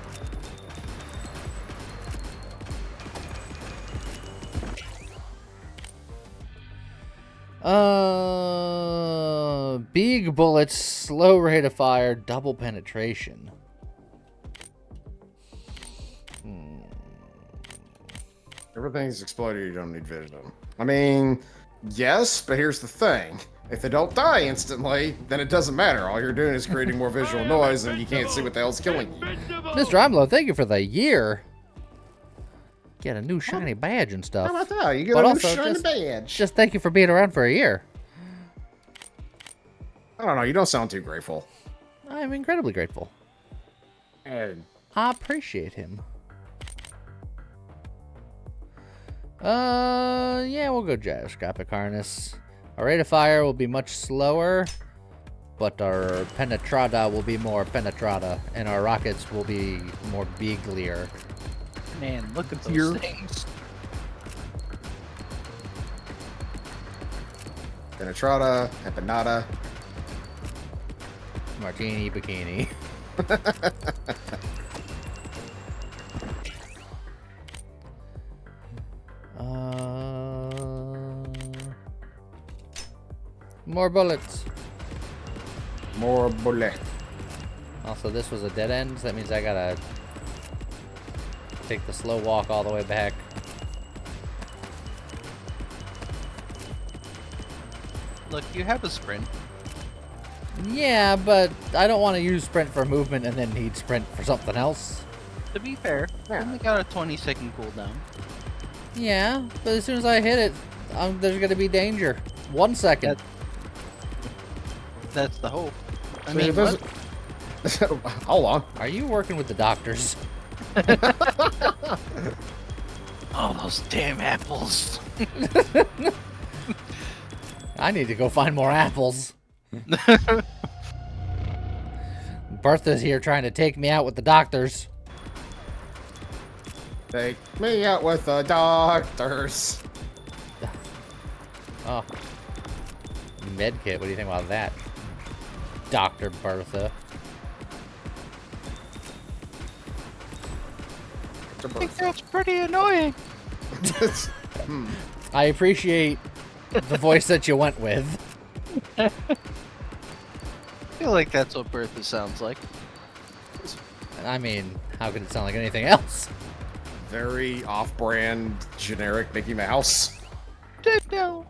Big bullets, slow rate of fire, double penetration. Everything's exploded, you don't need vision. I mean, yes, but here's the thing. If they don't die instantly, then it doesn't matter. All you're doing is creating more visual noise and you can't see what the hell's killing you. Mr. Amlo, thank you for the year. Get a new shiny badge and stuff. How about that? You get But a new also, shiny badge. Just thank you for being around for a year. I don't know, you don't sound too grateful. I'm incredibly grateful. And I appreciate him. Yeah, we'll go gyroscopic harness. Our rate of fire will be much slower, but our penetrata will be more penetrata, and our rockets will be more biglier. Man, look at those things. penetrata, empanada. Martini bikini. More bullets. More bullet. Also, this was a dead end, so that means I gotta take the slow walk all the way back. Look, you have a sprint. Yeah, but I don't want to use sprint for movement and then need sprint for something else. To be fair, Yeah. only got a 20-second cooldown. Yeah, but as soon as I hit it, there's going to be danger. 1 second. That's the hope. I See, mean, it doesn't- Hold on. Are you working with the doctors? oh, those damn apples. I need to go find more apples. Bertha's here trying to take me out with the doctors. Take me out with the doctors. Oh. Medkit, what do you think about that? Dr. Bertha. I think that's pretty annoying. I appreciate the voice that you went with. I feel like that's what Bertha sounds like. I mean, how could it sound like anything else? Very off-brand, generic Mickey Mouse. No.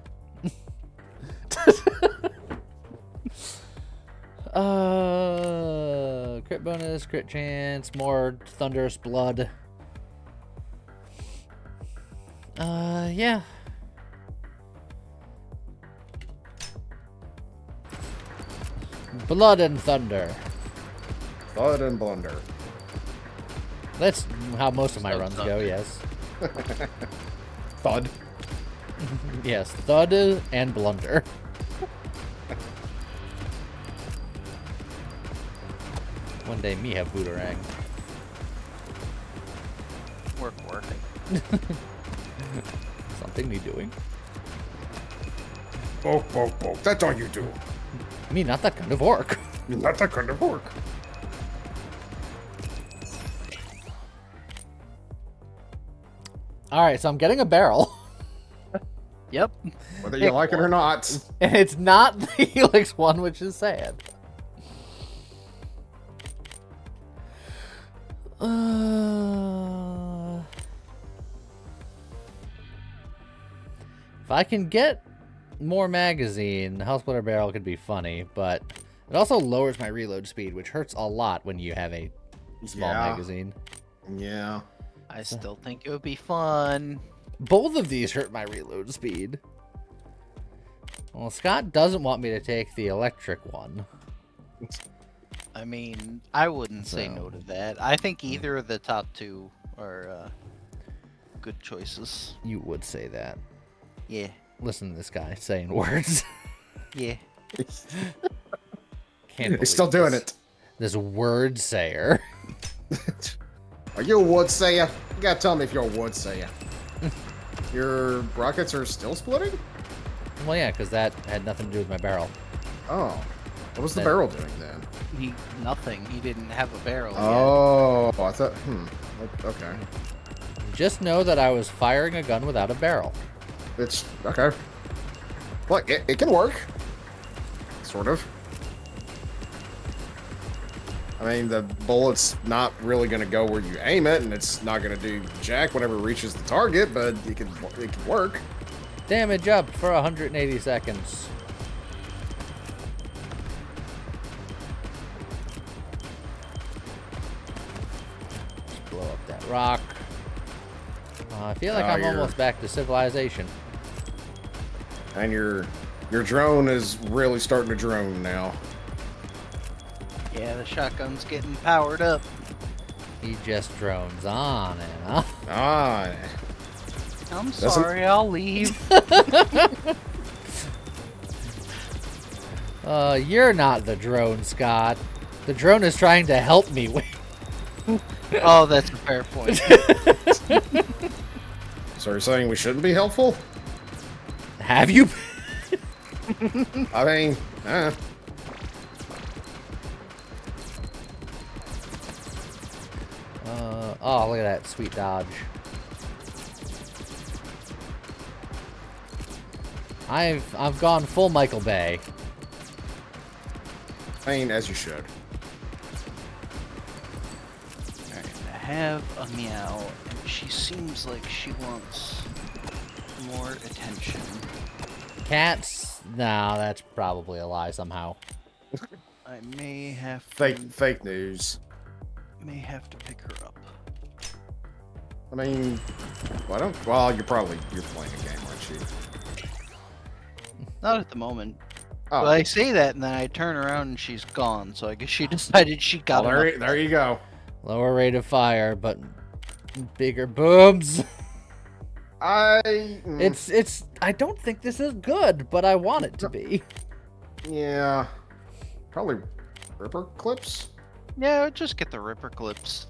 Crit bonus, crit chance, more thunderous blood. Yeah. Blood and thunder. Blood and blunder. That's how most of my runs go, yes. Thud. Yes, thud and blunder. One day me have booterang. Working. Something me doing. Poke, poke, poke. That's all you do. Me not that kind of orc. You're not that kind of work. Alright, so I'm getting a barrel. Yep. Whether you like it or not. And it's not the Helix one, which is sad. If I can get more magazine, the Hell Splitter Barrel could be funny, but it also lowers my reload speed, which hurts a lot when you have a small magazine. Yeah. I still think it would be fun. Both of these hurt my reload speed. Well, Scott doesn't want me to take the electric one. I mean, I wouldn't say So- no to that. I think either of the top two are good choices. You would say that. Yeah. Listen to this guy saying words. Yeah. Can't He's still believe doing this. it. This word sayer. Are you a wood sayer? You gotta tell me if you're a wood sayer. Your rockets are still splitting? Well, yeah, because that had nothing to do with my barrel. Oh. What was the That- barrel doing then? Nothing. He didn't have a barrel yet. Oh, I thought, okay. Just know that I was firing a gun without a barrel. It's, okay. Look, it can work. Sort of. I mean, the bullet's not really going to go where you aim it, and it's not going to do jack whenever it reaches the target, but it can work. Damage up for 180 seconds. Just blow up that rock. I feel like Oh, I'm you're- almost back to civilization. And your drone is really starting to drone now. Yeah, the shotgun's getting powered up. He just drones on and on. Ah, I'm Doesn't- sorry, I'll leave. You're not the drone, Scott. The drone is trying to help me. Oh, that's a fair point. so you're saying we shouldn't be helpful? Have you? I mean, Oh, look at that sweet dodge. I've gone full Michael Bay. I mean, as you should. Alright, I have a meow, and she seems like she wants more attention. Cats? No, that's probably a lie somehow. I may have Fake news. may have to pick her up. I mean, well, you're playing a game, aren't you? Not at the moment. Oh, Well, I say that, and then I turn around and she's gone. So I guess she decided she got well, enough. there you go. Lower rate of fire, but bigger boobs. It's. I don't think this is good, but I want it to be. Yeah, probably Ripper clips. Yeah, just get the Ripper clips.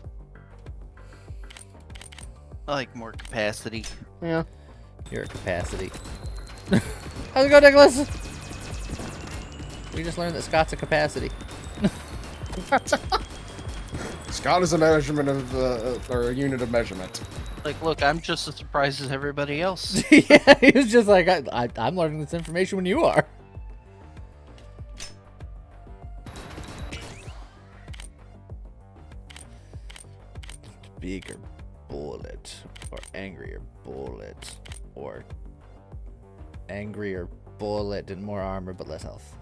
I like more capacity. Yeah. Your capacity. How's it go, Nicholas? We just learned that Scott's a capacity. Scott is a measurement of, or a unit of measurement. Like, look, I'm just as surprised as everybody else. Yeah, he was just like, I'm learning this information when you are. Bigger bullet, or angrier bullet, or angrier bullet and more armor but less health.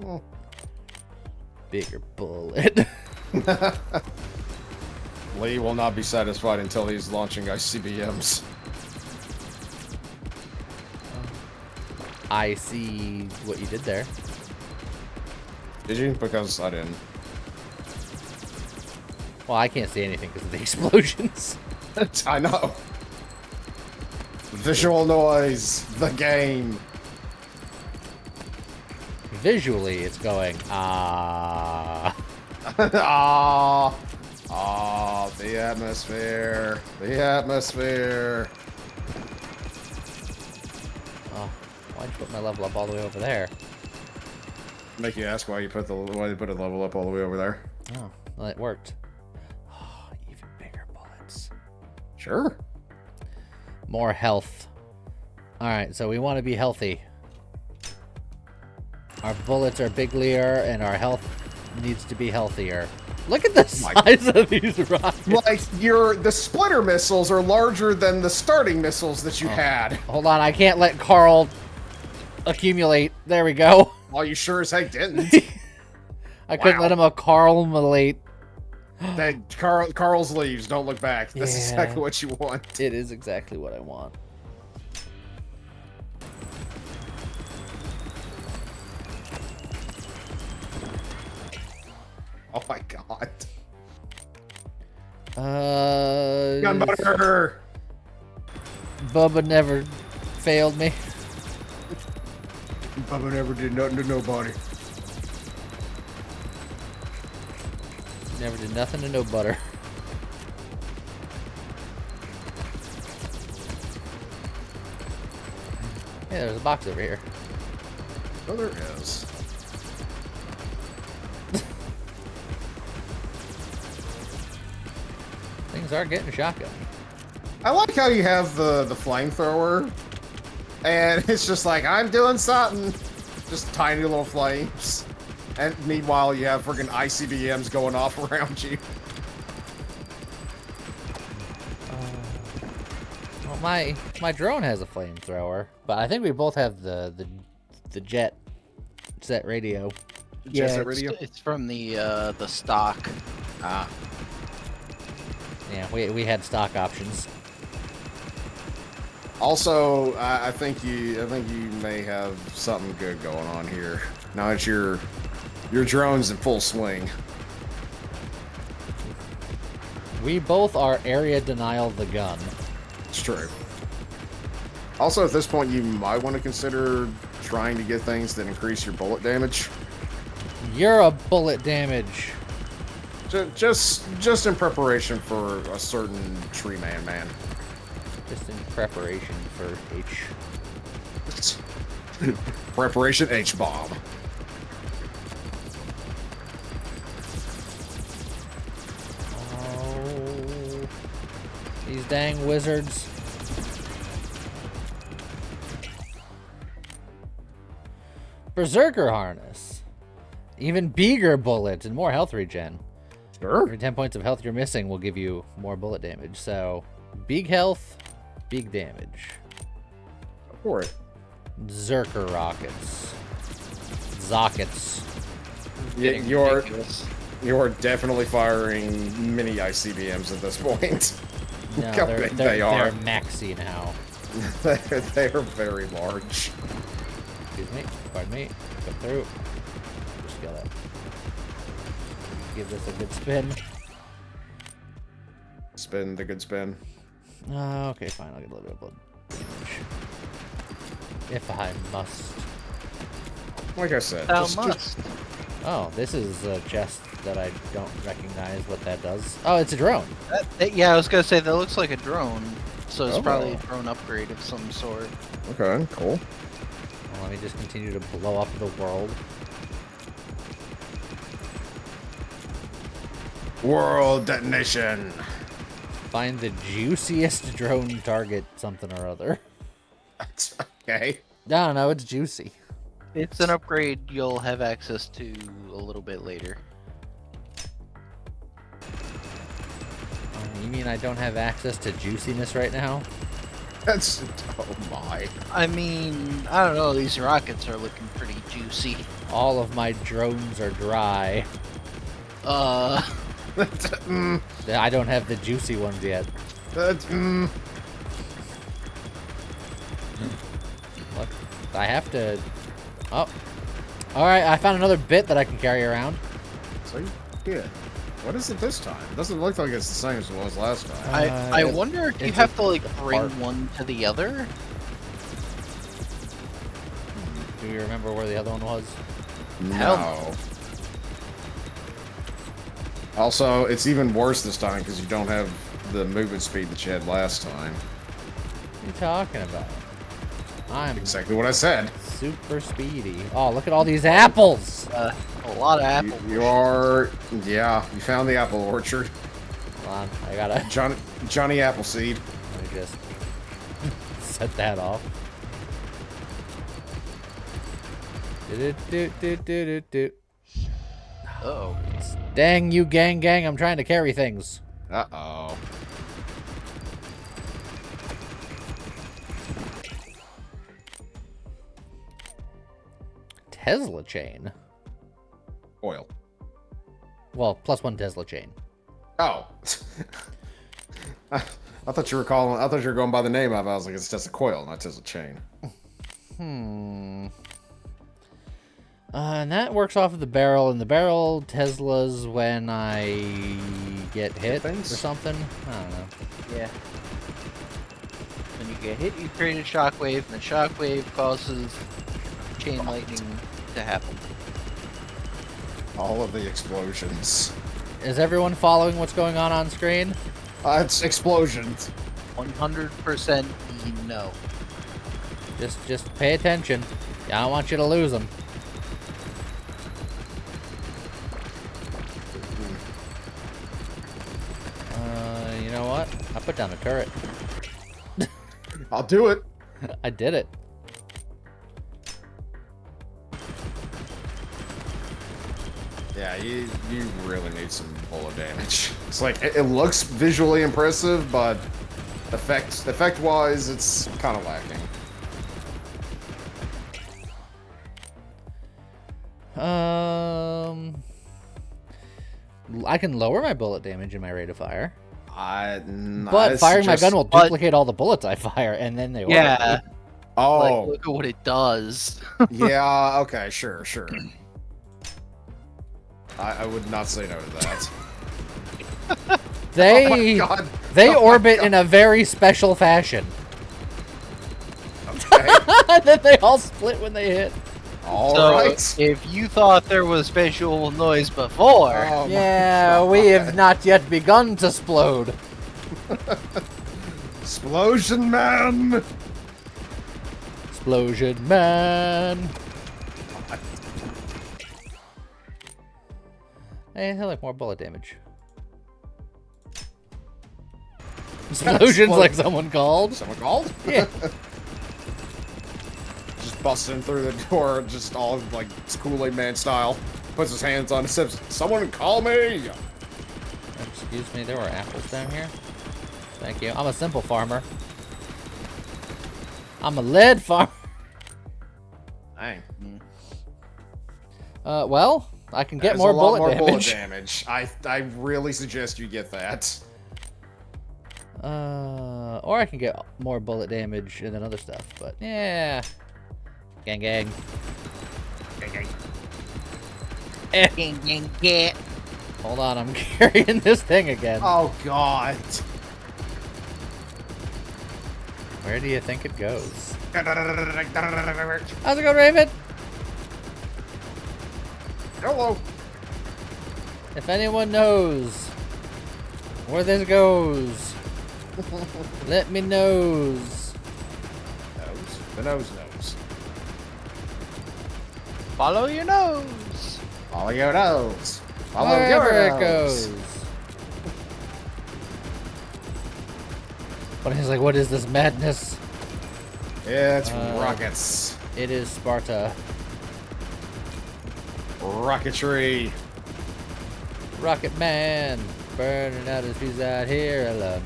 Hmm. Bigger bullet. Lee will not be satisfied until he's launching ICBMs. I see what you did there. Did you? Because I didn't. Well, I can't see anything because of the explosions. I know. Visual noise, the game. Visually, it's going, ah. The atmosphere. The atmosphere. Oh, why'd you put my level up all the way over there? Make you ask why you put a level up all the way over there. Oh, well, it worked. Oh, even bigger bullets. Sure. More health. Alright, so we want to be healthy. Our bullets are biglier, and our health needs to be healthier. Look at the size of these rockets. Like, the splitter missiles are larger than the starting missiles that you had. Hold on, I can't let Carl accumulate. There we go. Well, you sure as heck didn't. I couldn't let him Carl-mulate. Carl's leaves, don't look back. That's Yeah. exactly what you want. It is exactly what I want. Oh my god. Gunbutter! Bubba never failed me. Bubba never did nothing to nobody. Never did nothing to no butter. Hey, there's a box over here. Oh, there is. Things are getting shotgun. I like how you have the flamethrower, and it's just like, I'm doing something. Just tiny little flames. And meanwhile, you have friggin' ICBMs going off around you. Well, my drone has a flamethrower, but I think we both have the jet set radio. Jet set radio? It's from the stock. Ah. Yeah, we had stock options. Also, I think you may have something good going on here. Now that your drone's in full swing. We both are area denial the gun. It's true. Also, at this point, you might want to consider trying to get things that increase your bullet damage. You're a bullet damage. Just in preparation for a certain tree man. Just in preparation for H. Preparation H-bomb. Oh, these dang wizards. Berserker harness. Even bigger bullet and more health regen. Sure. Every 10 points of health you're missing will give you more bullet damage. So, big health, big damage. Go for it. Zerker rockets. Zockets. Getting You're ridiculous. definitely firing mini ICBMs at this point. No, Look how they're, big they're, they are. they're maxi now. They are very large. Excuse me. Pardon me. Come through. Just gotta give this a good spin. Spin the good spin. Okay, fine. I'll get a little bit of blood damage. If I must. Like I said, Thou just must. Oh, this is a chest that I don't recognize what that does. Oh, it's a drone. Yeah, I was gonna say that looks like a drone, so it's Oh. probably a drone upgrade of some sort. okay, cool. Well, let me just continue to blow up the world. World detonation. Find the juiciest drone target something or other. That's okay. I don't know, it's juicy. It's an upgrade you'll have access to a little bit later. You mean I don't have access to juiciness right now? That's oh my. I mean, I don't know, these rockets are looking pretty juicy. All of my drones are dry. Mm, I don't have the juicy ones yet. that's, Look, I have to... Oh. Alright, I found another bit that I can carry around. So good. What is it this time? It doesn't look like it's the same as it was last time. I it's- wonder if you it's have a to like bring part. one to the other? Do you remember where the other one was? No. Also, it's even worse this time because you don't have the movement speed that you had last time. What are you talking about? I'm Exactly what I said. super speedy. Oh, look at all these apples! A lot of apples. You are, yeah. You found the apple orchard, Hold on, I gotta... Johnny Appleseed. Let me just set that off. Do-do-do-do-do-do. Uh-oh. Dang you, gang, I'm trying to carry things. Uh-oh. Tesla chain. Oil. Well, +1 Tesla chain. Oh. I thought you were calling. I thought you were going by the name of it. I was like, it's just a coil, not just a chain. And that works off of the barrel, and the barrel Teslas when I get hit Things? or something. I don't know. Yeah. When you get hit, you create a shockwave, and the shockwave causes chain lightning to happen. All of the explosions. Is everyone following what's going on screen? It's explosions. 100% no. Just pay attention. I don't want you to lose them. You know what? I put down a turret. I'll do it. I did it. Yeah, you really need some bullet damage. It's like it looks visually impressive, but effect wise, it's kind of lacking. I can lower my bullet damage in my rate of fire, No, but it's firing my just- gun will duplicate all the bullets I fire, and then they Yeah. orbit me. Oh, Like, look at what it does. yeah. Okay, sure. I would not say no to that. They Oh my God. they Oh my orbit God. in a very special fashion. Okay. And then they all split when they hit. All So, right. if you thought there was visual noise before, Oh my Yeah, God. we have not yet begun to explode. Explosion man. Explosion man. Hey, I like more bullet damage. Explosions like someone called. Someone called? Yeah. Just busting through the door, just all like Kool-Aid Man style. Puts his hands on his hips. Someone call me! Excuse me, there were apples down here. Thank you. I'm a simple farmer. I'm a lead farmer. Dang. Well, I can get There's more a lot bullet more damage. bullet damage. I really suggest you get that. Or I can get more bullet damage and then other stuff, but yeah. Gang gang. Eh. Get. Hold on, I'm carrying this thing again. Oh god. Where do you think it goes? Hello. How's it going, Raven? If anyone knows where this goes, let me knows. The nose knows. Follow your nose. Follow your nose. Follow Wherever your it nose. goes. But he's like, what is this madness? It's rockets. It is Sparta. Rocketry. Rocket Man. Burning out his fuse out here alone.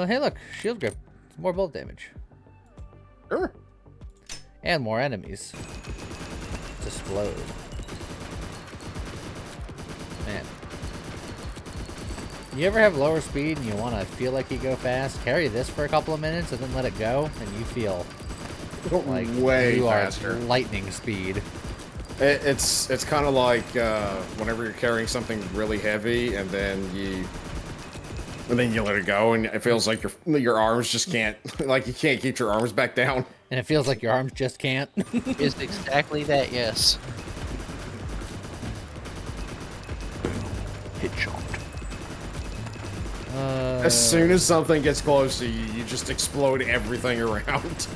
Hey look, shield grip. More bullet damage. Sure. And more enemies. To explode. Man. You ever have lower speed and you want to feel like you go fast? Carry this for a couple of minutes and then let it go, and you feel like way you faster. are lightning speed. It's kind of like whenever you're carrying something really heavy and then you let it go and it feels like your arms just can't, like you can't keep your arms back down. And it feels like your arms just can't. Is exactly that, yes. Headshot. As soon as something gets close to you, you just explode everything around.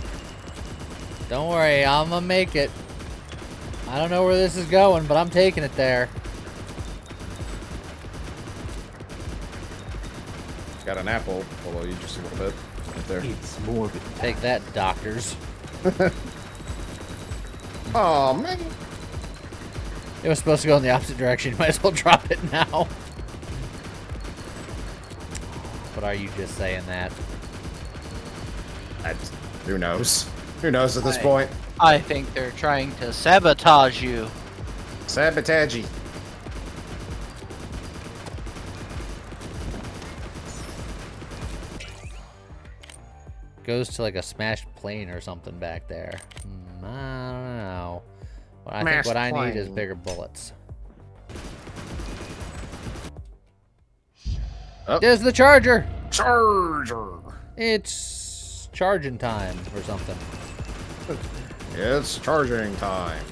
Don't worry, I'm gonna make it. I don't know where this is going, but I'm taking it there. Got an apple below you just a little bit. Right there. It's more. Take that, doctors. Oh man. It was supposed to go in the opposite direction. You might as well drop it now. But are you just saying that? Who knows? Who knows at this point? I think they're trying to sabotage you. Sabotage. Goes to like a smashed plane or something back there. I don't know. Well, I think what I need is bigger bullets. Oh. There's the charger! Charger. It's charging time or something. It's charging time.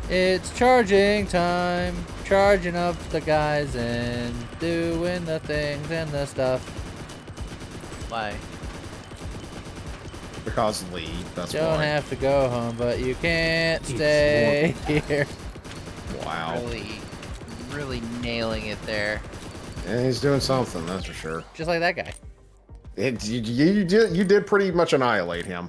It's charging time. Charging up the guys and doing the things and the stuff. Why? Because Lee, that's Don't why. have to go home, but you can't stay here. Wow. Really nailing it there. Yeah, he's doing something, that's for sure. Just like that guy. You did pretty much annihilate him.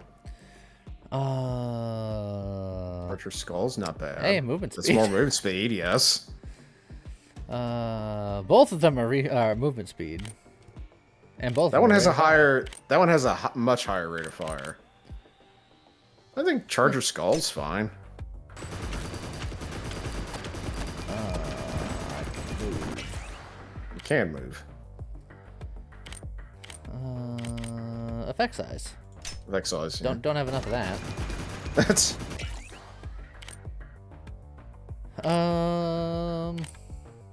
Archer Skull's not bad. Hey, movement That's speed. more movement speed, yes. Both of them are movement speed, and both. That one has a higher. That one has a much higher rate of fire. I think Charger Skull's fine. You can move. Effect size. Effect size. Yeah. Don't have enough of that. That's.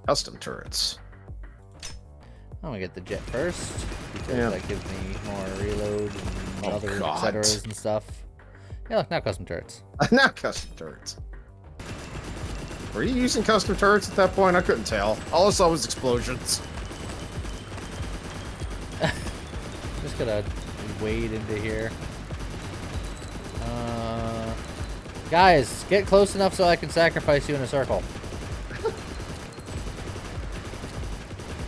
Custom turrets. I'm gonna get the jet first because Yeah. that gives me more reload and Oh, other God. etceteras and stuff. Yeah, look, now custom turrets. Not custom turrets. Were you using custom turrets at that point? I couldn't tell. All I saw was explosions. Just gonna wade into here. Guys, get close enough so I can sacrifice you in a circle.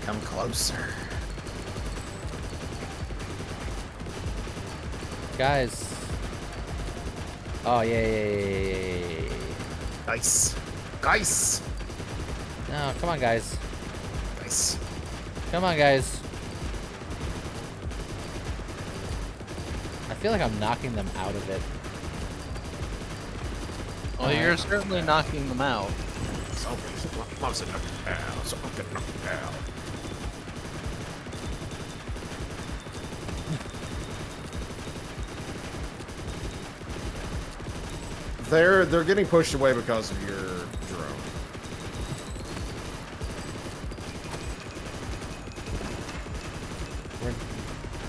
Come closer. Guys. Oh, yeah. Nice. Nice. No, come on, guys. Nice. Come on, guys. I feel like I'm knocking them out of it. Well, you're certainly knocking them out. They're getting pushed away because of your drone.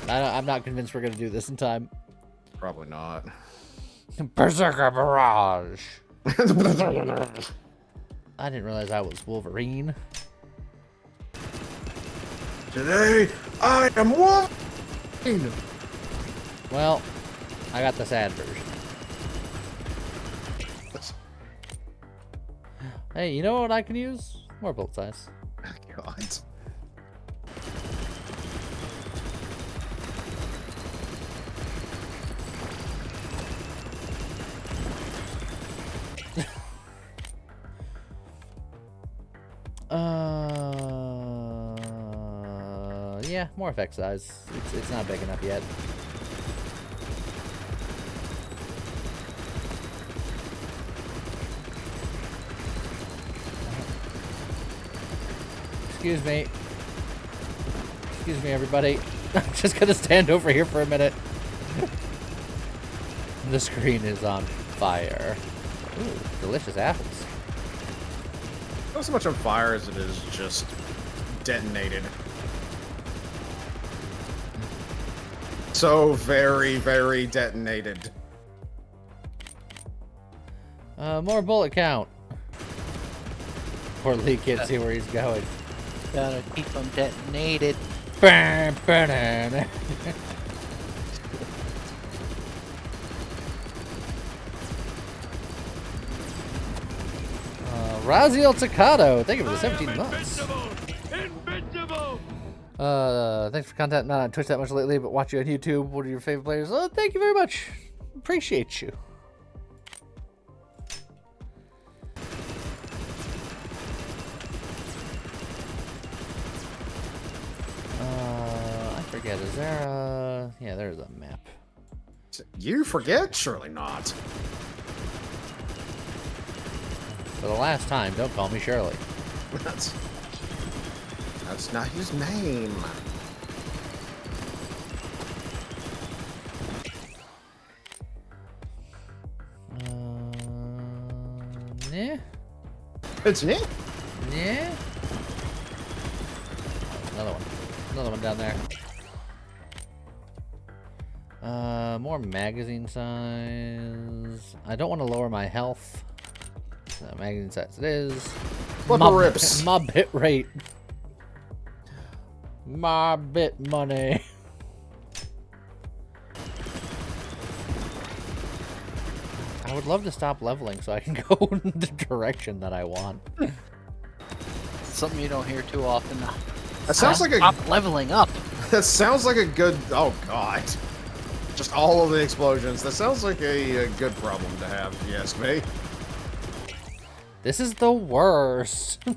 I'm not convinced we're gonna do this in time. Probably not. Berserker Barrage. I didn't realize I was Wolverine. Today, I am Wolverine! Well, I got the sad version. Hey, you know what I can use? More bullet size. God. Yeah, more effect size. It's not big enough yet. Excuse me. Excuse me, everybody. I'm just gonna stand over here for a minute. The screen is on fire. Ooh, delicious apples. Not so much on fire as it is just detonated. So very, very detonated. More bullet count. Poor Lee can't see where he's going. Gotta keep them detonated. Raziel Tocado, thank you for the 17 months. Thanks for content. Not on Twitch that much lately, but watch you on YouTube. What are your favorite players? Oh, thank you very much. Appreciate you. I forget. Is there a... Yeah, there's a map. You forget? Surely not. For the last time, don't call me Shirley. That's not his name. Yeah. It's me. Yeah. Another one. Another one down there. More magazine size. I don't want to lower my health. So magazine size it is. Rips. My bit rate. My bit money. I would love to stop leveling so I can go in the direction that I want. Something you don't hear too often. That sounds like Stop leveling up. That sounds like a good. Oh God. Just all of the explosions. That sounds like a good problem to have, if you ask me. This is the worst. Oh,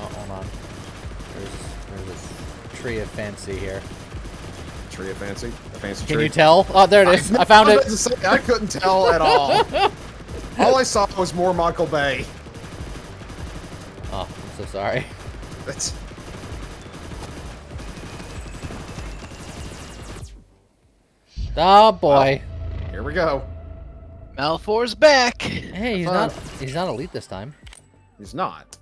hold on. There's a tree of fancy here. Tree of fancy? A fancy tree? Can you tell? Oh, there it is. I found it. I couldn't tell at all. All I saw was more Michael Bay. Oh, I'm so sorry. That's... Oh boy. Well, here we go. Malfor's back. Hey, he's not elite this time. He's not.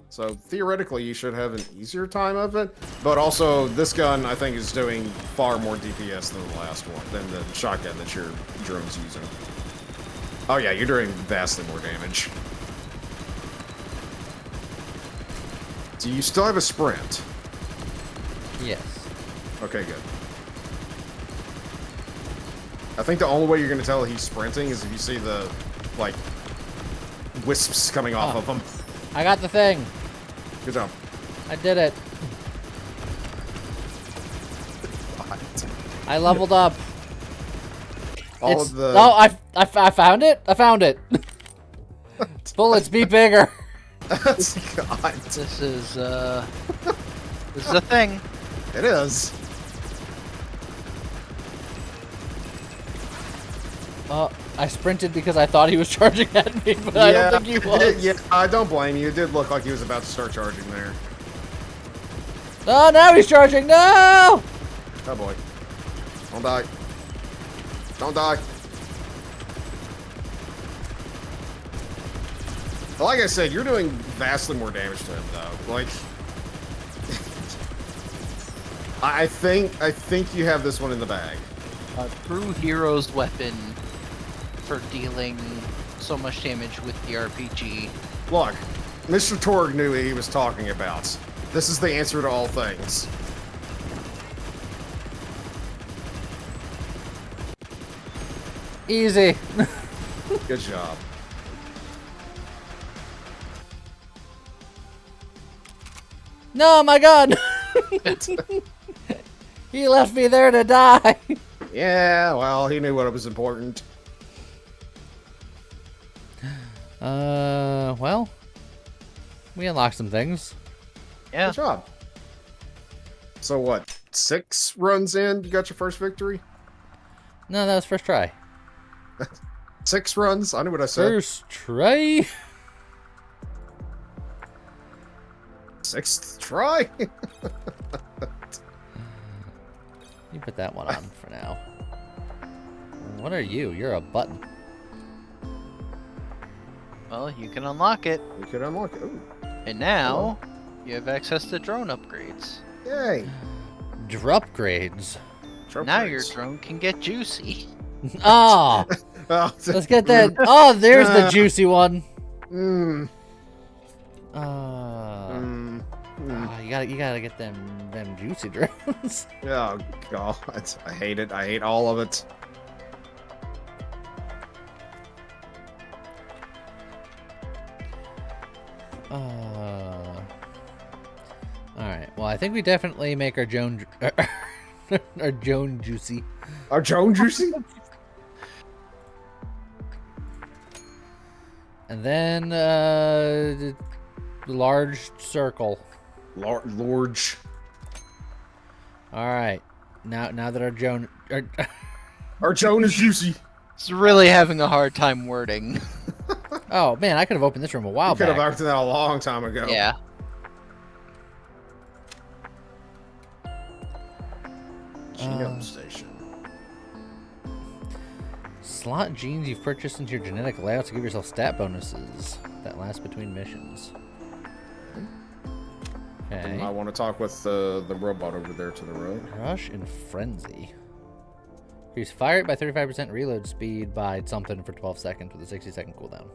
So theoretically, you should have an easier time of it. But also, this gun I think is doing far more DPS than the last one, than the shotgun that your drone's using. Oh yeah, you're doing vastly more damage. Do you still have a sprint? Yes. Okay, good. I think the only way you're going to tell he's sprinting is if you see the, like, wisps coming off of him. I got the thing. Good job. I did it. What? I leveled up. All of the... Oh, I found it. I found it. Bullets, be bigger. God. This is a thing. It is. I sprinted because I thought he was charging at me, but I don't think he was. Yeah, I don't blame you. It did look like he was about to start charging there. Oh, now he's charging. No! Oh boy. Don't die. Don't die. Like I said, you're doing vastly more damage to him, though. Like, I think you have this one in the bag. A true hero's weapon for dealing so much damage with the RPG. Look, Mr. Torg knew what he was talking about. This is the answer to all things. Easy. Good job. No, my gun. He left me there to die. Yeah, well, he knew what was important. Well, we unlocked some things. Yeah. Good job. So what, 6 runs in, you got your first victory? No, that was first try. 6 runs? I knew what I said. First try. 6th try? You put that one on for now. What are you? You're a button. Well, you can unlock it. You could unlock it. Ooh, And now, you have access to drone upgrades. yay. Drop grades. Trump Now rates. your drone can get juicy. Ah, Oh, let's get that. Oh, there's the juicy one. Mm, You gotta get them juicy drones. Oh, God. I hate it. I hate all of it. Alright, well, I think we definitely make our Joan... our Joan juicy. Are Joan juicy? And then, large circle. Lorge. Alright, now that our Joan... Our Joan is juicy. It's really having a hard time wording. Oh, man, I could have opened this room a while You could have back. acted that a long time ago. Yeah. Genome station. Slot genes you've purchased into your genetic layout to give yourself stat bonuses that last between missions. Okay. I want to talk with the robot over there to the right. Rush and Frenzy. Increase fire rate by 35%, reload speed by something for 12 seconds with a 60-second cooldown.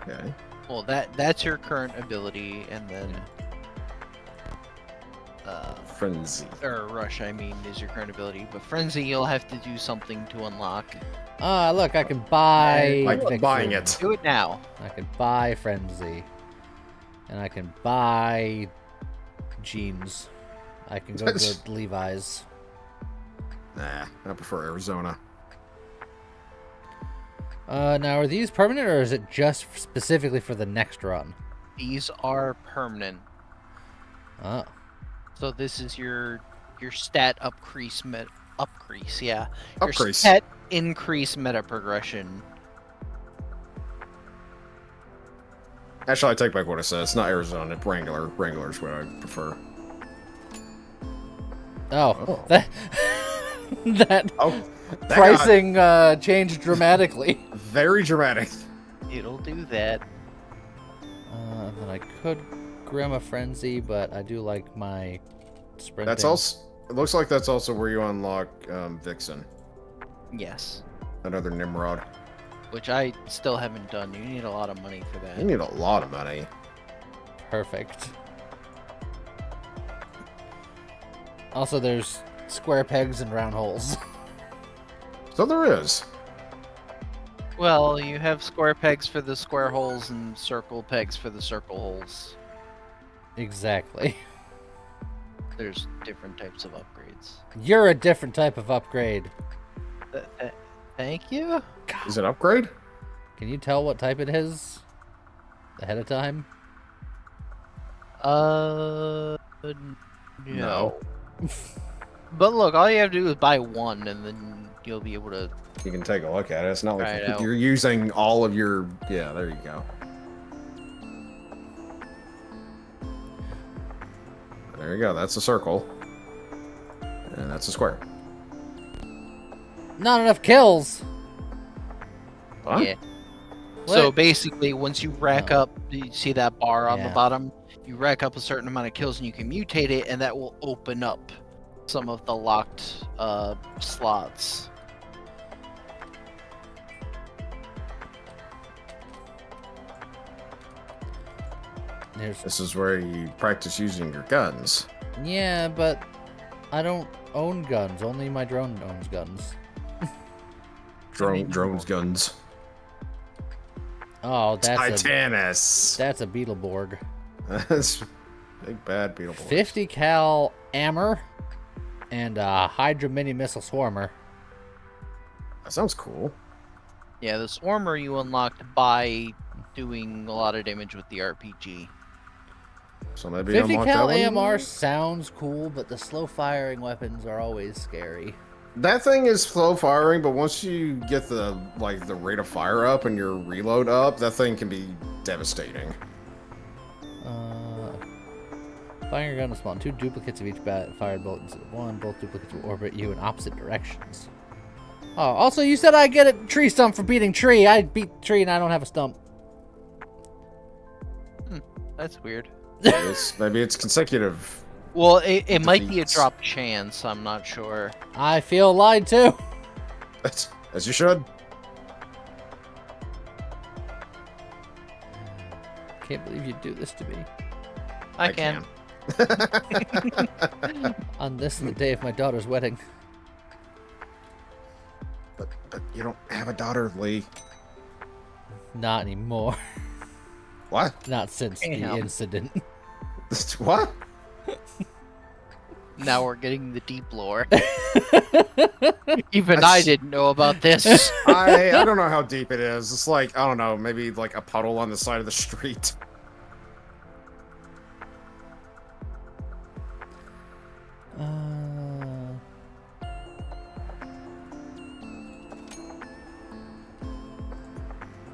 Okay. Well, that's your current ability, and then Frenzy. or rush, I mean, is your current ability. But frenzy, you'll have to do something to unlock. Ah, look, I can buy... I'm Vixen. buying it. Do it now. I can buy Frenzy. And I can buy jeans. I can go to Levi's. Nah, I prefer Arizona. Now, are these permanent, or is it just specifically for the next run? These are permanent. Oh. So this is your stat upcrease yeah. Your Upcrease. stat increase meta progression. Actually, I take back what I said. It's not Arizona. It's Wrangler. Wrangler's what I prefer. Oh. That, that Oh, that got pricing changed dramatically. very dramatic. It'll do that. Then I could Grim a Frenzy, but I do like my sprinting. That's also. It looks like that's also where you unlock Vixen, Yes. another Nimrod. Which I still haven't done. You need a lot of money for that. You need a lot of money. Perfect. Also, there's square pegs and round holes. So there is. Well, you have square pegs for the square holes and circle pegs for the circle holes. Exactly. There's different types of upgrades. You're a different type of upgrade. Thank you? Is it upgrade? Can you tell what type it is ahead of time? No. But look, all you have to do is buy one, and then you'll be able to. You can take a look at it. It's not Try it like out. you're using all of your... Yeah, there you go. There you go. That's a circle. And that's a square. Not enough kills. Huh? Yeah. So What? basically, once you rack up, you see that bar on the Yeah. bottom? You rack up a certain amount of kills, and you can mutate it, and that will open up some of the locked slots. This is where you practice using your guns. Yeah, but I don't own guns. Only my drone owns guns. Drones guns. Oh, that's Titanus. that's a Beetleborg. That's big bad Beetleborg. 50 cal hammer and a Hydra mini missile swarmer. That sounds cool. Yeah, the Swarmer you unlocked by doing a lot of damage with the RPG. So maybe 50 unlock cal that one? AMR sounds cool, but the slow firing weapons are always scary. That thing is slow firing, but once you get the rate of fire up and your reload up, that thing can be devastating. Firing your gun will spawn 2 duplicates of each fired bolt instead of 1. Both duplicates will orbit you in opposite directions. Oh, also you said I get a tree stump for beating tree. I beat tree and I don't have a stump. That's weird. Maybe it's consecutive. Well, it might be a Defeats. drop chance. I'm not sure. I feel lied to. As you should. Can't believe you'd do this to me. I can. On this the day of my daughter's wedding. But you don't have a daughter, Lee. Not anymore. What? Not since the Damn. incident. What? Now we're getting the deep lore. Even I didn't know about this. I don't know how deep it is. It's like, I don't know, maybe like a puddle on the side of the street.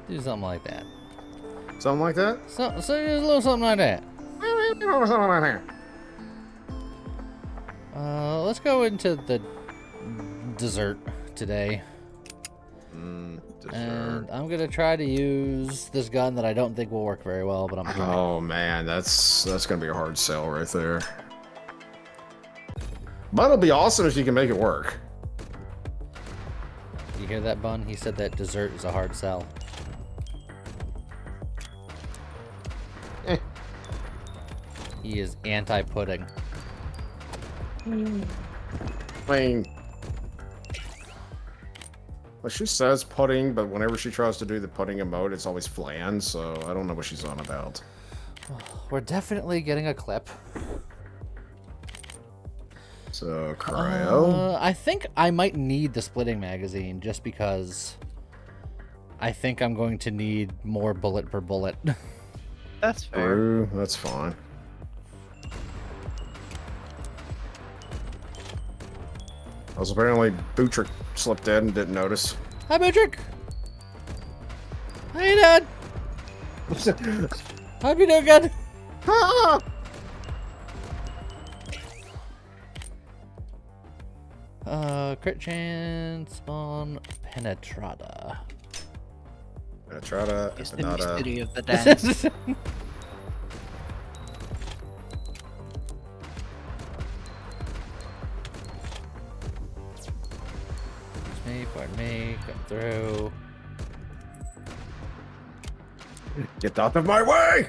Do something like that. Something like that? So just a little something like that. Let's go into the dessert today. Dessert. And I'm gonna try to use this gun that I don't think will work very well, but I'm gonna try. Oh man, that's gonna be a hard sell right there. But it'll be awesome if you can make it work. You hear that, Bun? He said that dessert is a hard sell. He is anti-pudding. I mean, well, she says pudding, but whenever she tries to do the pudding emote, it's always flan, so I don't know what she's on about. We're definitely getting a clip. So, cryo. I think I might need the splitting magazine just because I think I'm going to need more bullet per bullet. That's fair. True, that's fine. Also, apparently, Bootrick slipped dead and didn't notice. Hi, Patrick. How you doing? Hope you doing good. Ah! Crit chance, spawn, penetrata. Penetrata, It's the empanada. mystery of the dance. Pardon me, come through. Get out of my way!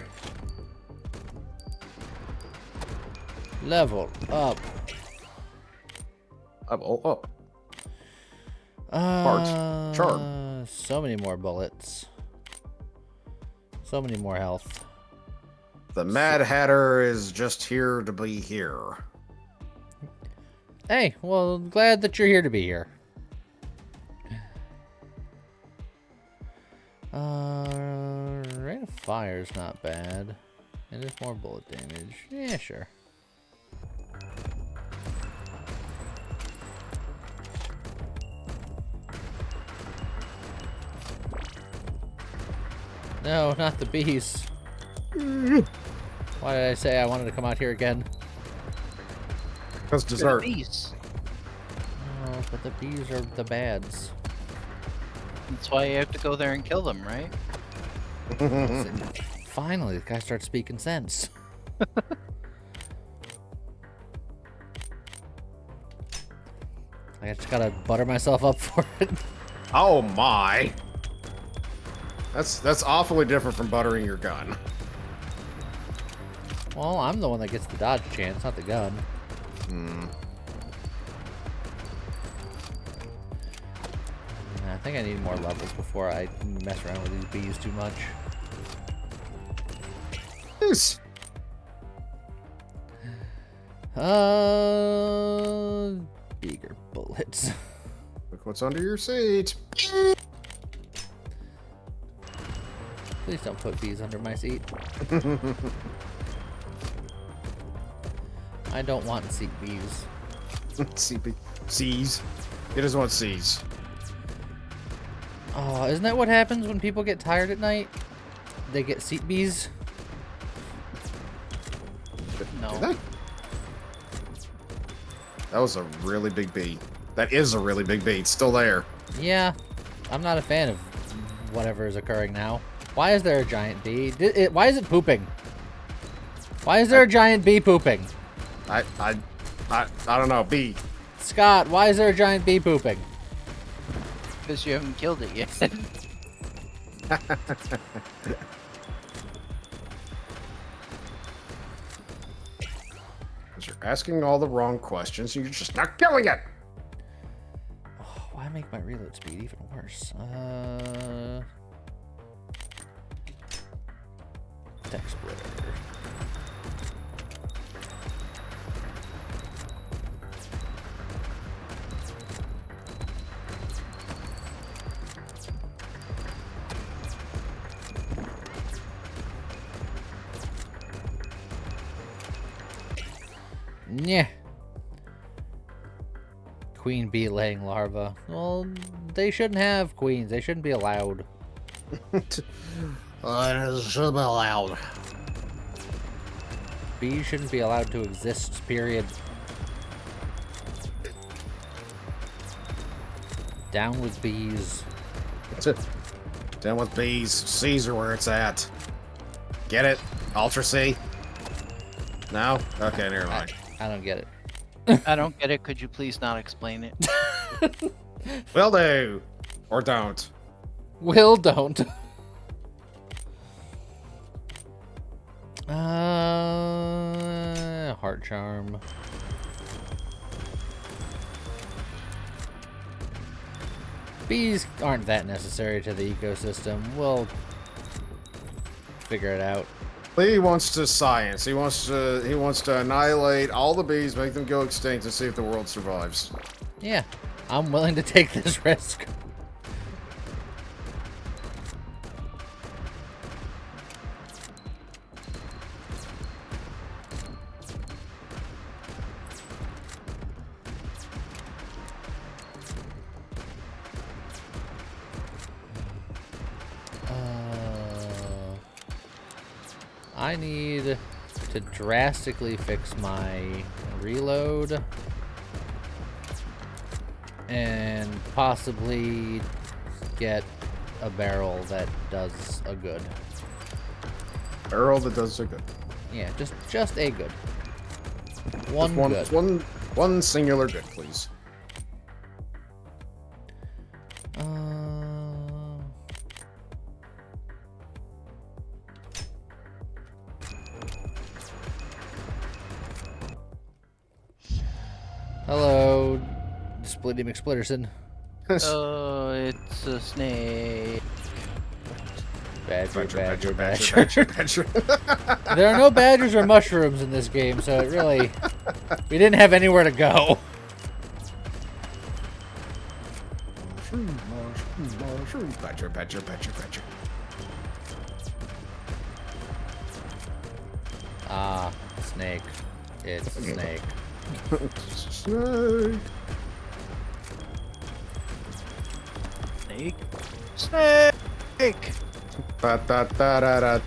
Level up. Level up. Charm. So many more bullets. So many more health. The Mad Hatter is just here to be here. Hey, well, glad that you're here to be here. Rate of fire's not bad. And it's more bullet damage. Yeah, sure. No, not the bees. Why did I say I wanted to come out here again? That's dessert. Bees. Oh, but the bees are the bads. That's why you have to go there and kill them, right? Finally, the guy starts speaking sense. I just gotta butter myself up for it. Oh my. That's awfully different from buttering your gun. Well, I'm the one that gets the dodge chance, not the gun. I think I need more levels before I mess around with these bees too much. Yes. Bigger bullets. Look what's under your seat. Please don't put bees under my seat. I don't want seat bees. CP. C's. He doesn't want C's. Oh, isn't that what happens when people get tired at night? They get seat bees? No. Did they? That was a really big bee. That is a really big bee. It's still there. Yeah, I'm not a fan of whatever is occurring now. Why is there a giant bee? Why is it pooping? Why is there a giant bee pooping? I don't know. Bee. Scott, why is there a giant bee pooping? Because you haven't killed it yet. Because you're asking all the wrong questions and you're just not killing it. Oh, why make my reload speed even worse? Tech splitter. Yeah. Queen bee laying larva. Well, they shouldn't have queens. They shouldn't be allowed. It should be allowed. Bees shouldn't be allowed to exist, period. Down with bees. Down with bees. C's are where it's at. Get it? Ultra C? No? Okay, never mind. I don't get it. I don't get it. Could you please not explain it? Will do. Or don't. Will don't. Heart charm. Bees aren't that necessary to the ecosystem. We'll figure it out. Lee wants to science. He wants to annihilate all the bees, make them go extinct, and see if the world survives. Yeah, I'm willing to take this risk. I need to drastically fix my reload and possibly get a barrel that does a good. Barrel that does a good. Yeah, just a good. One Just good. one singular good, please. Hello, Splitty McSplitterson. Oh, it's a snake. Badger, badger, badger, badger. badger. There are no badgers or mushrooms in this game, so it really... We didn't have anywhere to go. Badger, badger, badger, badger. Ah, snake. It's a snake. Snake. Snake. Snake. Ba-da-da-da-da.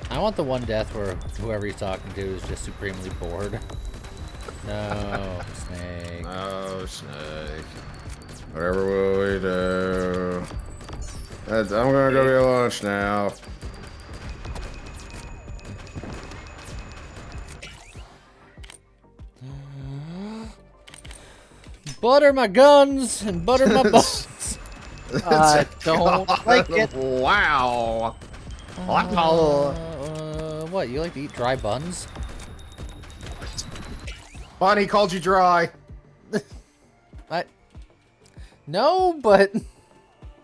I want the one death where whoever he's talking to is just supremely bored. No, snake. Oh, snake. Whatever will we do? I'm gonna go get lunch now. Butter my guns and butter my buns. I don't like it. Wow. What, you like to eat dry buns? Bonnie called you dry. No, but...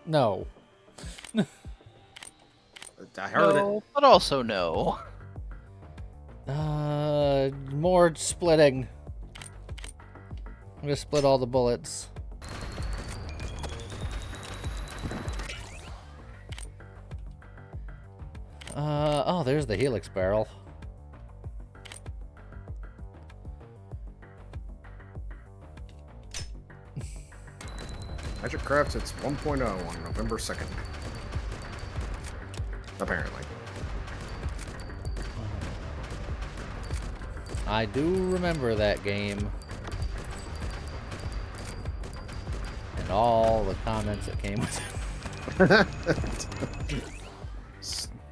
No. I heard No, but also no. More splitting. I'm gonna split all the bullets. Oh, there's the helix barrel. Magic Crafts, it's 1.0 on November 2nd. Apparently. I do remember that game. And all the comments that came with it.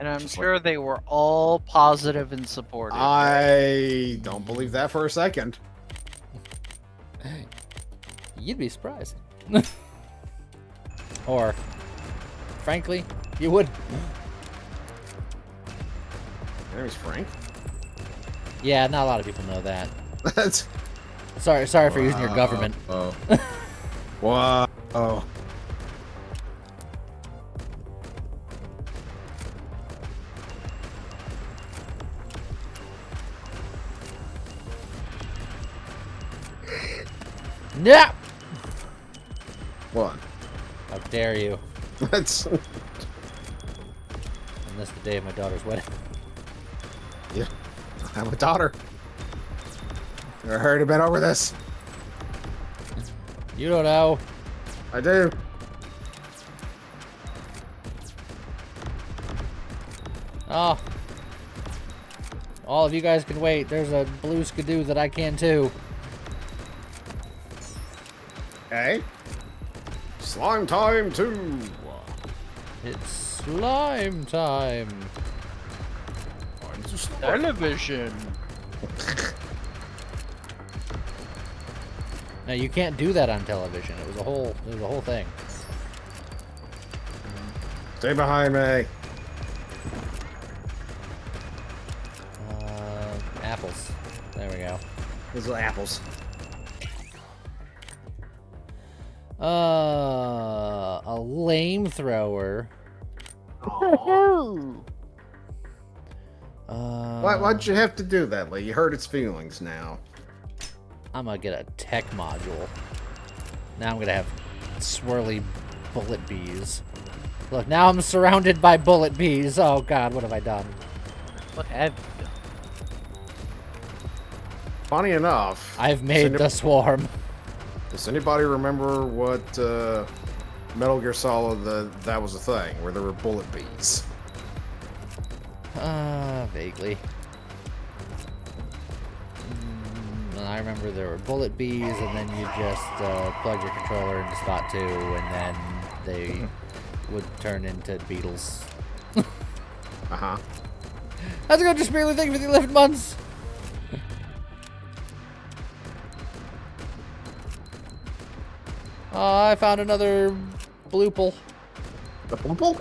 And I'm sure they were all positive and supportive. I don't believe that for a second. You'd be surprised. Or, frankly, you would. Your name's Frank? Yeah, not a lot of people know that. That's... Sorry for using your government. Oh. Wow. Oh. Yeah. What? How dare you? That's... And this is the day of my daughter's wedding. Yeah. I have a daughter. I heard a bit over this. You don't know. I do. Oh. All of you guys can wait. There's a blue skidoo that I can too. Hey. Slime time too. It's slime time. Television. No, you can't do that on television. It was a whole thing. Stay behind me. Apples. There we go. Those are apples. A lame thrower. Why'd you have to do that, Lee? You hurt its feelings now. I'm gonna get a tech module. Now I'm gonna have swirly bullet bees. Look, now I'm surrounded by bullet bees. Oh god, what have I done? What have you done? Funny enough, I've made the swarm. does anybody remember what Metal Gear Solid that was a thing where there were bullet bees? Vaguely. I remember there were bullet bees, and then you just plug your controller into spot 2, and then they would turn into beetles. Uh-huh. How's it going, just barely thank you for the 11 months? I found another bloople. The pumple?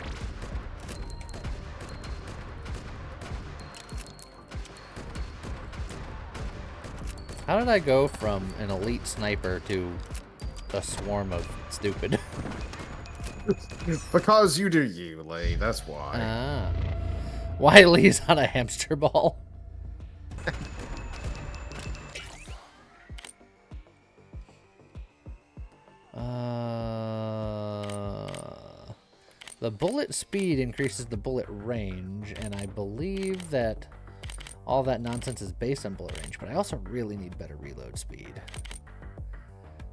How did I go from an elite sniper to a swarm of stupid? Because you do you, Lee. That's why. Ah. Wiley's on a hamster ball. The bullet speed increases the bullet range, and I believe that All that nonsense is based on bullet range, but I also really need better reload speed.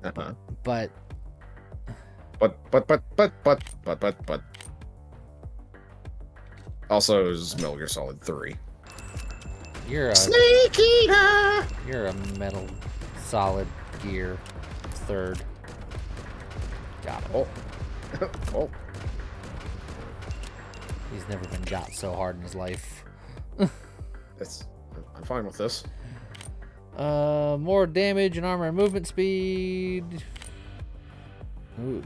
Uh-huh. But But. Also, is Metal Gear Solid 3. you're a Snake Eater! you're a Metal Solid Gear 3rd. Got him. Oh. Oh. He's never been got so hard in his life. I'm fine with this. More damage and armor and movement speed. Ooh,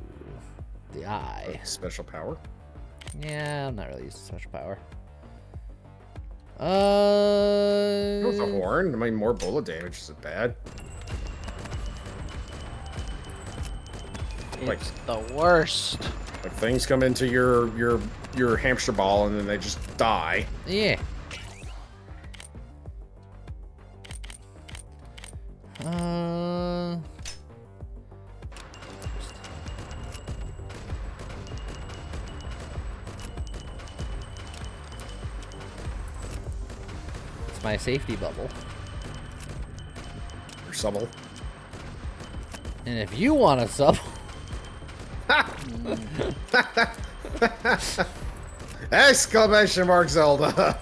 the eye. Special power. Yeah, I'm not really using special power. With the horn, I mean, more bullet damage isn't bad. It's the worst. Like things come into your hamster ball and then they just die. Yeah. It's my safety bubble. Or subtle. And if you want a sub, Exclamation mark Zelda.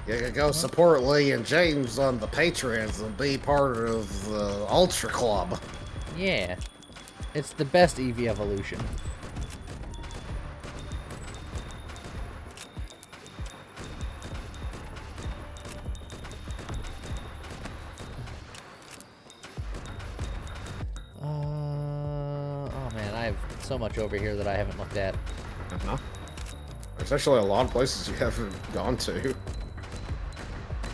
You can go support Lee and James on the Patreons and be part of the Ultra Club. yeah, it's the best Eevee evolution. Oh man, I have so much over here that I haven't looked at. Uh-huh. There's actually a lot of places you haven't gone to.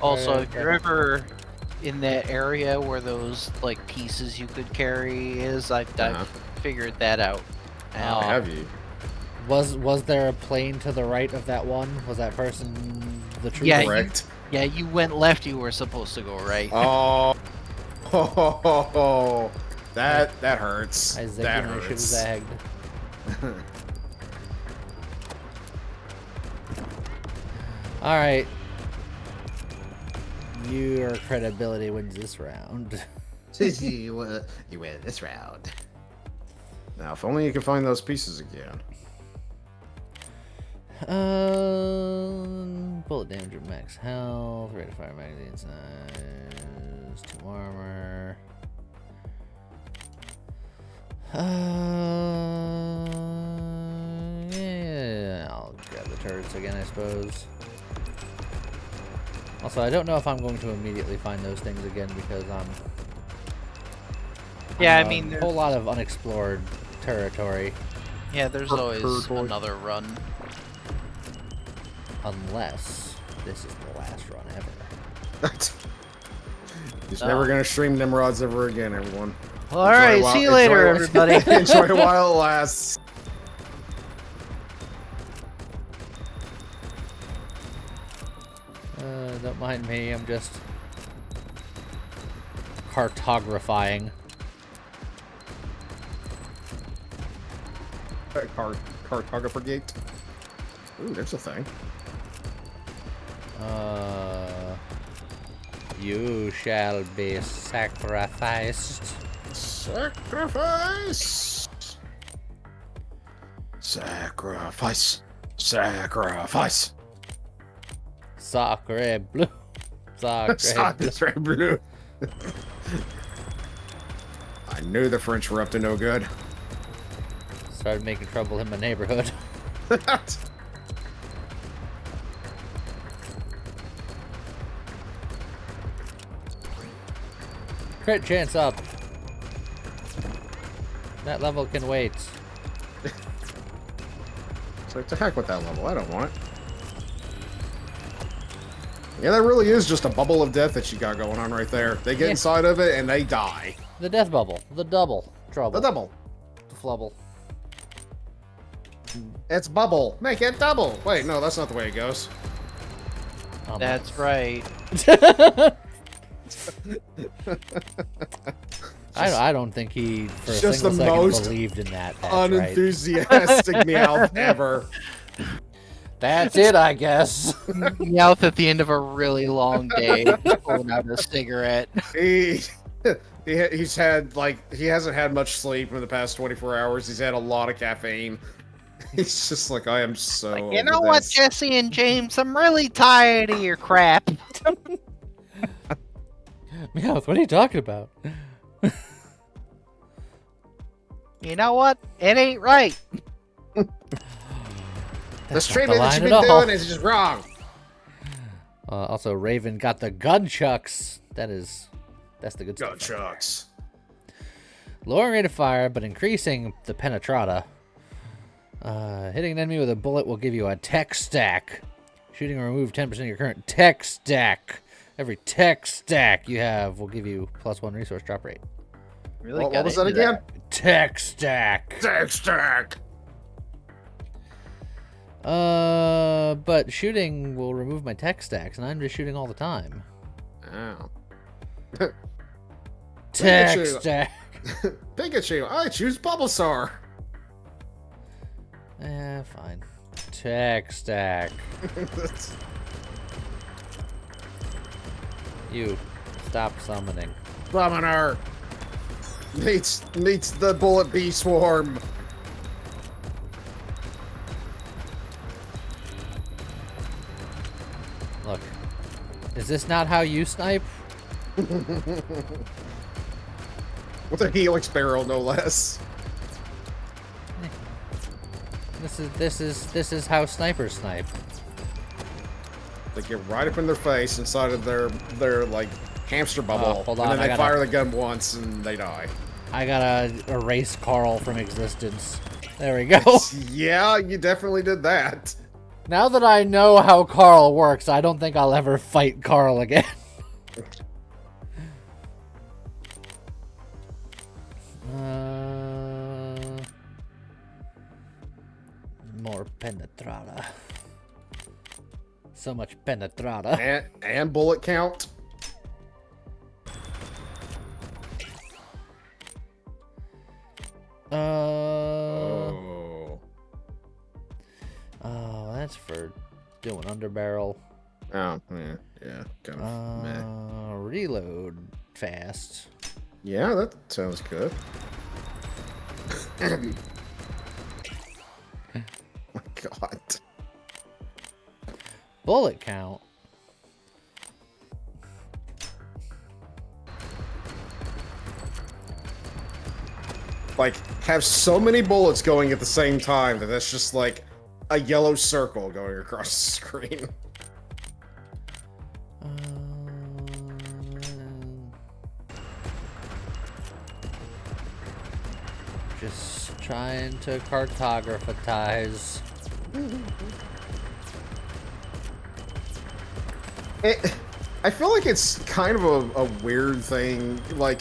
Also, if you're ever in that area where those like pieces you could carry is, I've figured that out. How have you? Was there a plane to the right of that one? Was that person the true? Yeah, Correct. You went left. You were supposed to go right. Oh, that hurts. I zigged That and I should have hurts. zagged. All right. Your credibility wins this round. you win this round. Now, if only you can find those pieces again. Bullet damage at max health, rate of fire magazine size, 2 armor. Yeah, I'll grab the turrets again, I suppose. Also, I don't know if I'm going to immediately find those things again because Yeah, I I'm mean, a whole lot of unexplored territory. Yeah, there's always another run. Unless this is the last run ever. He's never gonna stream Nimrods ever again, everyone. All right, see you later, everybody. Enjoy it while it lasts. Don't mind me, I'm just cartographing. Cartographer gate. Ooh, there's a thing. You shall be sacrificed. Sacrifice! Sacrifice! Sacrifice! Sacre bleu. Sacre bleu. Blue. I knew the French were up to no good. Started making trouble in my neighborhood. Crit chance up. That level can wait. So to heck with that level, I don't want it. Yeah, that really is just a bubble of death that you got going on right there. They get inside of it and they die. The death bubble. The double. Trouble. The double. The flubble. It's bubble. Make it double. Wait, no, that's not the way it goes. That's right. I don't think he for a just single the second most believed in that. That's right. unenthusiastic Meowth ever. That's it, I guess. Meowth at the end of a really long day, just pulling out a cigarette. He he's had like he hasn't had much sleep in the past 24 hours. He's had a lot of caffeine. He's just like, I am so. Like, you over know what, this. Jesse and James? I'm really tired of your crap. Meowth, what are you talking about? You know what? It ain't right. This That's not treatment the that you've line been at all. doing is just wrong. Also, Raven got the gun chucks. That's the good stuff. Chucks. Lowering rate of fire, but increasing the penetrata. Hitting an enemy with a bullet will give you a tech stack. Shooting will remove 10% of your current tech stack. Every tech stack you have will give you +1 resource drop rate. Really What got was that into again? Tech stack. Tech stack. But shooting will remove my tech stacks, and I'm just shooting all the time. Oh. Tech Pikachu. stack. Pikachu, I choose Bulbasaur. Fine. Tech stack. You, stop summoning. Summoner meets the bullet bee swarm. Look, is this not how you snipe? With a helix barrel, no less. This is how snipers snipe. They get right up in their face inside of their like hamster bubble, hold and on, then I they gotta- fire the gun once and they die. I gotta erase Carl from existence. There we go. Yeah, you definitely did that. Now that I know how Carl works, I don't think I'll ever fight Carl again. More penetrata. So much penetrata. And bullet count. Oh, that's for doing underbarrel. Oh, yeah, kind of. Meh. Reload fast. Yeah, that sounds good. My God. Bullet count. Like, have so many bullets going at the same time that that's just like a yellow circle going across the screen. Just trying to cartographize. I feel like it's kind of a weird thing. Like,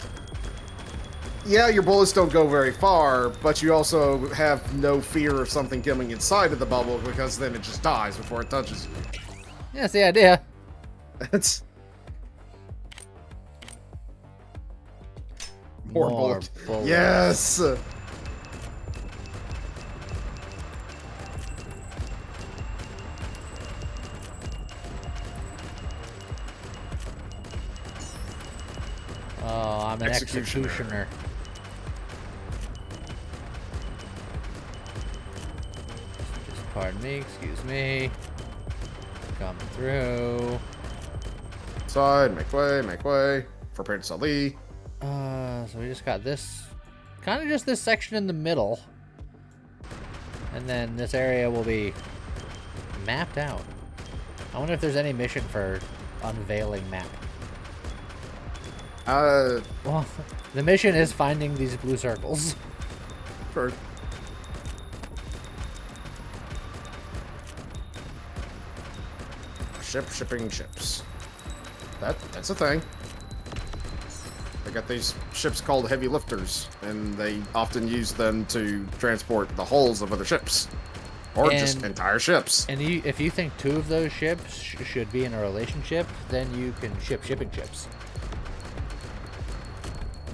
yeah, your bullets don't go very far, but you also have no fear of something coming inside of the bubble because then it just dies before it touches you. Yeah, that's the idea. That's more bullets. bullets. Yes. Oh, I'm an executioner. Just pardon me, excuse me. Coming through. Side, make way. For Prince Ali. So we just got this, kind of just this section in the middle. And then this area will be mapped out. I wonder if there's any mission for unveiling map. Well, the mission is finding these blue circles. For shipping ships. That's a thing. They got these ships called heavy lifters, and they often use them to transport the hulls of other ships, or just entire ships. And if you think two of those ships should be in a relationship, then you can ship shipping ships.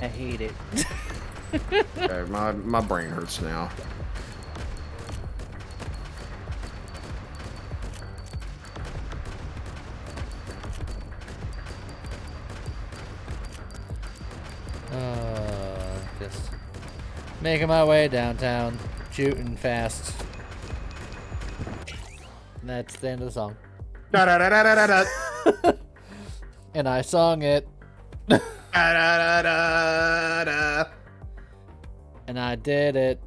I hate it. Okay, my brain hurts now. Just making my way downtown, shooting fast. And that's the end of the song. Da da da da da da. And I sung it. Da da da da. And I did it.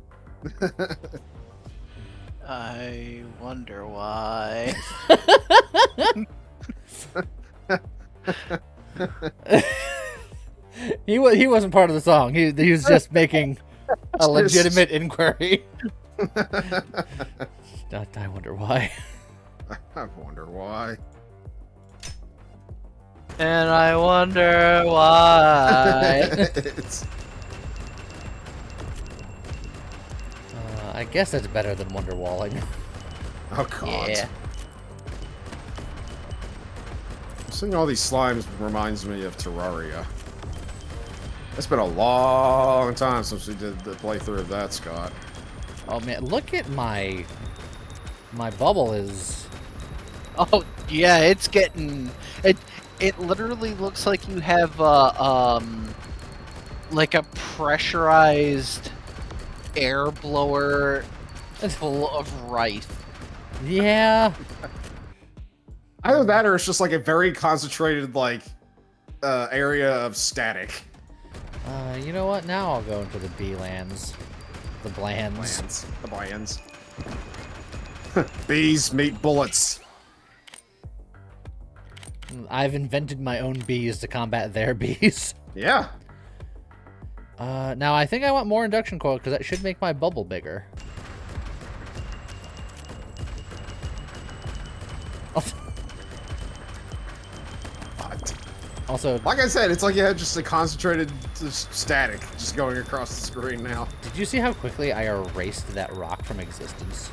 I wonder why. He wasn't part of the song. He was just making a legitimate inquiry. I wonder why. I wonder why. And I wonder why. It's- I guess that's better than wonderwalling. oh god. Yeah. Seeing all these slimes reminds me of Terraria. It's been a long time since we did the playthrough of that, Scott. Oh man, look at my bubble is. Oh yeah, it's getting it. It literally looks like you have like a pressurized air blower full of rice. Yeah. Either that or it's just like a very concentrated like area of static. You know what? Now I'll go into the B lands. The blands. Blands. The blands. Bees meet bullets. I've invented my own bees to combat their bees. Yeah. Now I think I want more induction coil because that should make my bubble bigger. What? Also, Like I said, it's like you had just a concentrated static just going across the screen now. did you see how quickly I erased that rock from existence?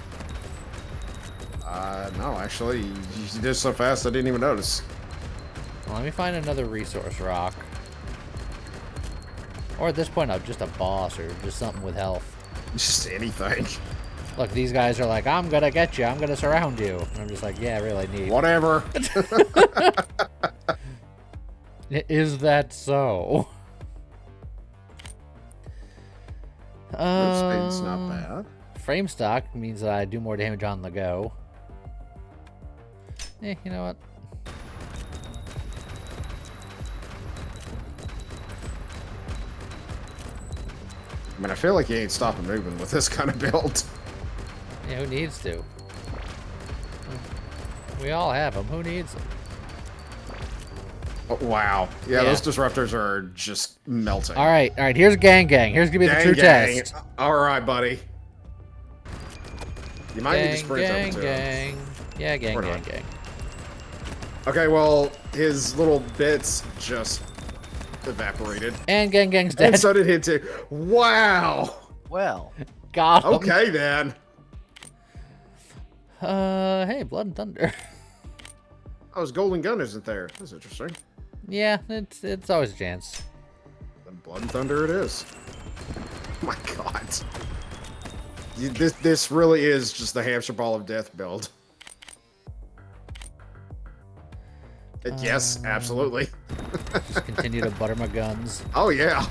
No, actually, you did so fast I didn't even notice. Well, let me find another resource rock. Or at this point, I'm just a boss or just something with health. Just anything. Look, these guys are like, I'm gonna get you, I'm gonna surround you. And I'm just like, yeah, really neat. Whatever. Is that so? Speed's not bad. Frame stock means that I do more damage on the go. You know what? I mean, I feel like you ain't stopping moving with this kind of build. Yeah, who needs to? We all have them. Who needs them? Oh, wow. Yeah, Yeah. those disruptors are just melting. All right. Here's gang. Here's gonna be the Gang, true gang. test. All right, buddy. You might need to sprint gang, over to him. gang. Yeah, gang, Or gang, not. gang. Okay, well, his little bits just evaporated. And gang's dead. And so did him too. Wow. Well, Got him. Okay, then. Hey, Blood and Thunder. Oh, his golden gun isn't there. That's interesting. Yeah, it's always a chance. Then Blood and Thunder it is. Oh my god. This really is just the hamster ball of death build. Yes, absolutely. Just continue to butter my guns. Oh yeah.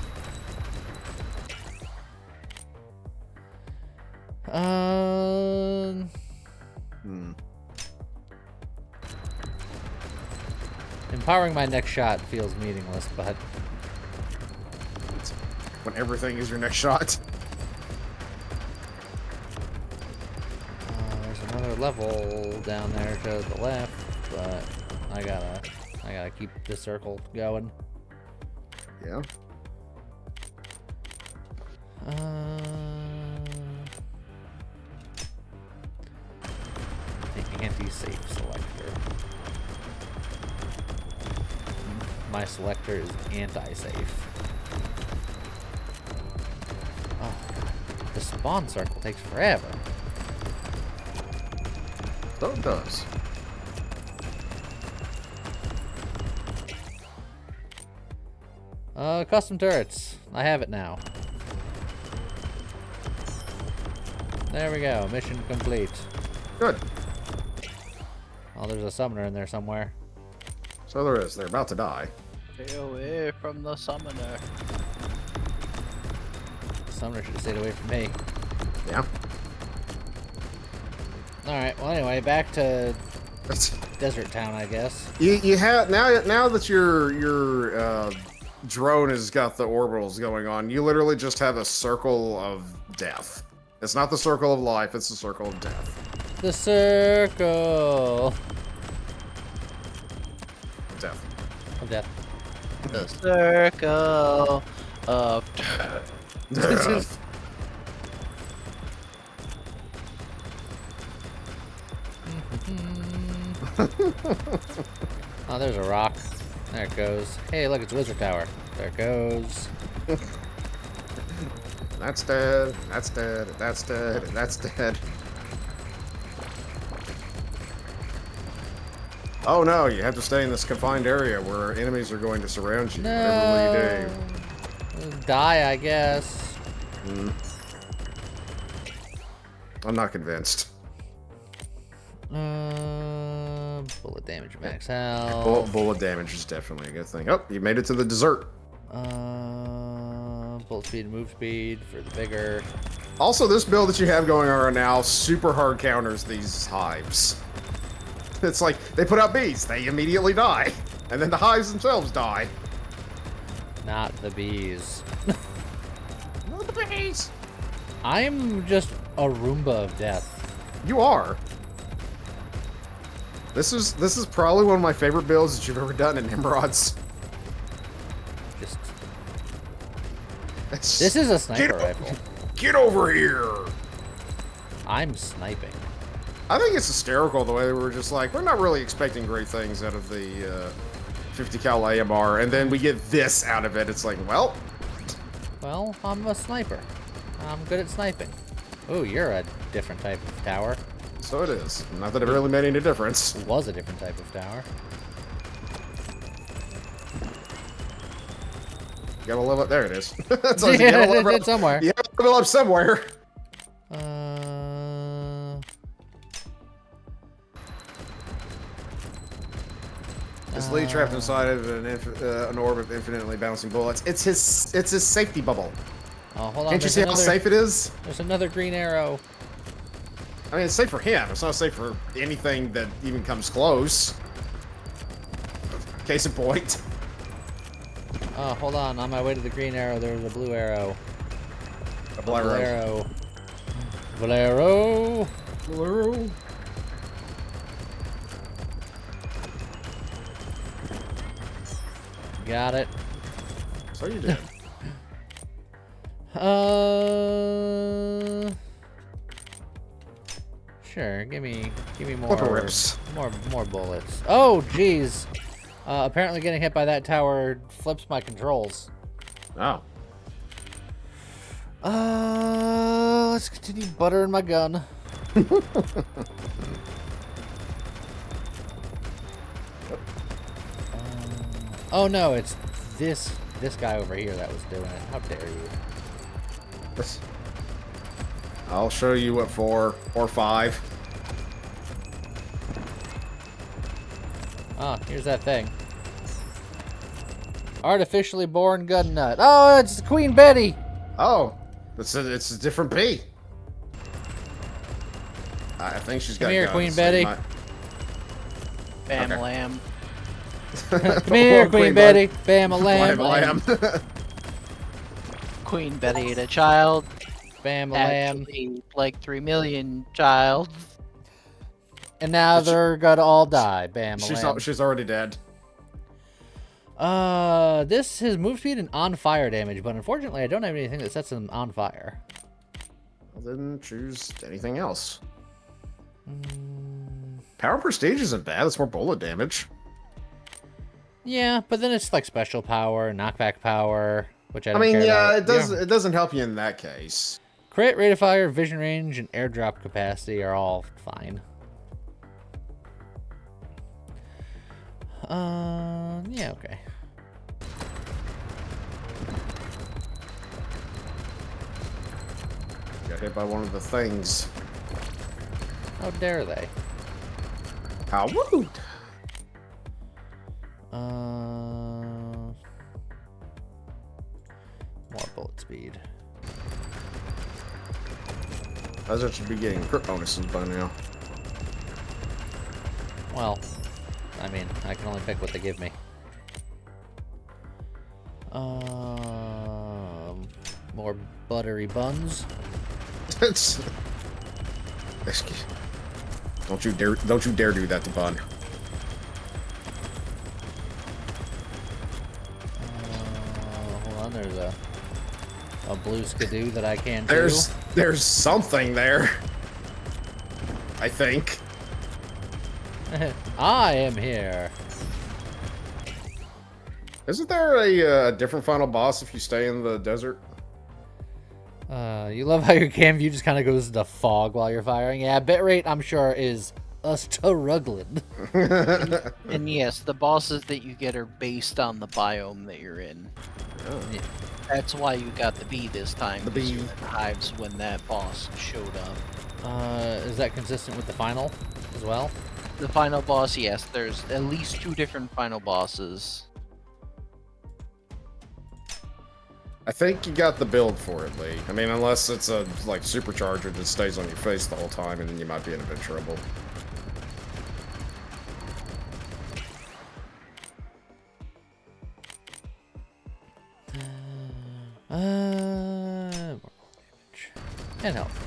Empowering my next shot feels meaningless, but When everything is your next shot. there's another level down there to the left, but I gotta keep this circle going. Yeah. The anti-safe selector. My selector is anti-safe. Oh, God. The spawn circle takes forever. So it does. Custom turrets. I have it now. There we go. Mission complete. Good. Oh, there's a summoner in there somewhere. So there is. They're about to die. Stay away from the summoner. Summoner should have stayed away from me. Yeah. Alright, well anyway, back to Desert Town, I guess. You have now that your drone has got the orbitals going on, you literally just have a circle of death. It's not the circle of life, it's the circle of death. The circle Death. of death. The circle of Death. Oh, there's a rock. There it goes. Hey, look, it's Wizard Tower. There it goes. That's dead. That's dead. That's dead. That's dead. Oh no, you have to stay in this confined area where enemies are going to surround you. Whatever you do. Die, I guess. I'm not convinced. Bullet damage max health. Bullet damage is definitely a good thing. Oh, you made it to the dessert. Bullet speed and move speed for the bigger. Also, this build that you have going on right now super hard counters these hives. It's like, they put out bees, they immediately die. And then the hives themselves die. Not the bees. Not the bees! I'm just a Roomba of death. You are. This is probably one of my favorite builds that you've ever done in Nimrods. Just. This is a sniper rifle. Get over here! I'm sniping. I think it's hysterical the way they were just like, we're not really expecting great things out of the 50 cal AMR, and then we get this out of it. It's like, well, I'm a sniper. I'm good at sniping. Oh, you're a different type of tower. so it is. Not that it really made any difference. It was a different type of tower. You gotta level up. There it is. So you Yeah, gotta level it's somewhere. You have to level up somewhere. Is Lee trapped inside of an orb of infinitely bouncing bullets? It's his safety bubble. Oh, hold on. Can't you see how safe it is? There's another green arrow. I mean, it's safe for him. It's not safe for anything that even comes close. Case in point. Oh, hold on. On my way to the green arrow, there's a blue arrow. A Bolero. Bolero. Bolero. Got it. So you did. Sure. Give me Flipper rips. more bullets. Oh, jeez. Apparently, getting hit by that tower flips my controls. Oh. Let's continue buttering my gun. Oh no, it's this guy over here that was doing it. How dare you? I'll show you what 4 or 5. Ah, here's that thing. Artificially born gun nut. Oh, it's Queen Betty. Oh, it's a different bee. I think she's got Come here, guns. Queen Betty. Bam Okay. Lamb. Come here, Queen Betty. Bam a lamb. Lamb. Queen Betty ate a child. Bam a lamb. Actually, like 3 million child. And now they're gonna all die. Bam a lamb. She's already dead. This is move speed and on fire damage, but unfortunately I don't have anything that sets them on fire. Well, then choose anything else. Power prestige isn't bad. It's more bullet damage. Yeah, but then it's like special power, knockback power, which I don't mean, care yeah, about. it does. It doesn't help you in that case. Crit, rate of fire, vision range, and airdrop capacity are all fine. Yeah, okay. Got hit by one of the things. How dare they? How rude! More bullet speed. I should be getting crit bonuses by now. Well, I mean, I can only pick what they give me. More buttery buns. It's... Don't you dare do that to Bun. Hold on, there's a blue skidoo that I can do. There's something there. I think. I am here. Isn't there a different final boss if you stay in the desert? You love how your cam view just kind of goes into fog while you're firing. Yeah, bitrate, I'm sure, is struggling. And yes, the bosses that you get are based on the biome that you're in. Oh. Yeah. That's why you got the bee this time. The 'cause bee. you're in hives when that boss showed up. Is that consistent with the final as well? The final boss, yes, there's at least 2 different final bosses. I think you got the build for it, Lee. I mean, unless it's a like supercharger that stays on your face the whole time, and then you might be in a bit of trouble. More damage. And health.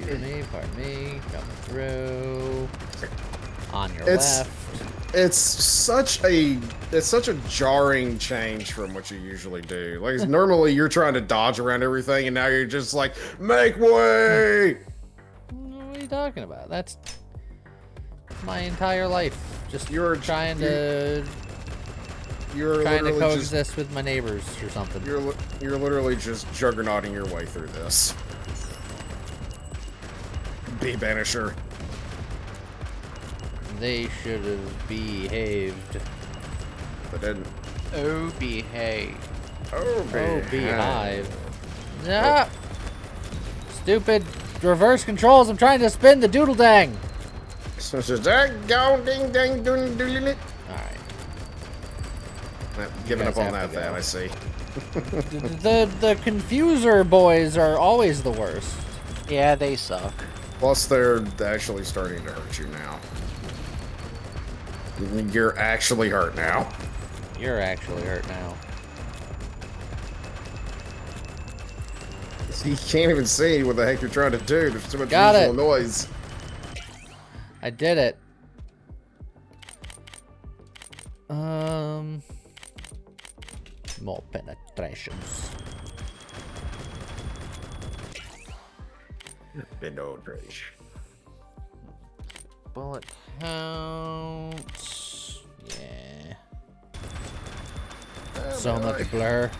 Excuse me, pardon me. Coming through. On your left. It's such a jarring change from what you usually do. Like normally you're trying to dodge around everything, and now you're just like, make way. What are you talking about? That's my entire life. Just You're trying to literally coexist with my neighbors or something. You're literally just juggernauting your way through this. Bee banisher. They should have behaved. They didn't. Oh, behave. Oh, Beehive. Ah! Stupid reverse controls. I'm trying to spin the doodle dang. So that go ding ding doing doing it. Alright. Giving up guys on have that, to go. then I see. The confuser boys are always the worst. Yeah, they suck. Plus, they're actually starting to hurt you now. You're actually hurt now. You're actually hurt now. You can't even see what the heck you're trying to do. There's too much Got visual it. noise. I did it. More penetrations. Bullet count. Yeah. So much blur.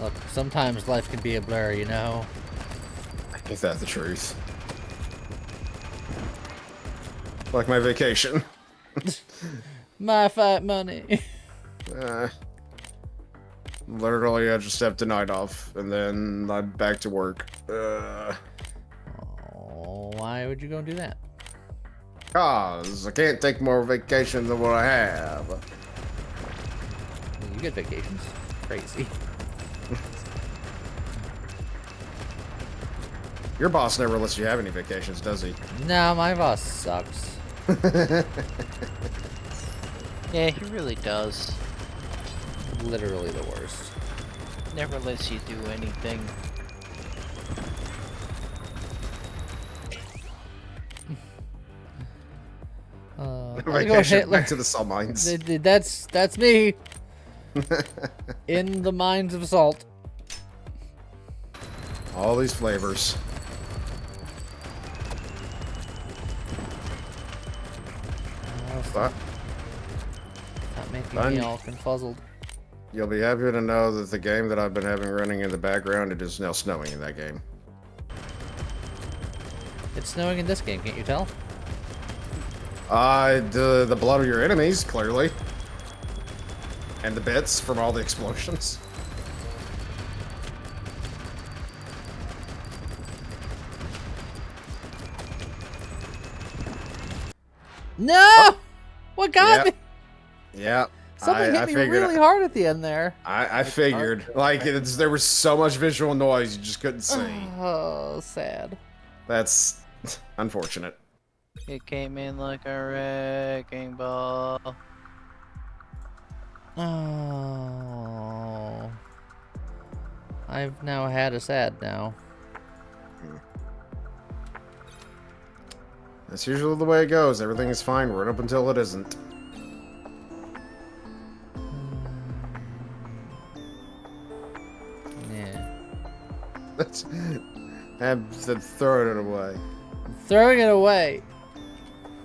Look, sometimes life can be a blur, you know? Is that the truth? Like my vacation. My fat money. Literally, I just have tonight off, and then I'm back to work. Oh, why would you go and do that? Cause I can't take more vacation than what I have. You get vacations. Crazy. Your boss never lets you have any vacations, does he? No, my boss sucks. Yeah, he really does. Literally the worst. Never lets you do anything. Go Vacation Hitler. back to the salt mines. That's me. In the mines of salt. All these flavors. But Not making Fun. me all confuzzled. you'll be happy to know that the game that I've been having running in the background, it is now snowing in that game. It's snowing in this game, can't you tell? The blood of your enemies, clearly. And the bits from all the explosions. No! What got Yep. me? Yeah. Something hit me really hard at the end there. I figured. Like, there was so much visual noise you just couldn't see. Oh, sad. That's unfortunate. It came in like a wrecking ball. Oh. I've now had a sad now. That's usually the way it goes. Everything is fine right up until it isn't. Yeah. That's... I'm throwing it away. Throwing it away.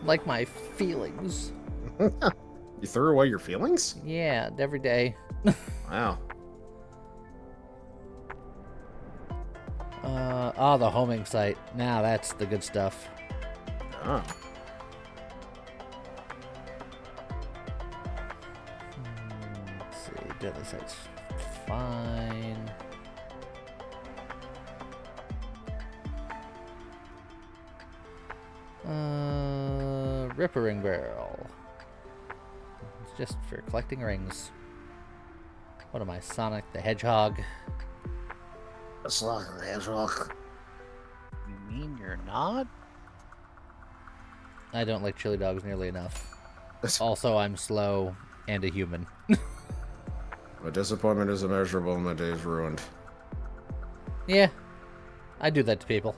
Like my feelings. You threw away your feelings? Yeah, every day. Wow. Oh, the homing site. Now that's the good stuff. Oh. Let's see, deadly site's fine. Ripper ring barrel. It's just for collecting rings. What am I, Sonic the Hedgehog? Sonic the Hedgehog. You mean you're not? I don't like chili dogs nearly enough. Also, I'm slow and a human. My disappointment is immeasurable and my day is ruined. Yeah, I do that to people.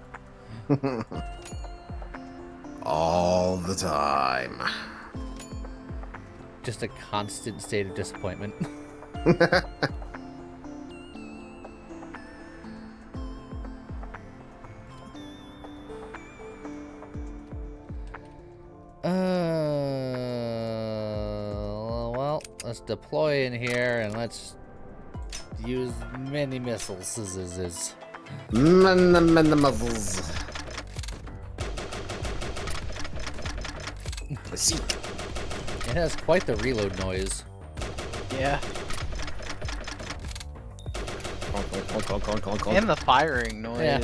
All the time. Just a constant state of disappointment. Well, let's deploy in here and let's use many missiles. The muzzles. Seek. It has quite the reload noise. Yeah. Clunk. And the firing noise. Yeah.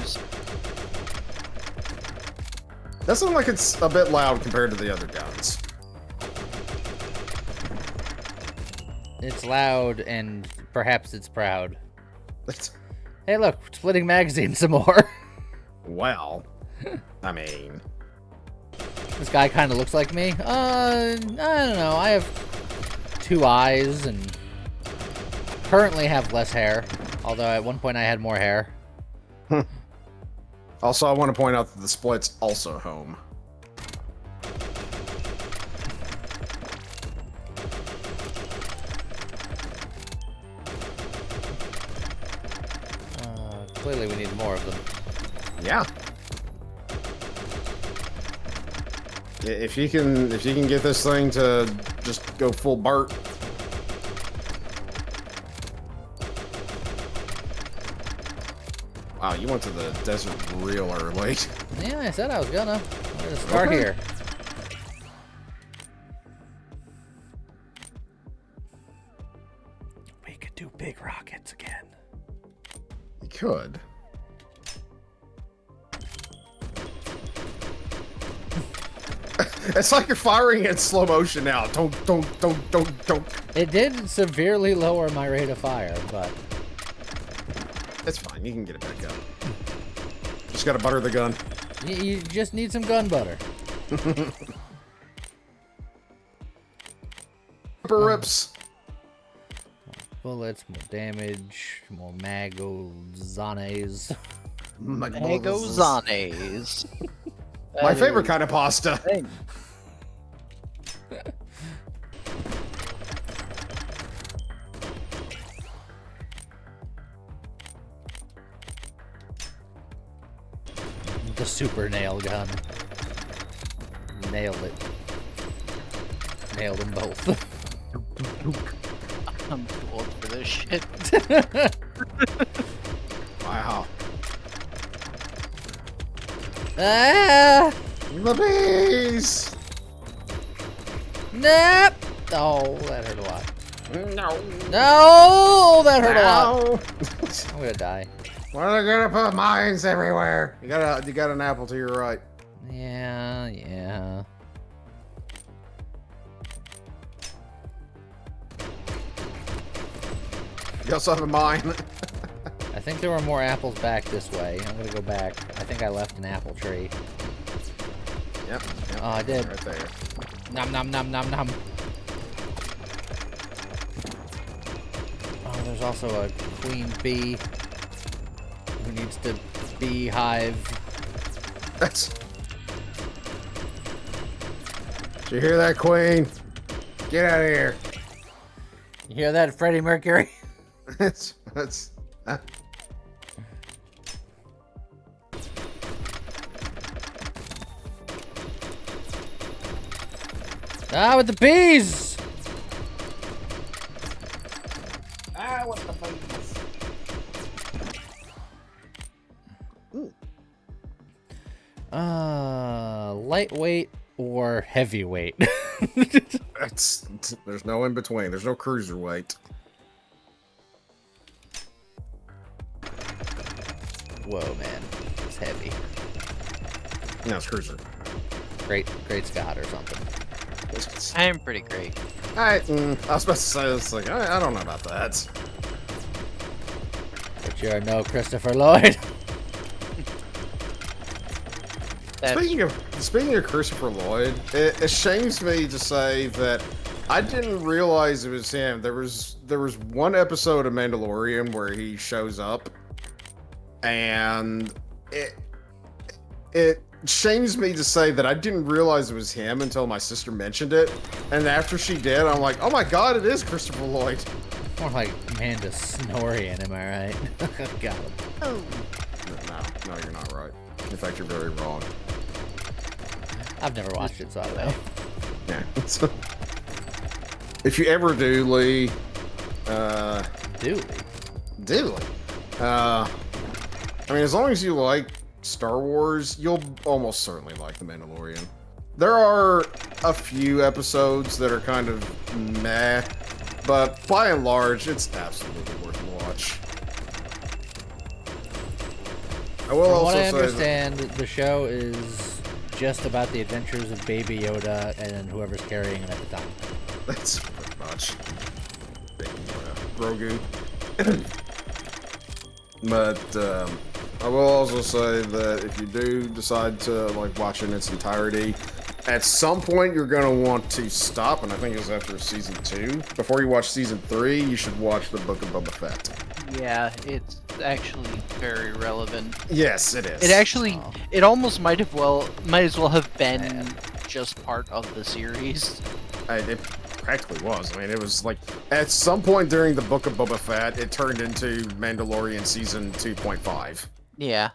That sounds like it's a bit loud compared to the other guns. It's loud and perhaps it's proud. Hey, look, splitting magazines some more. Well, I mean, This guy kind of looks like me. I don't know. I have 2 eyes and currently have less hair. Although at one point I had more hair. also I want to point out that the split's also home. Clearly we need more of them. Yeah. If you can get this thing to just go full Bart. Wow, you went to the desert real early. Yeah, I said I was gonna. I'm gonna start here. We could do big rockets again. You could. It's like you're firing in slow motion now. Don't. It did severely lower my rate of fire, but It's fine. You can get it back up. Just gotta butter the gun. you just need some gun butter. Rips. Bullets, more damage, more magozanes. Magozanes. My favorite kind of pasta. The super nail gun. Nailed it. Nailed them both. I'm too old for this shit. Wow. Ah! The bees! Nope! Oh, that hurt a lot. No. No, that hurt a lot. No. I'm gonna die. Why are they gonna put mines everywhere? You got an apple to your right. Yeah. You also have a mine. I think there were more apples back this way. I'm gonna go back. I think I left an apple tree. Yep. Oh, I did. Right there. Nom nom nom nom nom. Oh, there's also a queen bee who needs to beehive. That's. Did you hear that, Queen? Get out of here. You hear that, Freddie Mercury? That's. Ah, with the bees! Ah, what the bees? Lightweight or heavyweight? There's no in between. There's no cruiserweight. Whoa, man. It's heavy. No, it's cruiser. Great Scott or something. I am pretty great. I was about to say this. Like, I don't know about that. But you're no Christopher Lloyd. Speaking of Christopher Lloyd, it shames me to say that I didn't realize it was him. There was one episode of Mandalorian where he shows up, and it shames me to say that I didn't realize it was him until my sister mentioned it, and after she did, I'm like, oh my god, it is Christopher Lloyd. More like Mandalorian, am I right? Got him. Oh. No, you're not right. In fact, you're very wrong. I've never watched it, so I don't know. Yeah. If you ever do, Lee. Do Lee. I mean, as long as you like Star Wars, you'll almost certainly like The Mandalorian. There are a few episodes that are kind of meh, but by and large, it's absolutely worth a watch. I will From also what I say understand, the show is just about the adventures of Baby Yoda and whoever's carrying him at the time. that's pretty much Baby Yoda. Grogu. But I will also say that if you do decide to like watch in its entirety, at some point you're gonna want to stop, and I think it's after season 2. Before you watch season 3, you should watch the Book of Boba Fett. Yeah, it's actually very relevant. Yes, it is. It actually, it almost might as well have been just part of the series. It practically was. I mean, it was like at some point during the Book of Boba Fett, it turned into Mandalorian season 2.5. Yeah.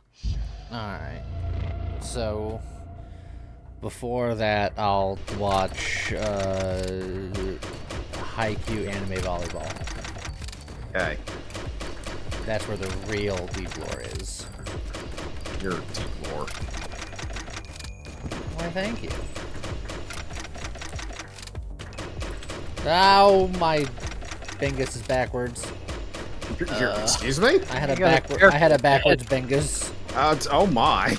Alright. So, before that, I'll watch Haikyuu anime volleyball. Okay. That's where the real deep lore is. Your deep lore. Why, thank you. Ow, my Bingus is backwards. Excuse me? I had a backwards Bingus. Oh my.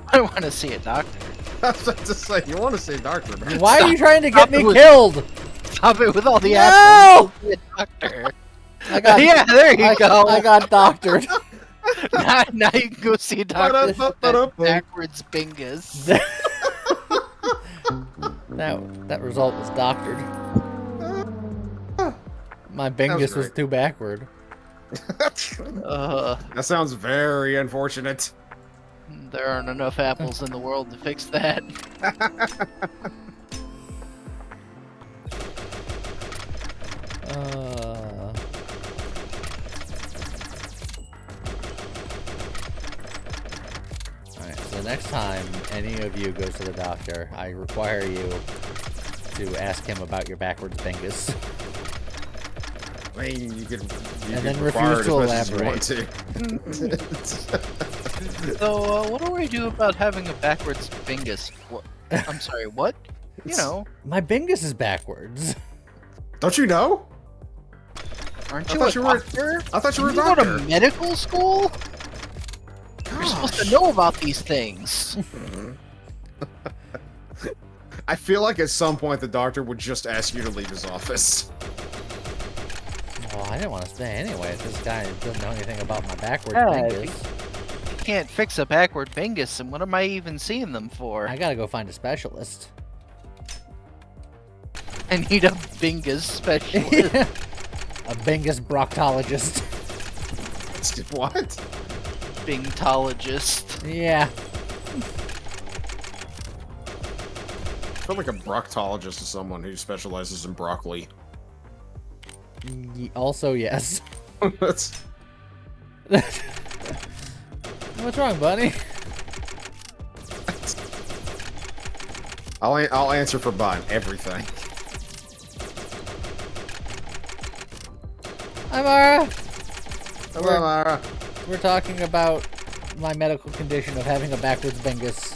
I want to see a doctor. I was about to say, you want to see a doctor, man. Why are you trying to get me killed? Stop it with all the No! apples. See a doctor. Yeah, there you go. I got doctored. now you can go see a doctor with backwards bingus. that result was doctored. My Bingus was too backward. That sounds very unfortunate. There aren't enough apples in the world to fix that. Alright, so next time any of you goes to the doctor, I require you to ask him about your backwards Bingus. I mean, you could And then require refuse it to as much as you elaborate. want to. So, what do I do about having a backwards bingus? What? I'm sorry, what? You know. My Bingus is backwards. Don't you know? Aren't I you thought a you were- doctor? I thought you were a Didn't you go doctor. to medical school? You're supposed to Gosh. know about these things. I feel like at some point the doctor would just ask you to leave his office. Well, I didn't want to stay anyway. This guy doesn't know anything about my backward Yeah, fingers. You can't fix a backward bingus, and what am I even seeing them for? I gotta go find a specialist. I need a bingus specialist. A bingus proctologist. What? Bingtologist. Yeah. I feel like a proctologist is someone who specializes in broccoli. Also, yes. That's... What's wrong, buddy? I'll answer for Bun. Everything. Hi, Mara. Hello, Mara. We're talking about my medical condition of having a backwards bingus.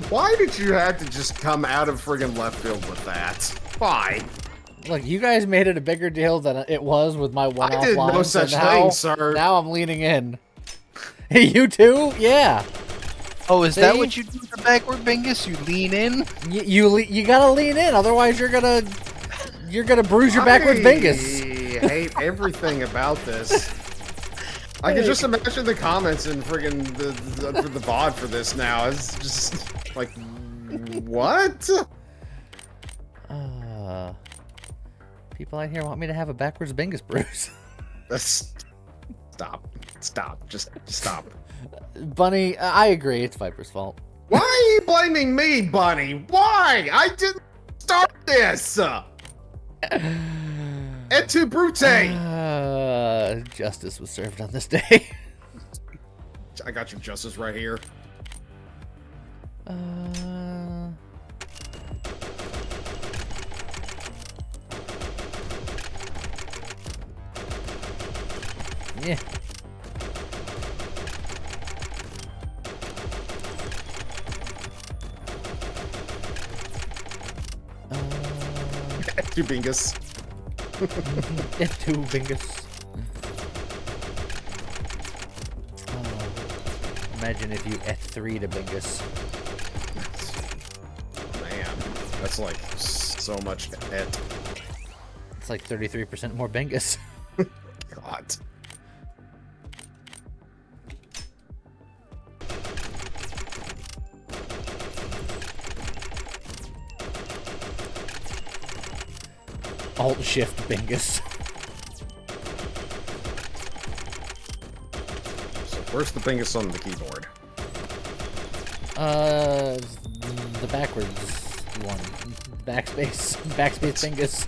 Why did you have to just come out of friggin' left field with that? Why? Look, you guys made it a bigger deal than it was with my one-off I did line, no so such now- thing, sir. Now I'm leaning in. Hey, you too? Yeah. Oh, is that See? what you do with the backward bingus? You lean in? You gotta lean in, otherwise you're gonna bruise your backwards bingus. I hate everything about this. I can just imagine the comments in friggin' the VOD for this now. It's just like, what? People out here want me to have a backwards bingus bruise. Stop, just stop. Bunny, I agree, it's Viper's fault. Why are you blaming me, Bunny? Why? I didn't start this. Et tu, Brute? Justice was served on this day. I got your justice right here. Yeah. Et tu, Bingus. Two bingus. Imagine if you F3 to bingus. Man, that's like so much et. It's like 33% more bingus. God. Alt shift bingus. So where's the Bingus on the keyboard? The backwards one. Backspace bingus.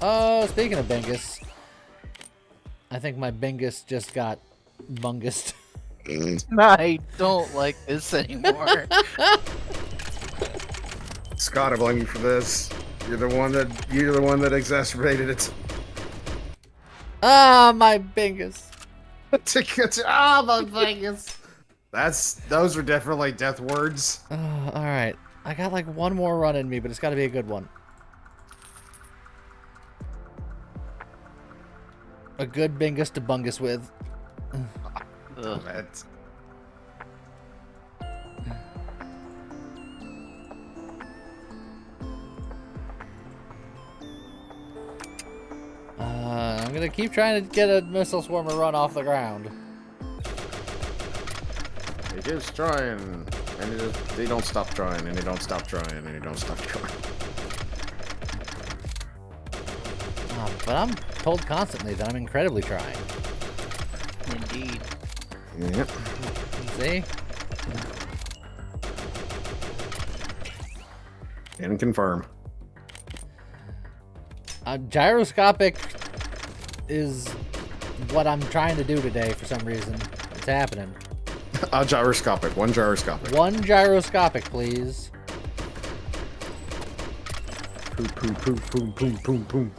God. Speaking of bingus, I think my bingus just got bungused. I don't like this anymore. Scott, I blame you for this. You're the one that exacerbated it. Ah, my bingus. My Bingus. Those are definitely death words. All right. I got like one more run in me, but it's got to be a good one. A good bingus to bungus with. Ugh. That's... I'm gonna keep trying to get a missile swarmer run off the ground. He keeps trying, and he don't stop trying, and he don't stop trying, and he don't stop trying. But I'm told constantly that I'm incredibly trying. Indeed. Yep. See? And confirm. Gyroscopic is what I'm trying to do today for some reason. It's happening. Gyroscopic. One gyroscopic. One gyroscopic, please. Boom, boom, boom, boom, boom, boom, boom.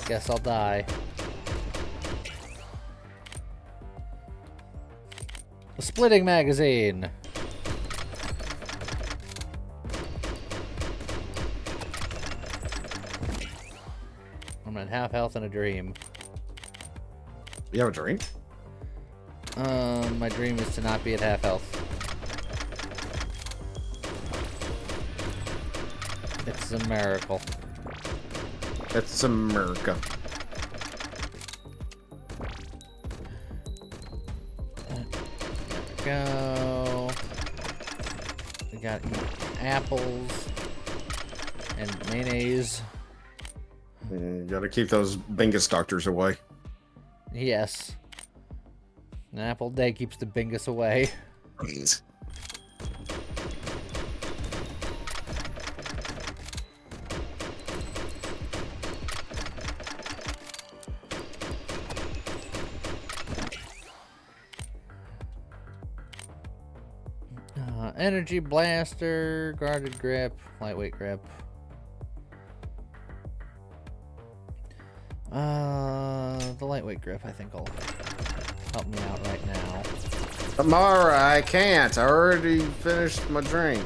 Guess I'll die. A splitting magazine. I'm at half health in a dream. You have a dream? My dream is to not be at half health. It's a miracle. It's America. Go. We got apples and mayonnaise. You gotta keep those Bingus doctors away. Yes. An apple a day keeps the bingus away. Energy blaster, guarded grip, lightweight grip. The lightweight grip I think will help me out right now. Amara, I can't. I already finished my drink.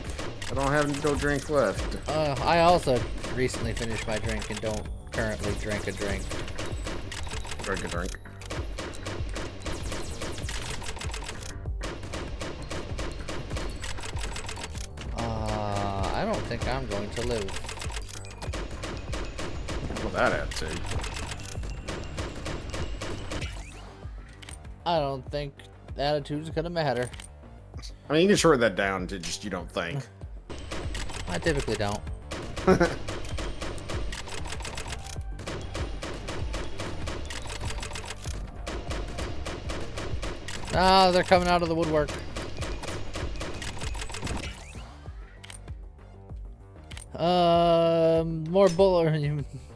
I don't have no drink left. I also recently finished my drink and don't currently drink a drink. Drink a drink. I don't think I'm going to live. Well, that add to. I don't think attitude's gonna matter. I mean, you can short that down to just you don't think. I typically don't. Ah, they're coming out of the woodwork.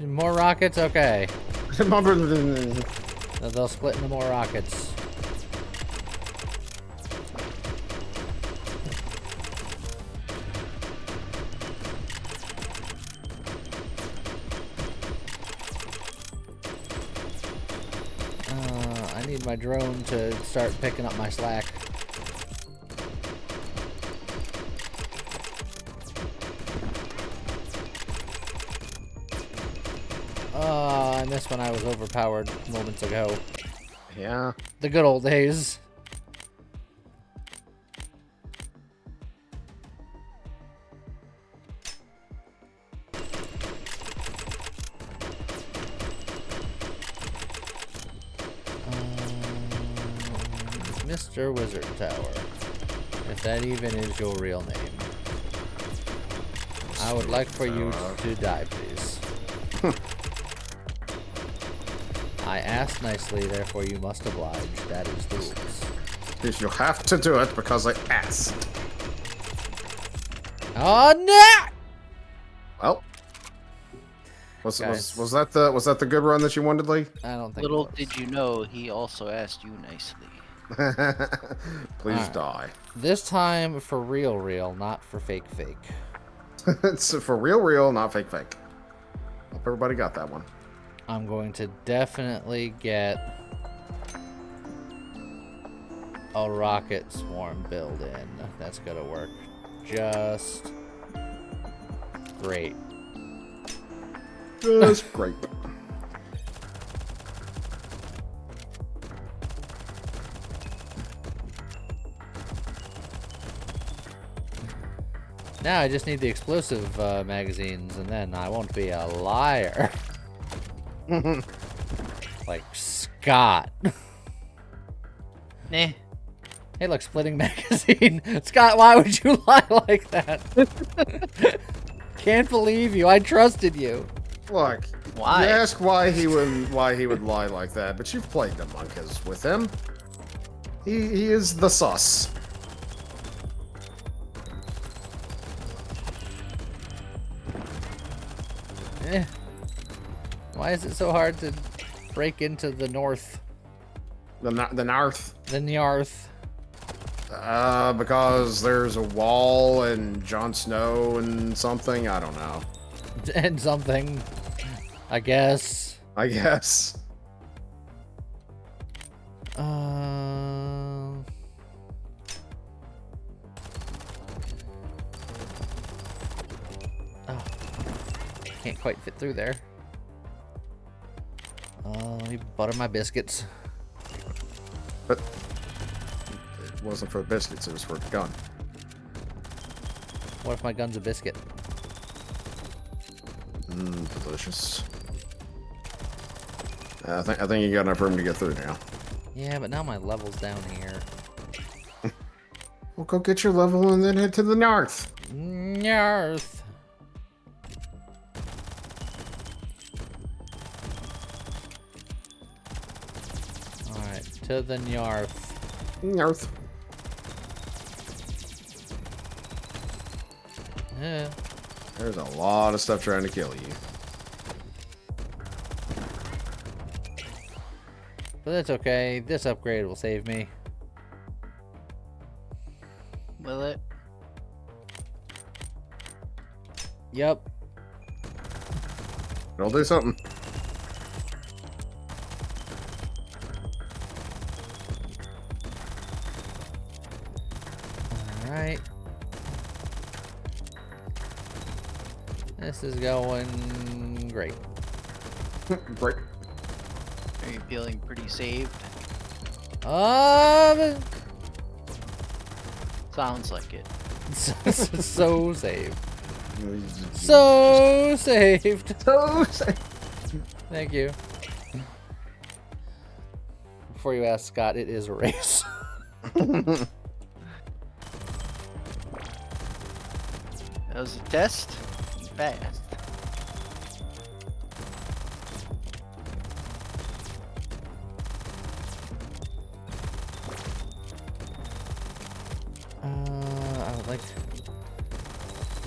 More rockets? Okay. They'll split into more rockets. I need my drone to start picking up my slack. I missed when I was overpowered moments ago. Yeah. The good old days. Mr. Wizard Tower. If that even is your real name. I would like for you to die, please. I asked nicely, therefore you must oblige. That is the rules. If you have to do it because I asked. Oh no! Well, was that the good run that you wanted, Lee? I don't think. Little did you know, he also asked you nicely. Please die. This time for real, not for fake. It's for real, not fake. Hope everybody got that one. I'm going to definitely get a rocket swarm build in. That's gonna work just great. Just great. Now I just need the explosive magazines, and then I won't be a liar. Like Scott. Nah. Hey, look, splitting magazine. Scott, why would you lie like that? Can't believe you. I trusted you. Look, Why? you ask why he would lie like that, but you've played the monkeys with him. He is the sus. Why is it so hard to break into the north? The north. The north. Because there's a wall and Jon Snow and something. I don't know. And something. I guess. I guess. Oh, can't quite fit through there. Let me butter my biscuits. But it wasn't for biscuits, it was for the gun. What if my gun's a biscuit? Delicious. I think you got enough room to get through now. Yeah, but now my level's down here. Well, go get your level and then head to the north. North. Alright, to the north. North. Yeah. There's a lot of stuff trying to kill you. But that's okay. This upgrade will save me. Will it? Yep. It'll do something. Alright. This is going great. Great. Are you feeling pretty saved? Sounds like it. So saved. So saved. So saved. Thank you. Before you ask, Scott, it is a race. That was a test. Fast. I would like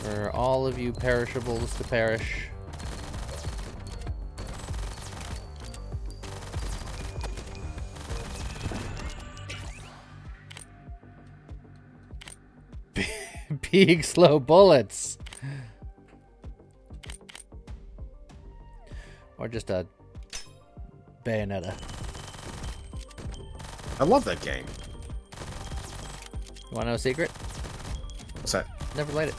for all of you perishables to perish. Big slow bullets. Or just a Bayonetta. I love that game. You want to know a secret? What's that? Never played it.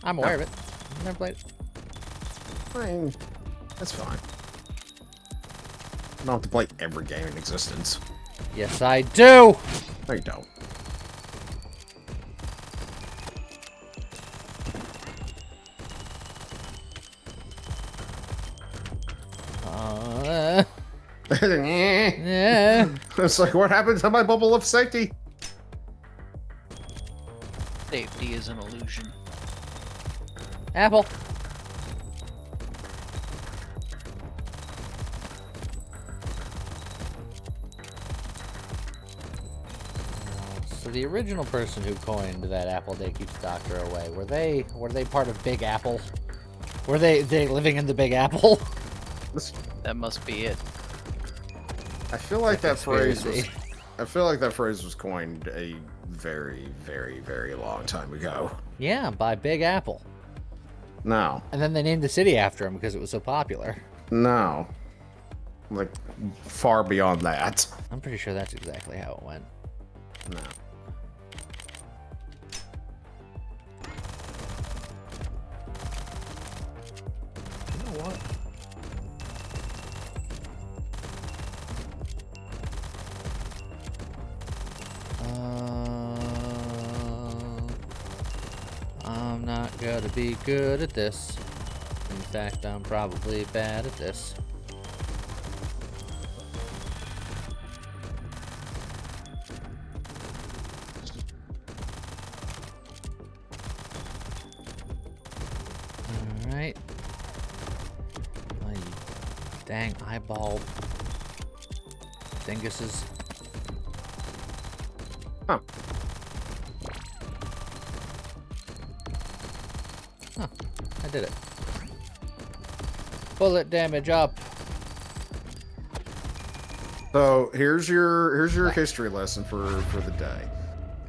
I'm aware of it. Never played it. Fine. That's fine. I don't have to play every game in existence. Yes, I do. No, you don't. Yeah. It's like, what happened to my bubble of safety? Safety is an illusion. Apple. So the original person who coined that Apple Day keeps Doctor away, were they part of Big Apple? Were they living in the Big Apple? That must be it. I feel like that phrase was. Conspiracy. I feel like that phrase was coined a very, very, very long time ago. Yeah, by Big Apple. No. And then they named the city after him because it was so popular. No. Like, far beyond that. I'm pretty sure that's exactly how it went. No. You know what? I'm not gonna be good at this. In fact, I'm probably bad at this. Alright. My dang eyeball dinguses. Huh. Huh. I did it. Bullet damage up. So here's your history lesson for the day.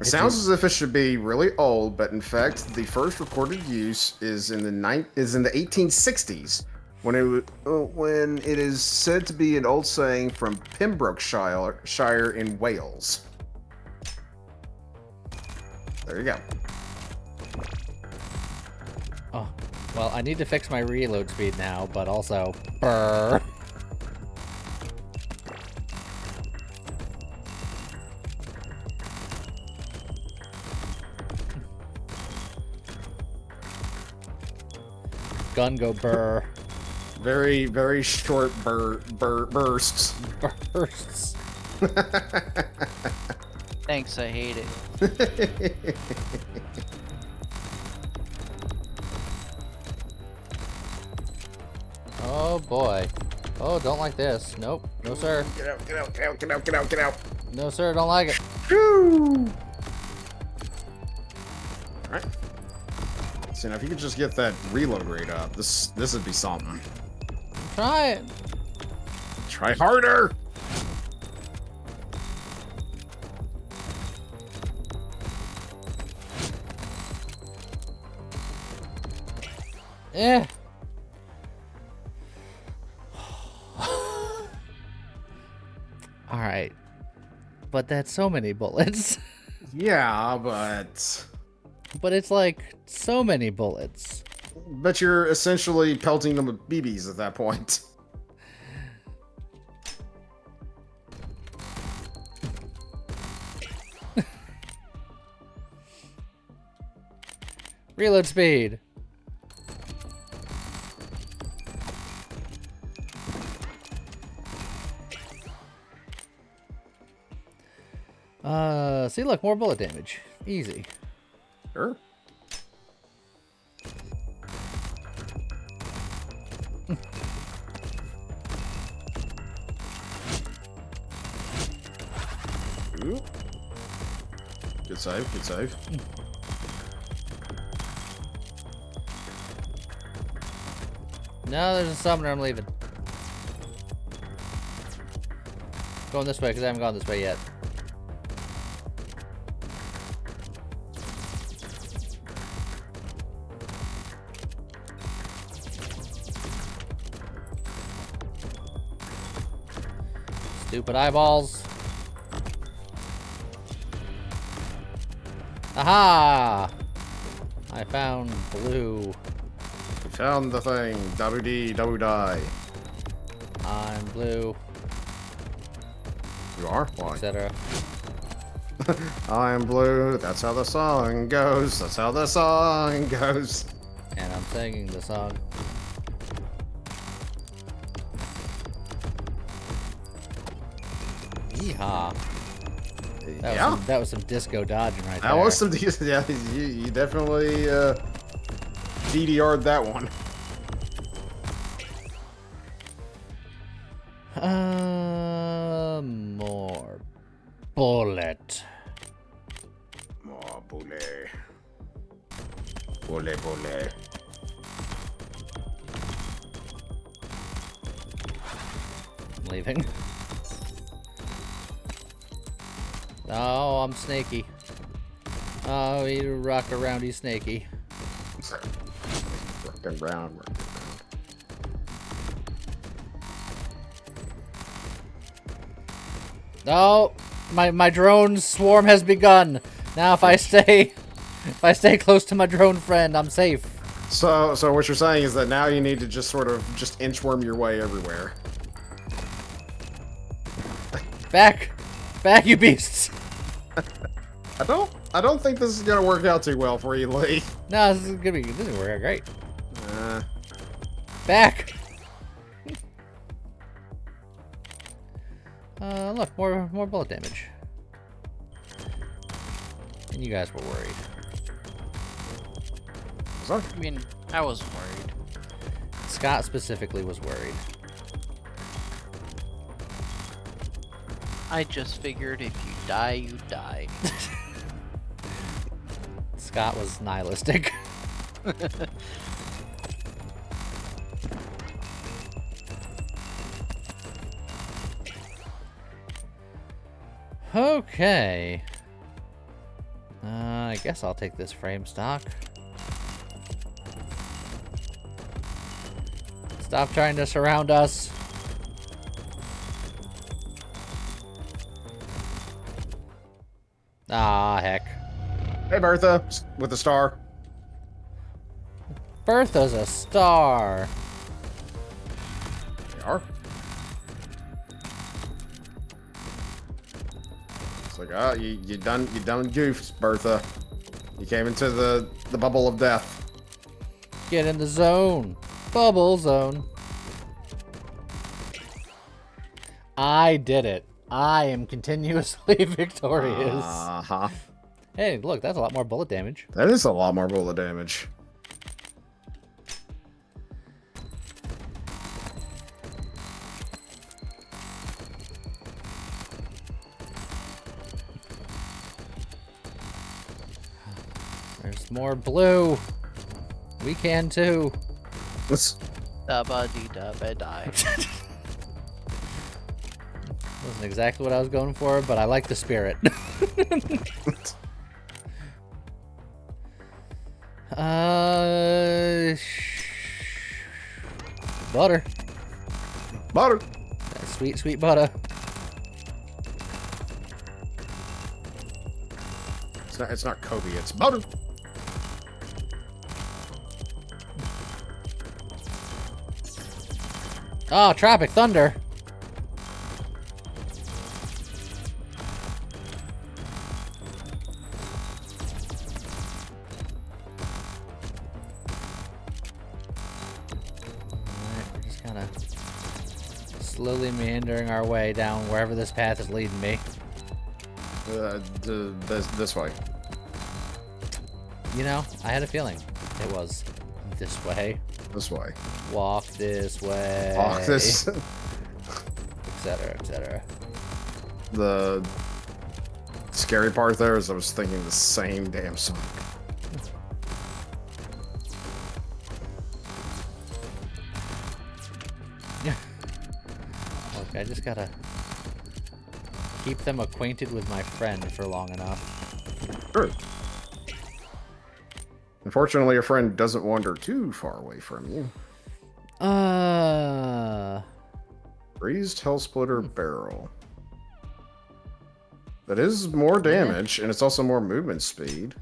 It sounds as if it should be really old, but in fact, the first recorded use is in the 1860s when it is said to be an old saying from Pembrokeshire in Wales. There you go. Oh, well, I need to fix my reload speed now, but also, brr. Gun go brr. Very, very short bursts. Bursts. Thanks, I hate it. Oh boy. Oh, don't like this. Nope. No, sir. Get out, get out, get out, get out, get out, get out. No, sir. Don't like it. Woo! Alright. So now if you could just get that reload rate up, this would be something. Try it. Try harder! Eh. Alright. But that's so many bullets. Yeah, but But it's like so many bullets. you're essentially pelting them with BBs at that point. Reload speed. See, look, more bullet damage. Easy. Sure. Ooh. Good save, good save. No, there's a summoner. I'm leaving. Going this way because I haven't gone this way yet. Stupid eyeballs. Aha! I found blue. We found the thing. Double D, double die. I'm blue, You are? Why? etc. I'm blue. That's how the song goes. That's how the song goes. And I'm singing the song. Yeehaw. Yeah. That was some disco dodging right there. That was some decent. Yeah, you definitely DDR'd that one. More bullet. More bullet. Bullet, bullet. I'm leaving. Oh, I'm snaky. Oh, you rock around, you snaky. Working around, working around. Oh, my drone swarm has begun. Now if I stay close to my drone friend, I'm safe. So what you're saying is that now you need to just sort of just inchworm your way everywhere. Back, you beasts. I don't think this is gonna work out too well for you, Lee. No, this is gonna work out great. Uh, Back. Look, more bullet damage. And you guys were worried. sorry. I mean, I wasn't worried. Scott specifically was worried. I just figured if you die, you die. Scott was nihilistic. Okay. I guess I'll take this frame stock. Stop trying to surround us. Ah, heck. Hey, Bertha, with a star. Bertha's a star. They are. It's like, ah, you done goofed, Bertha. You came into the bubble of death. Get in the zone. Bubble zone. I did it. I am continuously victorious. Uh-huh. Hey, look, that's a lot more bullet damage. That is a lot more bullet damage. There's more blue. We can too. Let's... Da-ba-dee-da-ba-die. Wasn't exactly what I was going for, but I like the spirit. Butter. Butter. That sweet, sweet butter. It's not Kobe, it's butter. Oh, Tropic Thunder. Alright, we're just kind of slowly meandering our way down wherever this path is leading me. This way. You know, I had a feeling it was this way. This way. Walk this way. Walk this. Etc., etc. The scary part there is I was thinking the same damn song. Look, I just gotta keep them acquainted with my friend for long enough. Sure. Unfortunately, your friend doesn't wander too far away from you. Breezed Hell Splitter Barrel. That is more damage, and it's also more movement speed.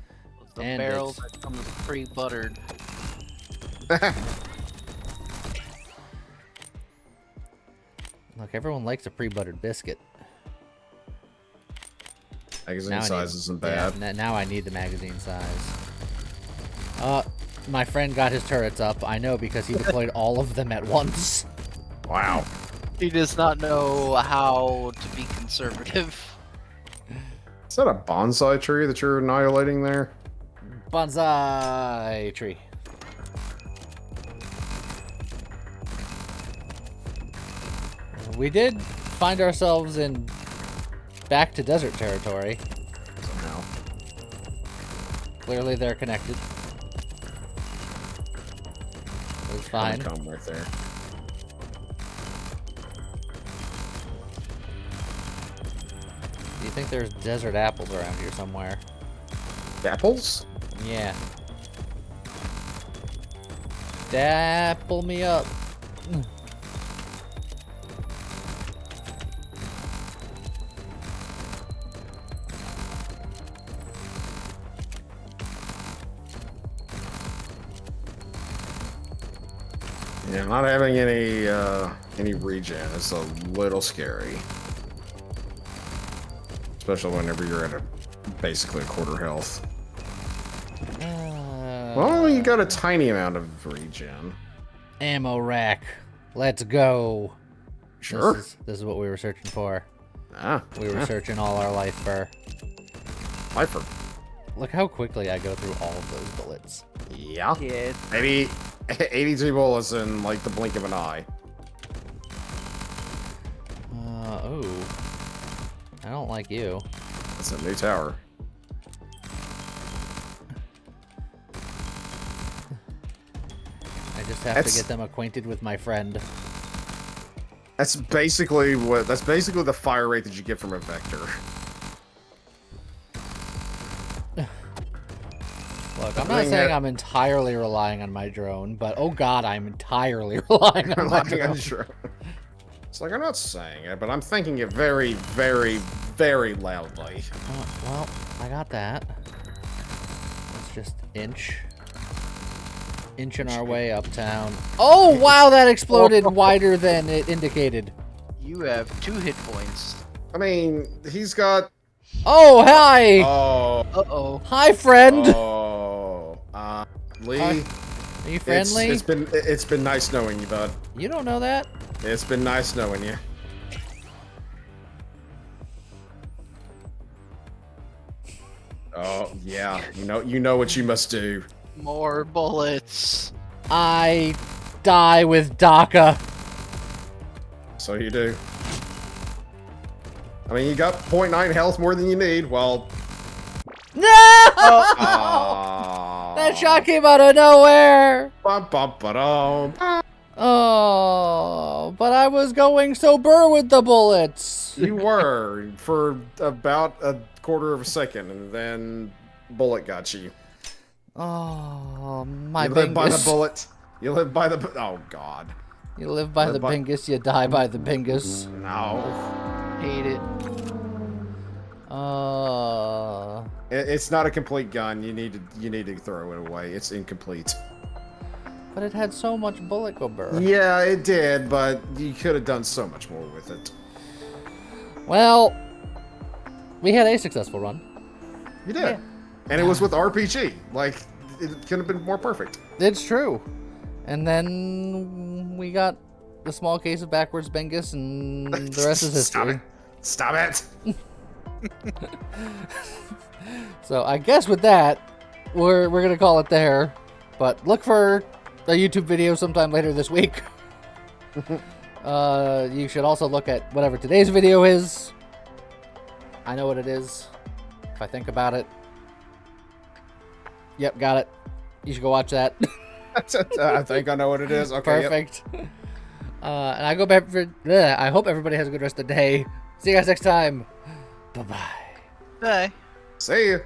The And barrels that come pre-buttered. Look, everyone likes a pre-buttered biscuit. Magazine size isn't bad. Yeah, now I need the magazine size. My friend got his turrets up. I know because he deployed all of them at once. Wow. He does not know how to be conservative. Is that a bonsai tree that you're annihilating there? Bonsai tree. We did find ourselves in back to desert territory. Somehow. Clearly they're connected. It's fine. Come right there. Do you think there's desert apples around here somewhere? Apples? Yeah. Dapple me up. Yeah, not having any regen is a little scary. Especially whenever you're at basically a quarter health. Well, you got a tiny amount of regen. Ammo rack. Let's go. Sure. This is what we were searching for. Ah, We were searching all our life for. Lifer. Look how quickly I go through all of those bullets. Yeah. Yeah. Maybe 82 bullets in like the blink of an eye. Oh. I don't like you. That's a new tower. I just have to get them acquainted with my friend. That's basically the fire rate that you get from a vector. Look, I'm not saying I'm entirely relying on my drone, but oh god, I'm entirely relying on my drone. It's like, I'm not saying it, but I'm thinking it very, very, very loudly. Well, I got that. Let's just inching our way uptown. Oh, wow, that exploded wider than it indicated. You have 2 hit points. I mean, he's got... Oh, hi! Oh. Uh-oh. Hi, friend! Oh. Lee. Are you friendly? It's been nice knowing you, bud. You don't know that? It's been nice knowing you. Oh, yeah. You know what you must do. More bullets. I die with DACA. So you do. I mean, you got 0.9 health more than you need. Well, No! aw. That shot came out of nowhere. Bum, bum, ba-dum. Oh, but I was going so burr with the bullets. You were for about a quarter of a second, and then bullet got you. Oh, my You live by the bingus. bullet. You live by the. Oh God. You live by the by- bingus, you die by the bingus. No. Hate it. It's not a complete gun. You need to throw it away. It's incomplete. But it had so much bullet go burr. Yeah, it did, but you could have done so much more with it. Well, we had a successful run. You did. Yeah. And it was with RPG. Like, it could have been more perfect. It's true. And then we got the small case of backwards bingus, and the rest is history. Stop it. So I guess with that, we're gonna call it there. But look for a YouTube video sometime later this week. You should also look at whatever today's video is. I know what it is, if I think about it. Yep, got it. You should go watch that. I think I know what it is. Okay. Perfect. And I go back for. I hope everybody has a good rest of the day. See you guys next time. Bye bye. Bye. See you.